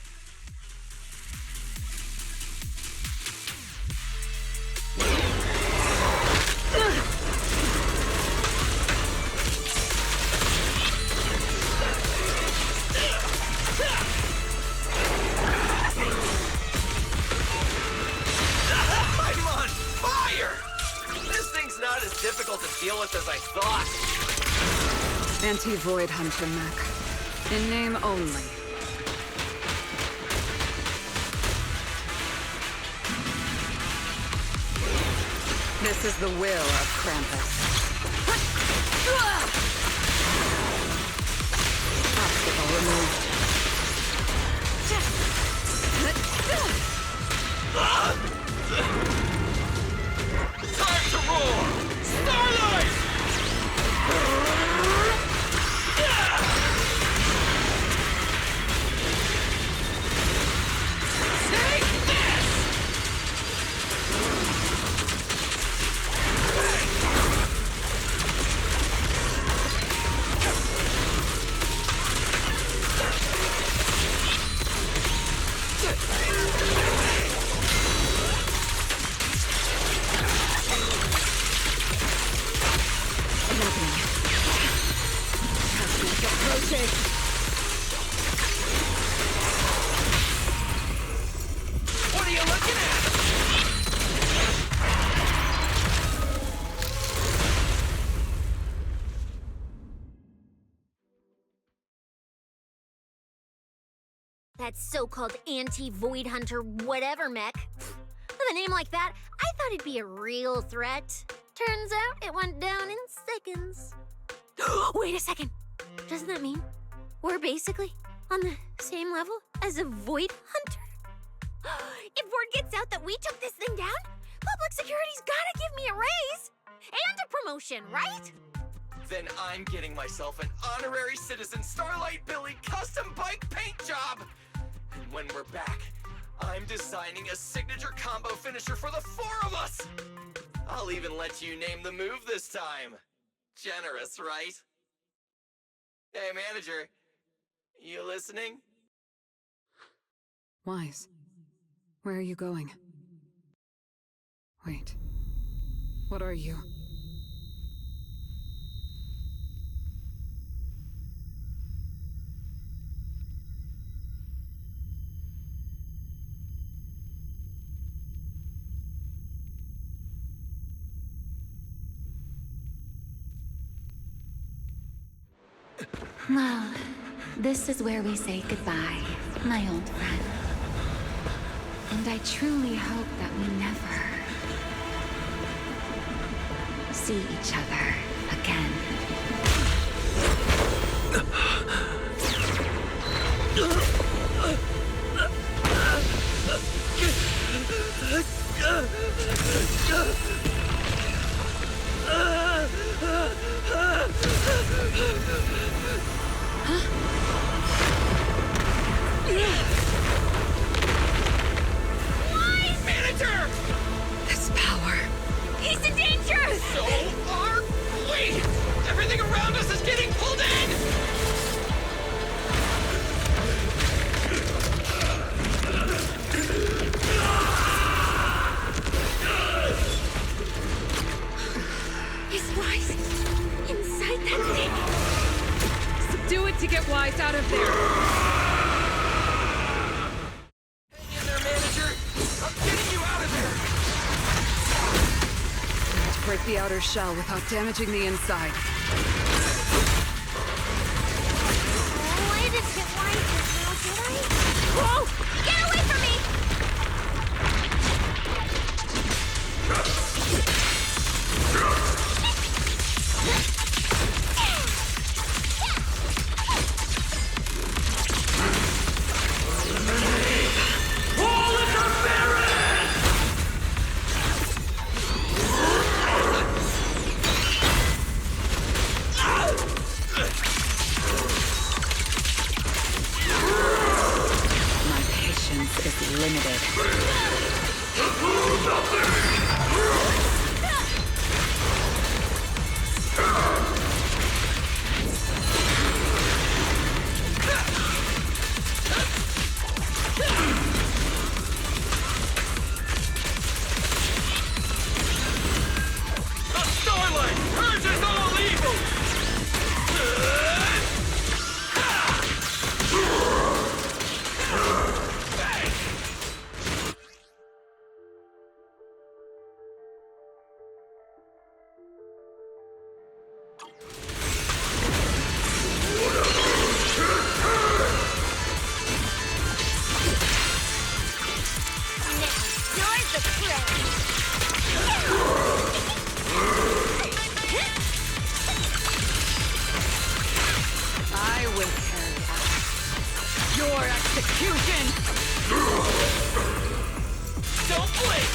I'm on fire! This thing's not as difficult to deal with as I thought. Anti-Void Hunter Mech. In name only. This is the will of Krampus. Obstacle removed. Time to roar! Starlight! Take this! What are you looking at? That so-called anti-Void Hunter whatever mech. With a name like that, I thought it'd be a real threat. Turns out it went down in seconds. Wait a second. Doesn't that mean we're basically on the same level as a Void Hunter? If word gets out that we took this thing down, public security's gotta give me a raise and a promotion, right? Then I'm getting myself an honorary citizen Starlight Billy custom bike paint job. And when we're back, I'm designing a signature combo finisher for the four of us. I'll even let you name the move this time. Generous, right? Hey, manager. You listening? Wise. Where are you going? Wait. What are you? Well, this is where we say goodbye, my old friend. And I truly hope that we never see each other again. Manager! This power. He's in danger! So are we! Everything around us is getting pulled in! Is Wise inside that thing? Do it to get Wise out of there! Hang in there, manager! I'm getting you out of there! To break the outer shell without damaging the inside. Oh, I didn't hit Wise just now, did I? Whoa! Get away from me! your execution! Don't blink!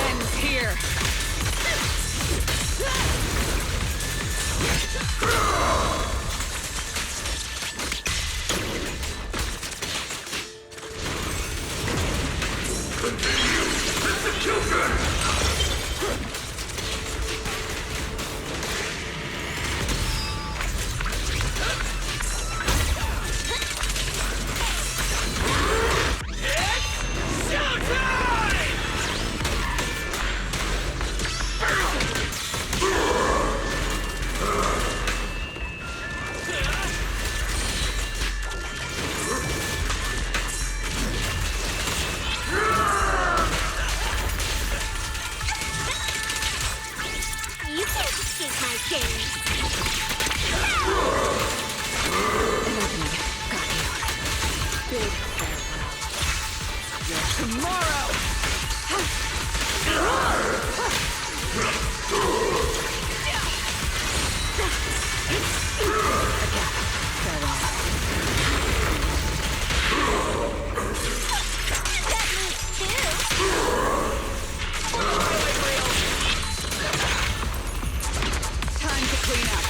Ends here. You can't escape my gaze. Got you. Big farewell. Your tomorrow! That moves too. Time to clean up.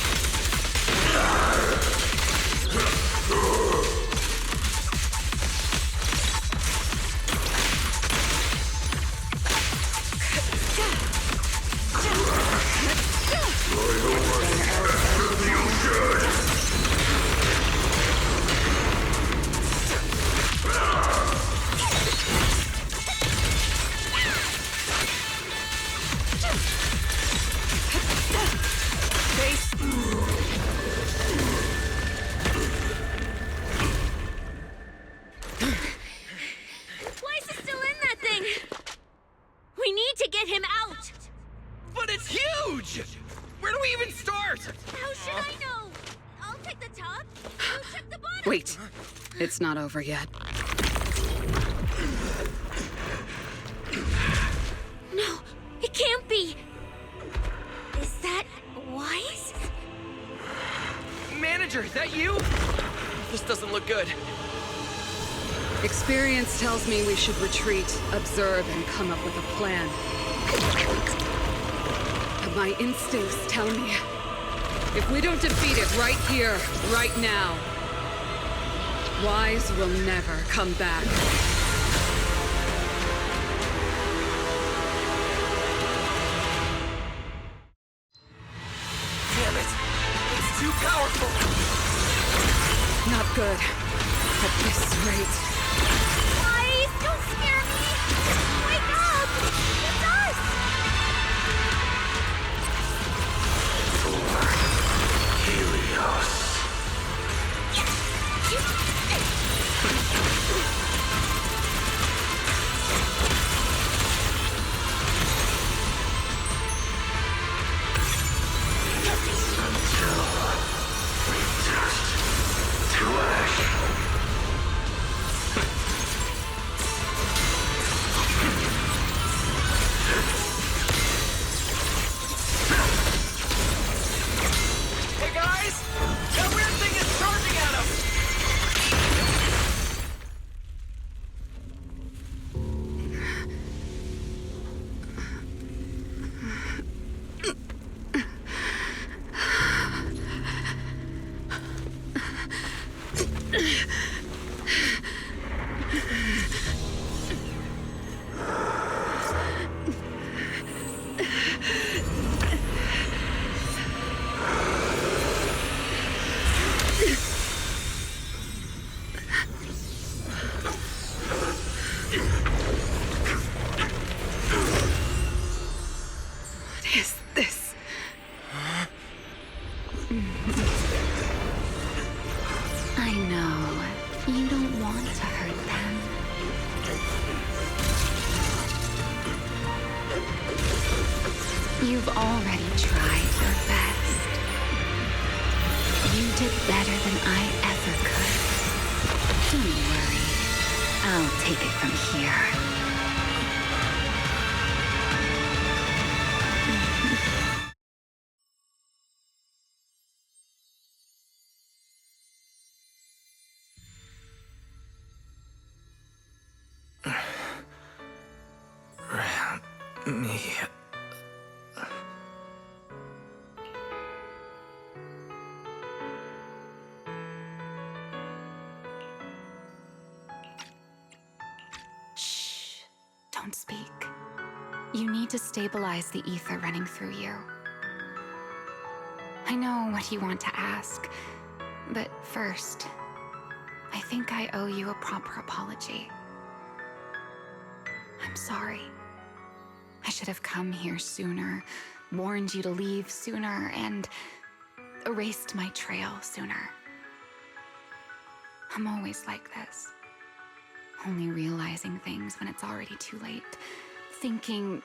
Why is he still in that thing? We need to get him out. But it's huge! Where do we even start? How should I know? I'll take the top. You check the bottom. Wait. It's not over yet. No, it can't be. Is that wise? Manager, that you? This doesn't look good. Experience tells me we should retreat, observe, and come up with a plan. But my instincts tell me, if we don't defeat it right here, right now, Wise will never come back. Damn it! It's too powerful! Not good. At this rate. Wise, don't scare me! Wake up! It's us! Helios. Hey guys! That weird thing is charging at us! What is this? I know. You don't want to hurt them. You've already tried your best. You did better than I ever could. Don't worry. I'll take it from here. Me. Shh. Don't speak. You need to stabilize the ether running through you. I know what you want to ask, but first, I think I owe you a proper apology. I'm sorry. I should have come here sooner, warned you to leave sooner, and erased my trail sooner. I'm always like this. Only realizing things when it's already too late. Thinking,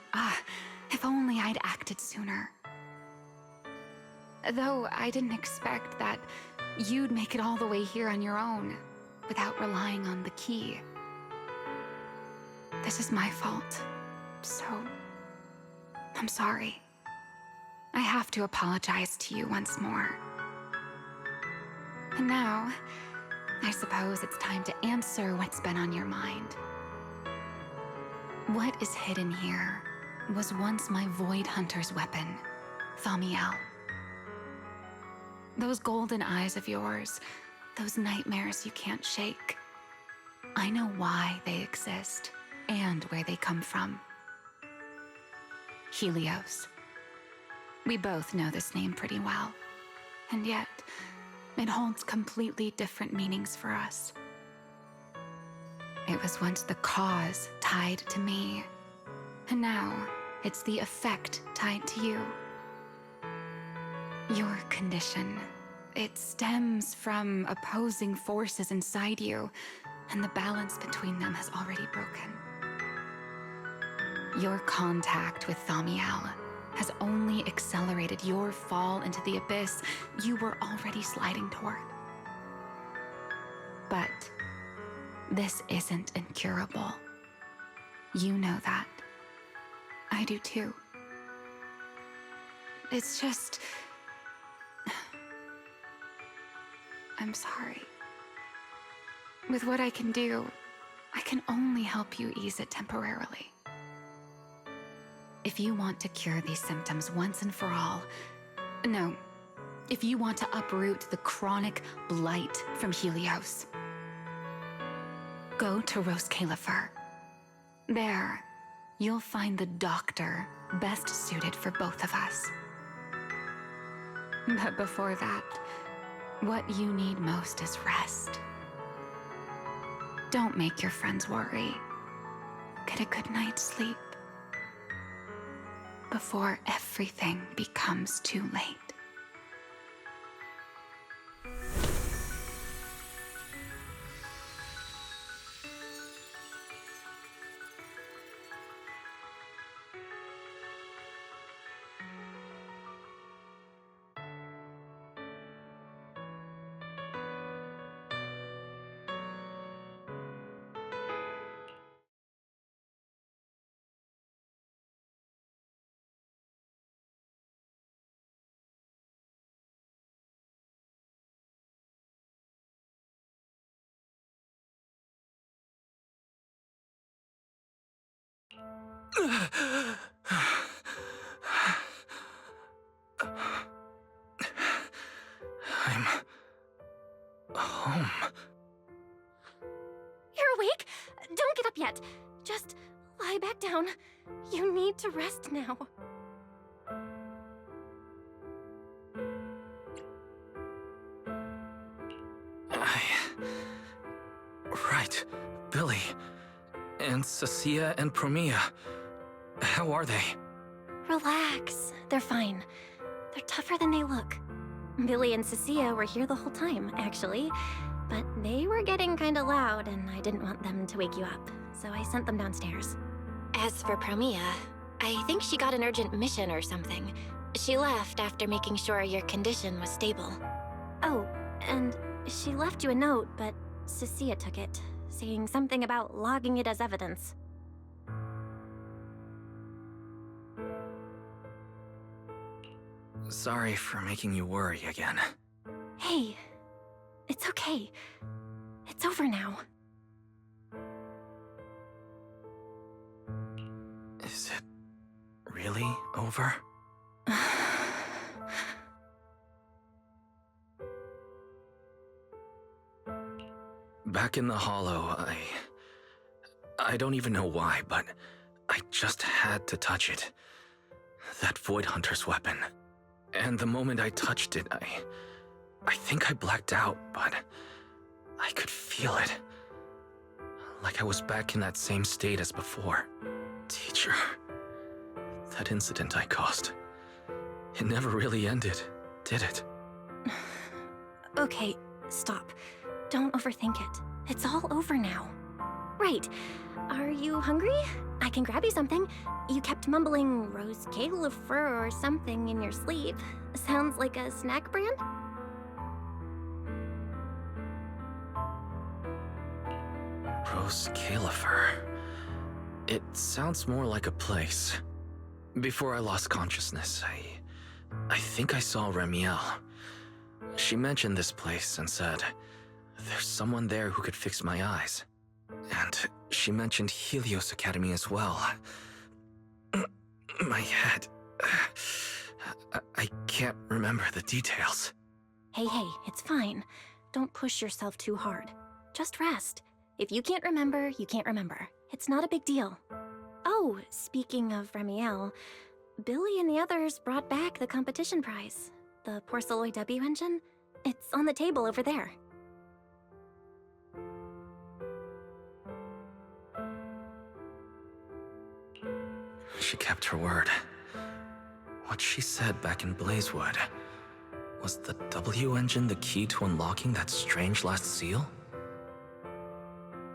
if only I'd acted sooner. Though I didn't expect that you'd make it all the way here on your own, without relying on the key. This is my fault, so I'm sorry. I have to apologize to you once more. And now, I suppose it's time to answer what's been on your mind. What is hidden here was once my Void Hunter's weapon, Ramiel. Those golden eyes of yours, those nightmares you can't shake. I know why they exist and where they come from. Helios. We both know this name pretty well, and yet it holds completely different meanings for us. It was once the cause tied to me, and now it's the effect tied to you. Your condition, it stems from opposing forces inside you, and the balance between them has already broken. Your contact with Ramiel has only accelerated your fall into the abyss you were already sliding toward. But this isn't incurable. You know that. I do too. It's just... I'm sorry. With what I can do, I can only help you ease it temporarily. If you want to cure these symptoms once and for all, no, if you want to uproot the chronic blight from Helios, go to Roskalifer. There, you'll find the doctor best suited for both of us. But before that, what you need most is rest. Don't make your friends worry. Get a good night's sleep before everything becomes too late. I'm home. You're awake? Don't get up yet. Just lie back down. You need to rest now. Right. Billy. And Cecilia and Promia. How are they? Relax. They're fine. They're tougher than they look. Billy and Cecilia were here the whole time, actually. But they were getting kinda loud, and I didn't want them to wake you up, so I sent them downstairs. As for Promia, I think she got an urgent mission or something. She left after making sure your condition was stable. Oh, and she left you a note, but Cecilia took it, saying something about logging it as evidence. Sorry for making you worry again. Hey, it's okay. It's over now. Is it really over? Back in the hollow, I don't even know why, but I just had to touch it. That Void Hunter's weapon. And the moment I touched it, I think I blacked out, but I could feel it. Like I was back in that same state as before. Teacher, that incident I caused, it never really ended, did it? Okay, stop. Don't overthink it. It's all over now. Right. Are you hungry? I can grab you something. You kept mumbling Rose Califer or something in your sleep. Sounds like a snack brand? Rose Califer. It sounds more like a place. Before I lost consciousness, I think I saw Ramiel. She mentioned this place and said, there's someone there who could fix my eyes. And she mentioned Helios Academy as well. My head... I can't remember the details. Hey, it's fine. Don't push yourself too hard. Just rest. If you can't remember, you can't remember. It's not a big deal. Oh, speaking of Ramiel, Billy and the others brought back the competition prize. The Porceloid W engine. It's on the table over there. She kept her word. What she said back in Blazewood, was the W engine the key to unlocking that strange last seal?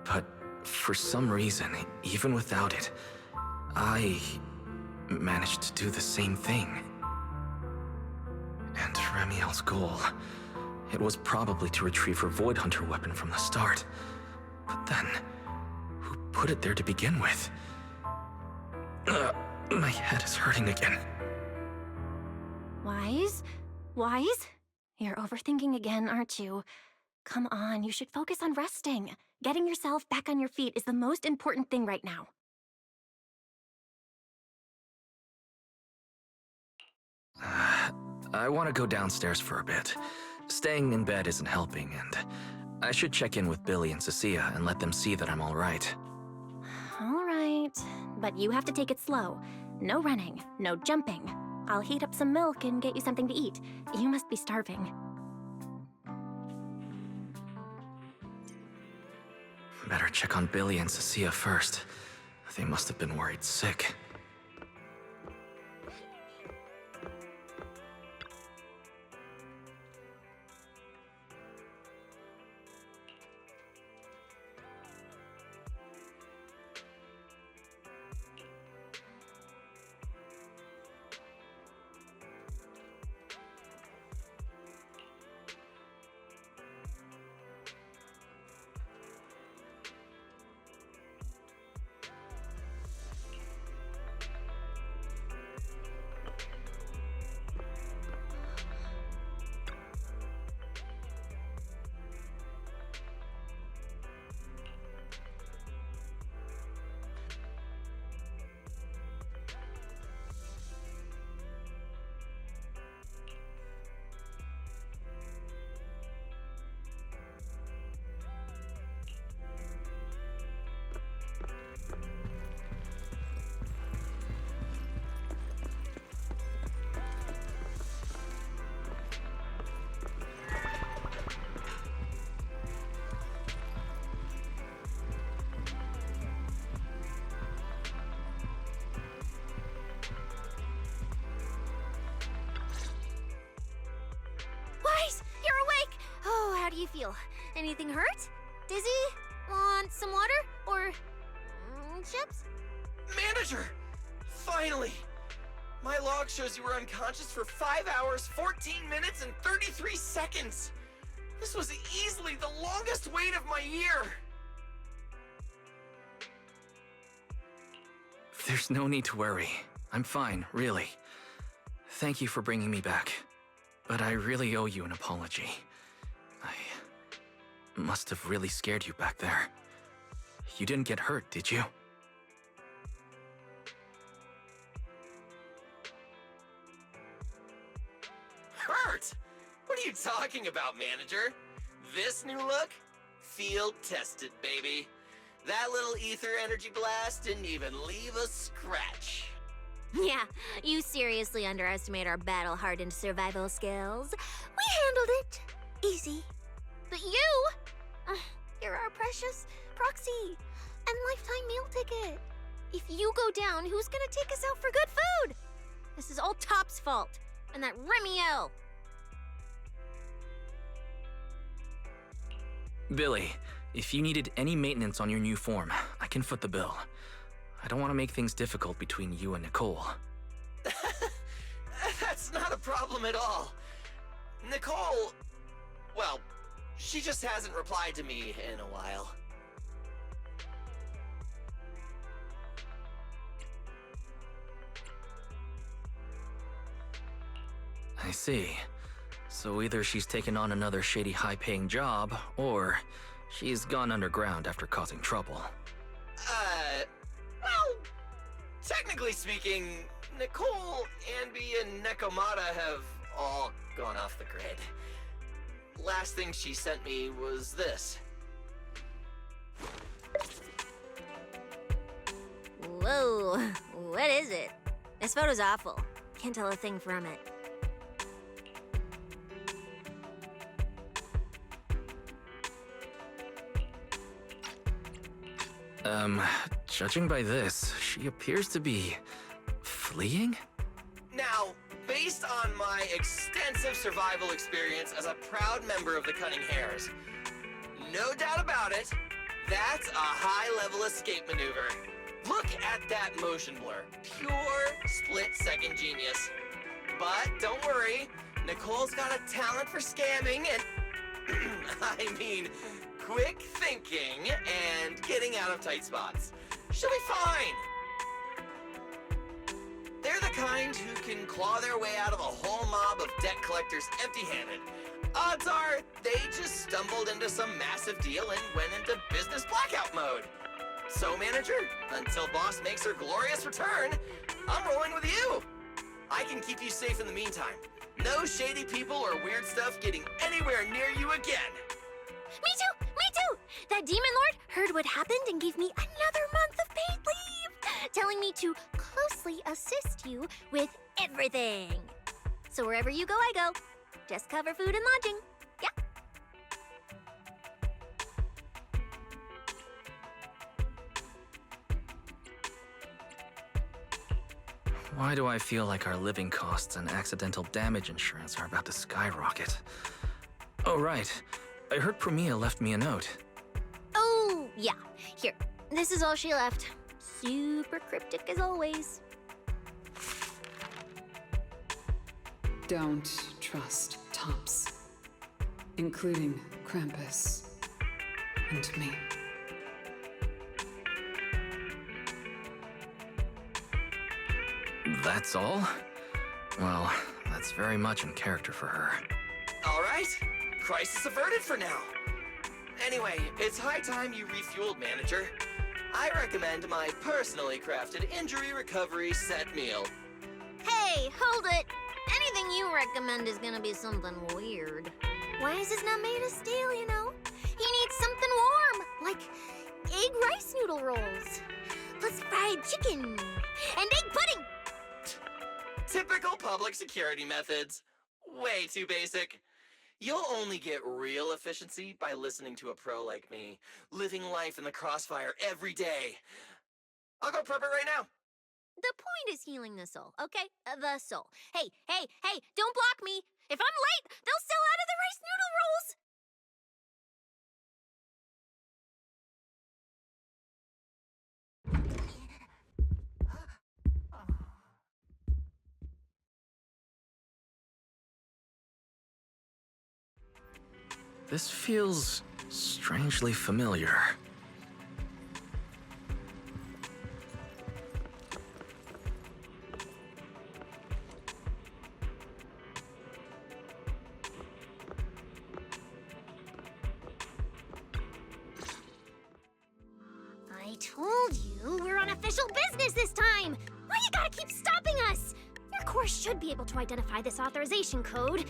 But for some reason, even without it, I managed to do the same thing. And Ramiel's goal, it was probably to retrieve her Void Hunter weapon from the start. But then, who put it there to begin with? My head is hurting again. Wise? You're overthinking again, aren't you? Come on, you should focus on resting. Getting yourself back on your feet is the most important thing right now. I want to go downstairs for a bit. Staying in bed isn't helping, and I should check in with Billy and Cecilia and let them see that I'm alright. Alright, but you have to take it slow. No running, no jumping. I'll heat up some milk and get you something to eat. You must be starving. Better check on Billy and Cecilia first. They must have been worried sick. How do you feel? Anything hurt? Dizzy? Want some water? Or chips? Manager! Finally! My log shows you were unconscious for 5 hours, 14 minutes, and 33 seconds. This was easily the longest wait of my year. There's no need to worry. I'm fine, really. Thank you for bringing me back. But I really owe you an apology. I must have really scared you back there. You didn't get hurt, did you? Hurt? What are you talking about, manager? This new look? Field tested, baby. That little ether energy blast didn't even leave a scratch. Yeah, you seriously underestimate our battle-hardened survival skills. We handled it. Easy. But you're our precious proxy and lifetime meal ticket. If you go down, who's gonna take us out for good food? This is all Top's fault, and that Ramiel. Billy, if you needed any maintenance on your new form, I can foot the bill. I don't want to make things difficult between you and Nicole. That's not a problem at all. Nicole, well, she just hasn't replied to me in a while. I see. So either she's taken on another shady high-paying job, or she's gone underground after causing trouble. Well, technically speaking, Nicole, Anby, and Nekomata have all gone off the grid. Last thing she sent me was this. Whoa, what is it? This photo's awful. Can't tell a thing from it. Judging by this, she appears to be fleeing? Now, based on my extensive survival experience as a proud member of the Cunning Hares, no doubt about it, that's a high-level escape maneuver. Look at that motion blur. Pure split-second genius. But don't worry, Nicole's got a talent for scamming and... I mean, quick thinking and getting out of tight spots. She'll be fine. They're the kind who can claw their way out of a whole mob of debt collectors empty-handed. Odds are they just stumbled into some massive deal and went into business blackout mode. So, manager, until boss makes her glorious return, I'm rolling with you. I can keep you safe in the meantime. No shady people or weird stuff getting anywhere near you again. Me too! Me too! That demon lord heard what happened and gave me another month of paid leave, telling me to closely assist you with everything. So wherever you go, I go. Just cover food and lodging. Yeah? Why do I feel like our living costs and accidental damage insurance are about to skyrocket? Oh, right. I heard Ramiel left me a note. Oh, yeah. Here. This is all she left. Super cryptic as always. Don't trust Tops, including Krampus and me. That's all? Well, that's very much in character for her. All right, crisis averted for now. Anyway, it's high time you refueled, manager. I recommend my personally crafted injury recovery set meal. Hey, hold it! Anything you recommend is gonna be something weird. Why is this not made of steel, you know? He needs something warm, like egg rice noodle rolls, plus fried chicken, and egg pudding! Typical public security methods. Way too basic. You'll only get real efficiency by listening to a pro like me, living life in the crossfire every day. I'll go prep it right now. The point is healing the soul, okay? The soul. Hey, don't block me! If I'm late, they'll sell out of the rice noodle rolls! This feels strangely familiar. I told you we're on official business this time! Why you gotta keep stopping us? Your course should be able to identify this authorization code.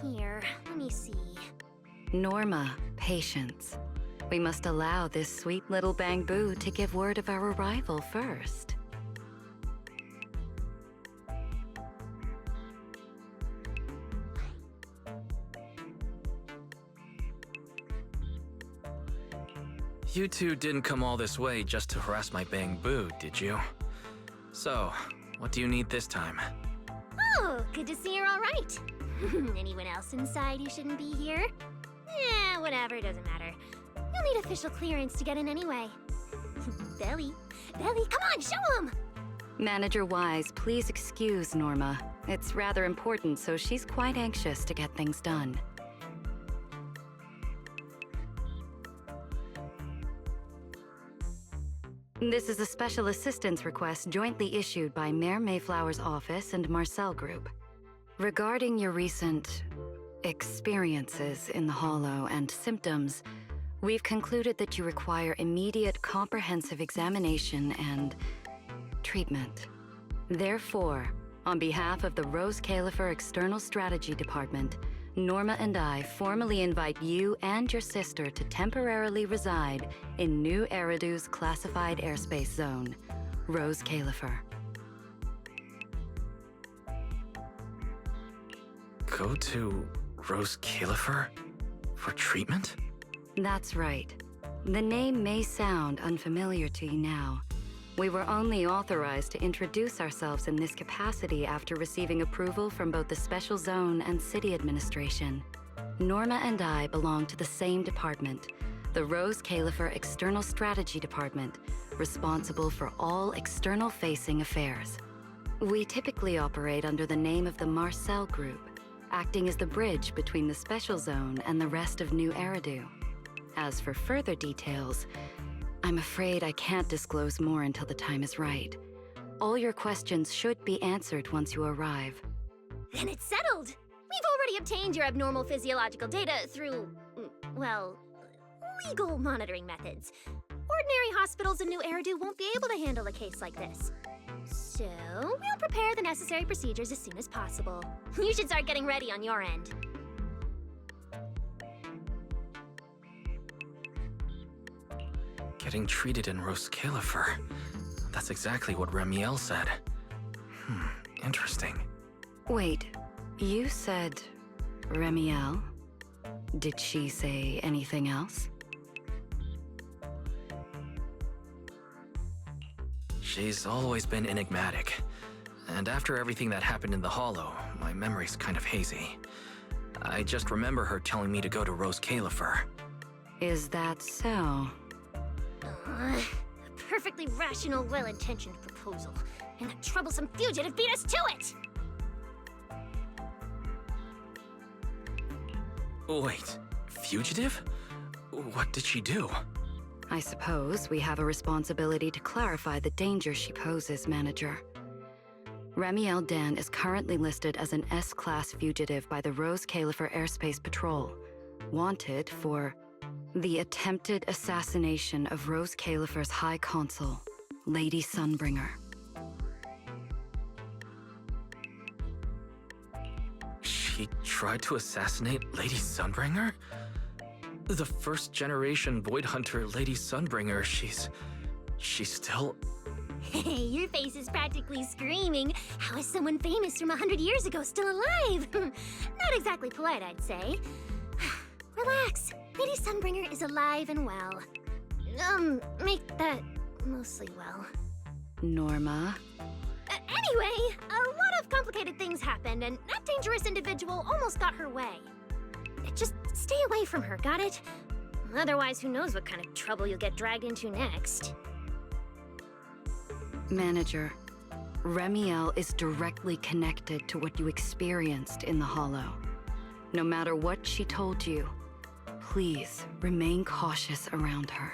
Here, let me see. Norma, patience. We must allow this sweet little Bang-Boo to give word of our arrival first. You two didn't come all this way just to harass my Bang-Boo, did you? So, what do you need this time? Oh, good to see you're all right. Anyone else inside who shouldn't be here? Yeah, whatever, doesn't matter. You'll need official clearance to get in anyway. Belly, come on, show him! Manager Wise, please excuse Norma. It's rather important, so she's quite anxious to get things done. This is a special assistance request jointly issued by Mayor Mayflower's office and Marcel Group. Regarding your recent experiences in the Hollow and symptoms, we've concluded that you require immediate comprehensive examination and treatment. Therefore, on behalf of the Rose Califer External Strategy Department, Norma and I formally invite you and your sister to temporarily reside in New Eridu's classified airspace zone, Rose Califer. Go to Rose Califer for treatment? That's right. The name may sound unfamiliar to you now. We were only authorized to introduce ourselves in this capacity after receiving approval from both the Special Zone and City Administration. Norma and I belong to the same department, the Rose Califer External Strategy Department, responsible for all external-facing affairs. We typically operate under the name of the Marcel Group, acting as the bridge between the Special Zone and the rest of New Eridu. As for further details, I'm afraid I can't disclose more until the time is right. All your questions should be answered once you arrive. Then it's settled! We've already obtained your abnormal physiological data through, well, legal monitoring methods. Ordinary hospitals in New Eridu won't be able to handle a case like this. So, we'll prepare the necessary procedures as soon as possible. You should start getting ready on your end. Getting treated in Rose Califer. That's exactly what Ramiel said. Interesting. Wait, you said Ramiel? Did she say anything else? She's always been enigmatic. And after everything that happened in the Hollow, my memory's kind of hazy. I just remember her telling me to go to Rose Califer. Is that so? A perfectly rational, well-intentioned proposal. And that troublesome fugitive beat us to it! Wait, fugitive? What did she do? I suppose we have a responsibility to clarify the danger she poses, Manager. Ramiel Dan is currently listed as an S-Class fugitive by the Rose Califer Airspace Patrol, wanted for the attempted assassination of Rose Califer's High Consul, Lady Sunbringer. She tried to assassinate Lady Sunbringer? The first-generation Void Hunter Lady Sunbringer, she's still... Hey, your face is practically screaming. How is someone famous from 100 years ago still alive? Not exactly polite, I'd say. Relax. Lady Sunbringer is alive and well. Make that mostly well. Norma? Anyway, a lot of complicated things happened, and that dangerous individual almost got her way. Just stay away from her, got it? Otherwise, who knows what kind of trouble you'll get dragged into next. Manager, Ramiel is directly connected to what you experienced in the Hollow. No matter what she told you, please remain cautious around her.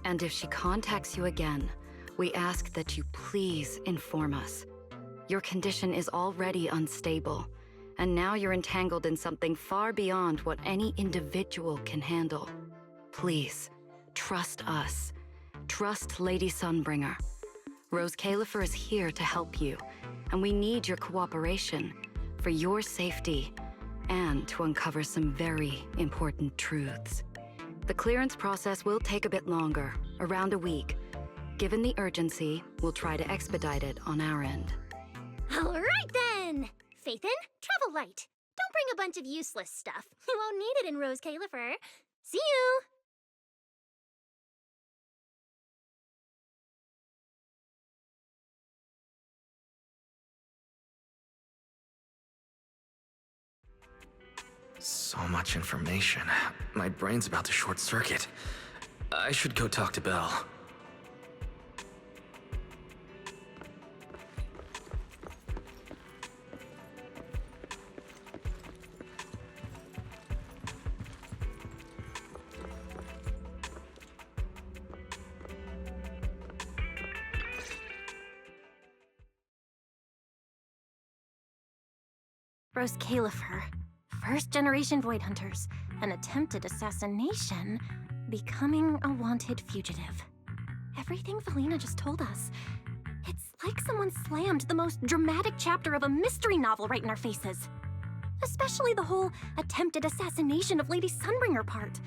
And if she contacts you again, we ask that you please inform us. Your condition is already unstable, and now you're entangled in something far beyond what any individual can handle. Please, trust us. Trust Lady Sunbringer. Rose Califer is here to help you, and we need your cooperation for your safety and to uncover some very important truths. The clearance process will take a bit longer, around a week. Given the urgency, we'll try to expedite it on our end. All right then! Faithin, travel light. Don't bring a bunch of useless stuff. You won't need it in Rose Califer. See you! So much information. My brain's about to short circuit. I should go talk to Belle. Rose Califer. First-generation Void Hunters. An attempted assassination. Becoming a wanted fugitive. Everything Valina just told us. It's like someone slammed the most dramatic chapter of a mystery novel right in our faces. Especially the whole attempted assassination of Lady Sunbringer part.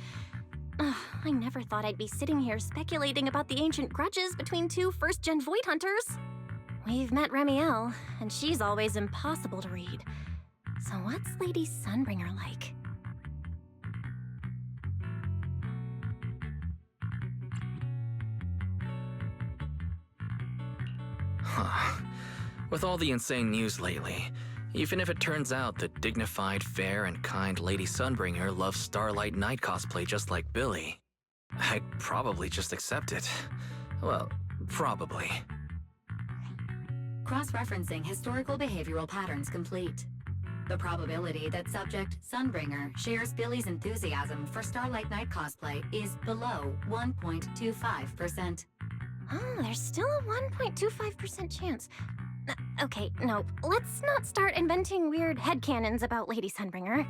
I never thought I'd be sitting here speculating about the ancient grudges between two first-gen Void Hunters. We've met Ramiel, and she's always impossible to read. So what's Lady Sunbringer like? Huh. With all the insane news lately, even if it turns out the dignified, fair, and kind Lady Sunbringer loves Starlight Night cosplay just like Billy, I'd probably just accept it. Well, probably. Cross-referencing historical behavioral patterns complete. The probability that subject Sunbringer shares Billy's enthusiasm for Starlight Night cosplay is below 1.25%. Oh, there's still a 1.25% chance. Okay, no, let's not start inventing weird headcanons about Lady Sunbringer.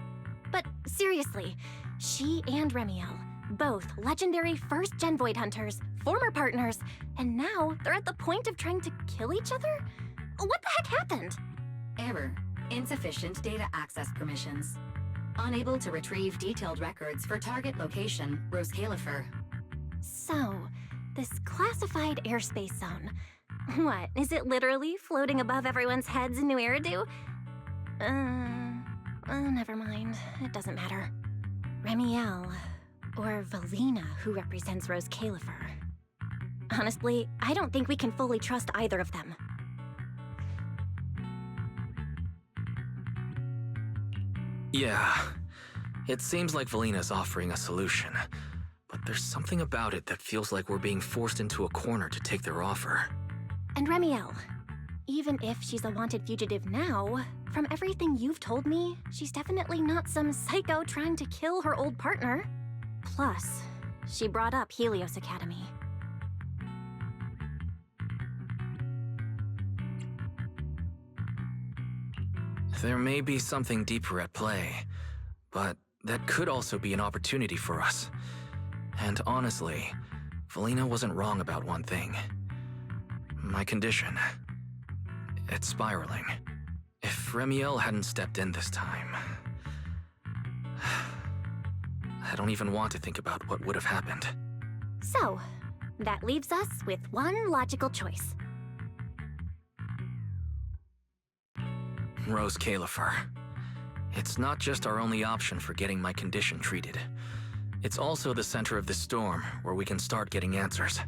But seriously, she and Ramiel, both legendary first-gen Void Hunters, former partners, and now they're at the point of trying to kill each other? What the heck happened? Error. Insufficient data access permissions. Unable to retrieve detailed records for target location, Rose Califer. So, this classified airspace zone. What, is it literally floating above everyone's heads in New Eridu? Never mind. It doesn't matter. Ramiel, or Valina, who represents Rose Califer. Honestly, I don't think we can fully trust either of them. Yeah, it seems like Valina's offering a solution, but there's something about it that feels like we're being forced into a corner to take their offer. And Ramiel, even if she's a wanted fugitive now, from everything you've told me, she's definitely not some psycho trying to kill her old partner. Plus, she brought up Helios Academy. There may be something deeper at play, but that could also be an opportunity for us. And honestly, Valina wasn't wrong about one thing. My condition. It's spiraling. If Ramiel hadn't stepped in this time... I don't even want to think about what would have happened. So, that leaves us with one logical choice. Rose Califer. It's not just our only option for getting my condition treated. It's also the center of the storm where we can start getting answers.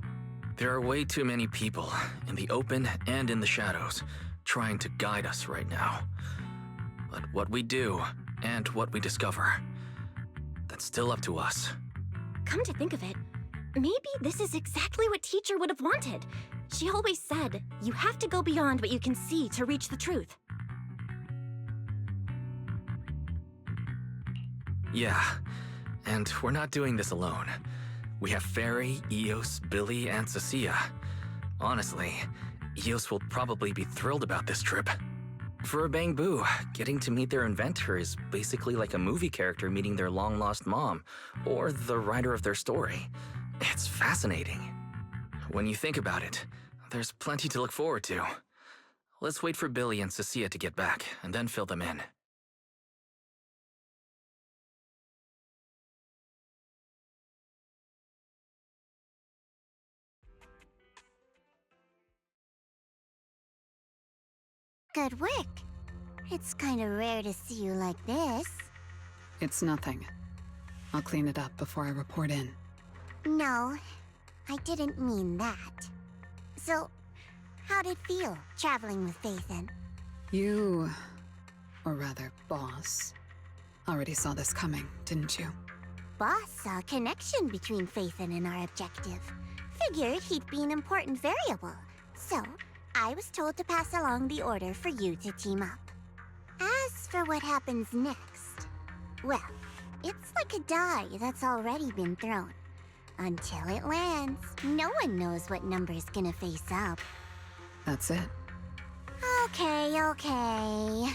There are way too many people, in the open and in the shadows, trying to guide us right now. But what we do, and what we discover, that's still up to us. Come to think of it, maybe this is exactly what Teacher would have wanted. She always said, you have to go beyond what you can see to reach the truth. Yeah, and we're not doing this alone. We have Fairy, Eos, Billy, and Cecilia. Honestly, Eos will probably be thrilled about this trip. For a Bang Boo, getting to meet their inventor is basically like a movie character meeting their long-lost mom, or the writer of their story. It's fascinating. When you think about it, there's plenty to look forward to. Let's wait for Billy and Cecilia to get back, and then fill them in. Good work. It's kind of rare to see you like this. It's nothing. I'll clean it up before I report in. No, I didn't mean that. So, how'd it feel, traveling with Phaethon? You, or rather, Boss, already saw this coming, didn't you? Boss saw a connection between Phaethon and our objective. Figured he'd be an important variable. So, I was told to pass along the order for you to team up. As for what happens next, well, it's like a die that's already been thrown. Until it lands, no one knows what number's gonna face up. That's it. Okay.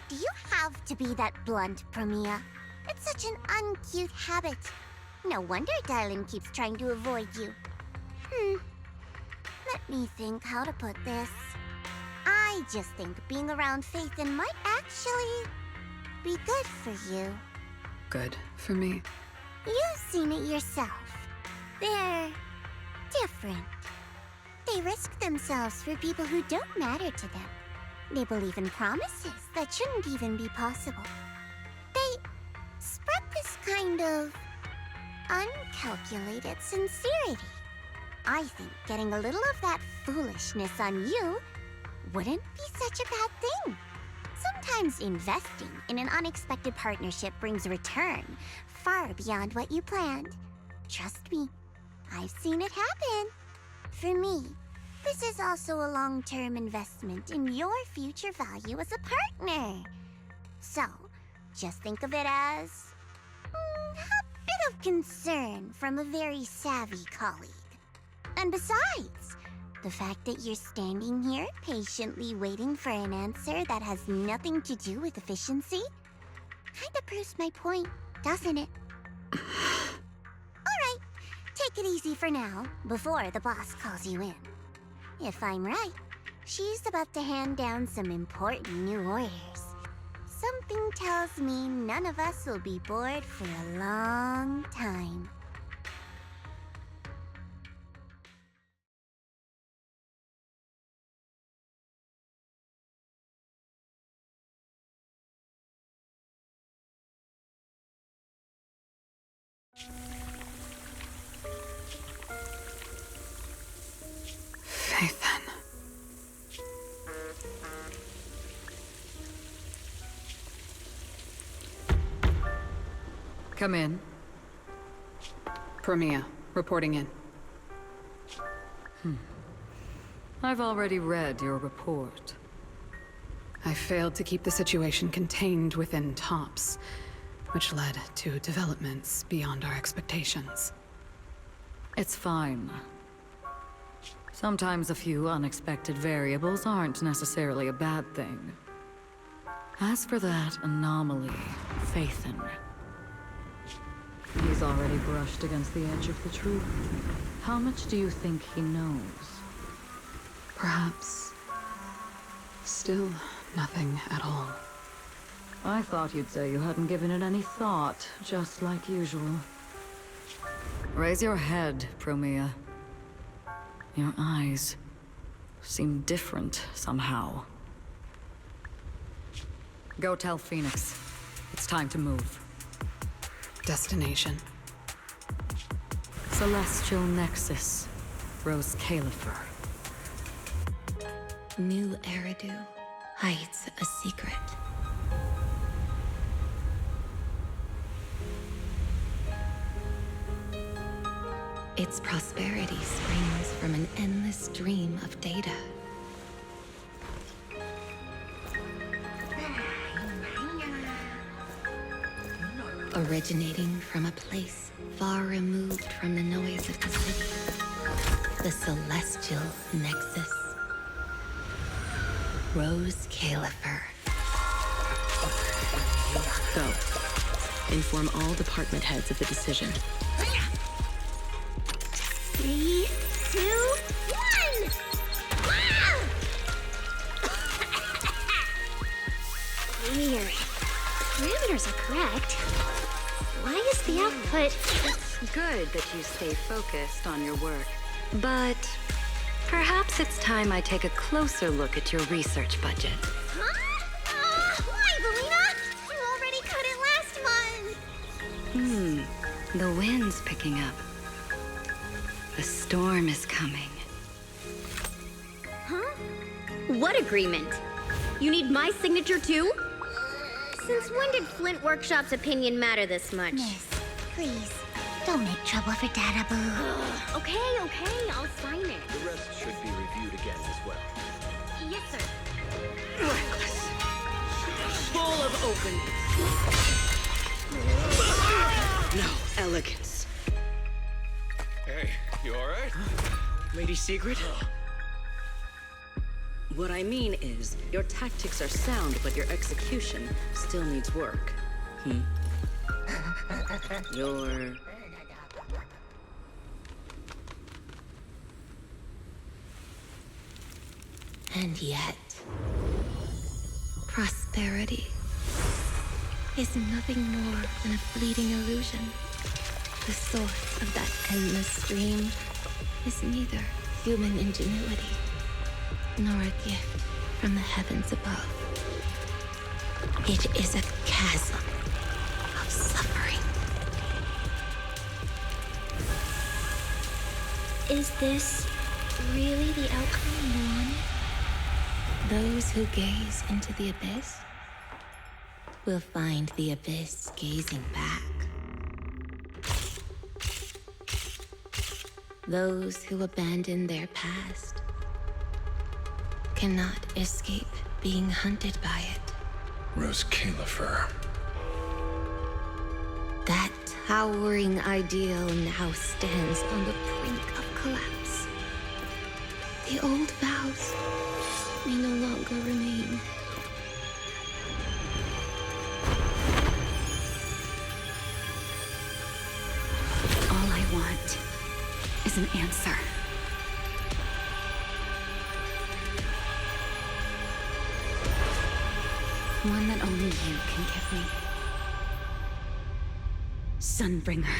Do you have to be that blunt, Ramiel? It's such an uncute habit. No wonder Dylan keeps trying to avoid you. Let me think how to put this. I just think being around Phaethon might actually be good for you. Good for me. You've seen it yourself. They're different. They risk themselves for people who don't matter to them. They believe in promises that shouldn't even be possible. They spread this kind of uncalculated sincerity. I think getting a little of that foolishness on you wouldn't be such a bad thing. Sometimes investing in an unexpected partnership brings return far beyond what you planned. Trust me, I've seen it happen. For me, this is also a long-term investment in your future value as a partner. So, just think of it as a bit of concern from a very savvy colleague. And besides, the fact that you're standing here patiently waiting for an answer that has nothing to do with efficiency kinda proves my point, doesn't it? Alright, take it easy for now, before the boss calls you in. If I'm right, she's about to hand down some important new orders. Something tells me none of us will be bored for a long time. Phaethon. Come in. Ramiel, reporting in. I've already read your report. I failed to keep the situation contained within TOPS, which led to developments beyond our expectations. It's fine. Sometimes a few unexpected variables aren't necessarily a bad thing. As for that anomaly, Phaethon, he's already brushed against the edge of the truth. How much do you think he knows? Perhaps still nothing at all. I thought you'd say you hadn't given it any thought, just like usual. Raise your head, Ramiel. Your eyes seem different somehow. Go tell Phoenix. It's time to move. Destination. Celestial Nexus. Rose Califer. New Eridu hides a secret. Its prosperity springs from an endless stream of data. A originating from a place far removed from the noise of the city. The celestial nexus. Rose Califer. Go. Inform all department heads of the decision. 3, 2, 1! Weird. Parameters are correct. Why is the output... It's good that you stay focused on your work. But perhaps it's time I take a closer look at your research budget. Huh? Why, Belina? You already cut it last month. The wind's picking up. The storm is coming. Huh? What agreement? You need my signature too? Since when did Flint Workshop's opinion matter this much? Miss, please, don't make trouble for Dada Boo. Okay, I'll sign it. The rest should be reviewed again as well. Yes, sir. Reckless. Full of openness. No elegance. Hey, you alright? Lady Secret? What I mean is, your tactics are sound, but your execution still needs work. Your... And yet, prosperity is nothing more than a fleeting illusion. The source of that endless stream is neither human ingenuity nor a gift from the heavens above. It is a chasm of suffering. Is this really the outcome you wanted? Those who gaze into the abyss will find the abyss gazing back. Those who abandon their past cannot escape being hunted by it. Rose Califer. That towering ideal now stands on the brink of collapse. The old vows may no longer remain. All I want is an answer. One that only you can give me. Sunbringer.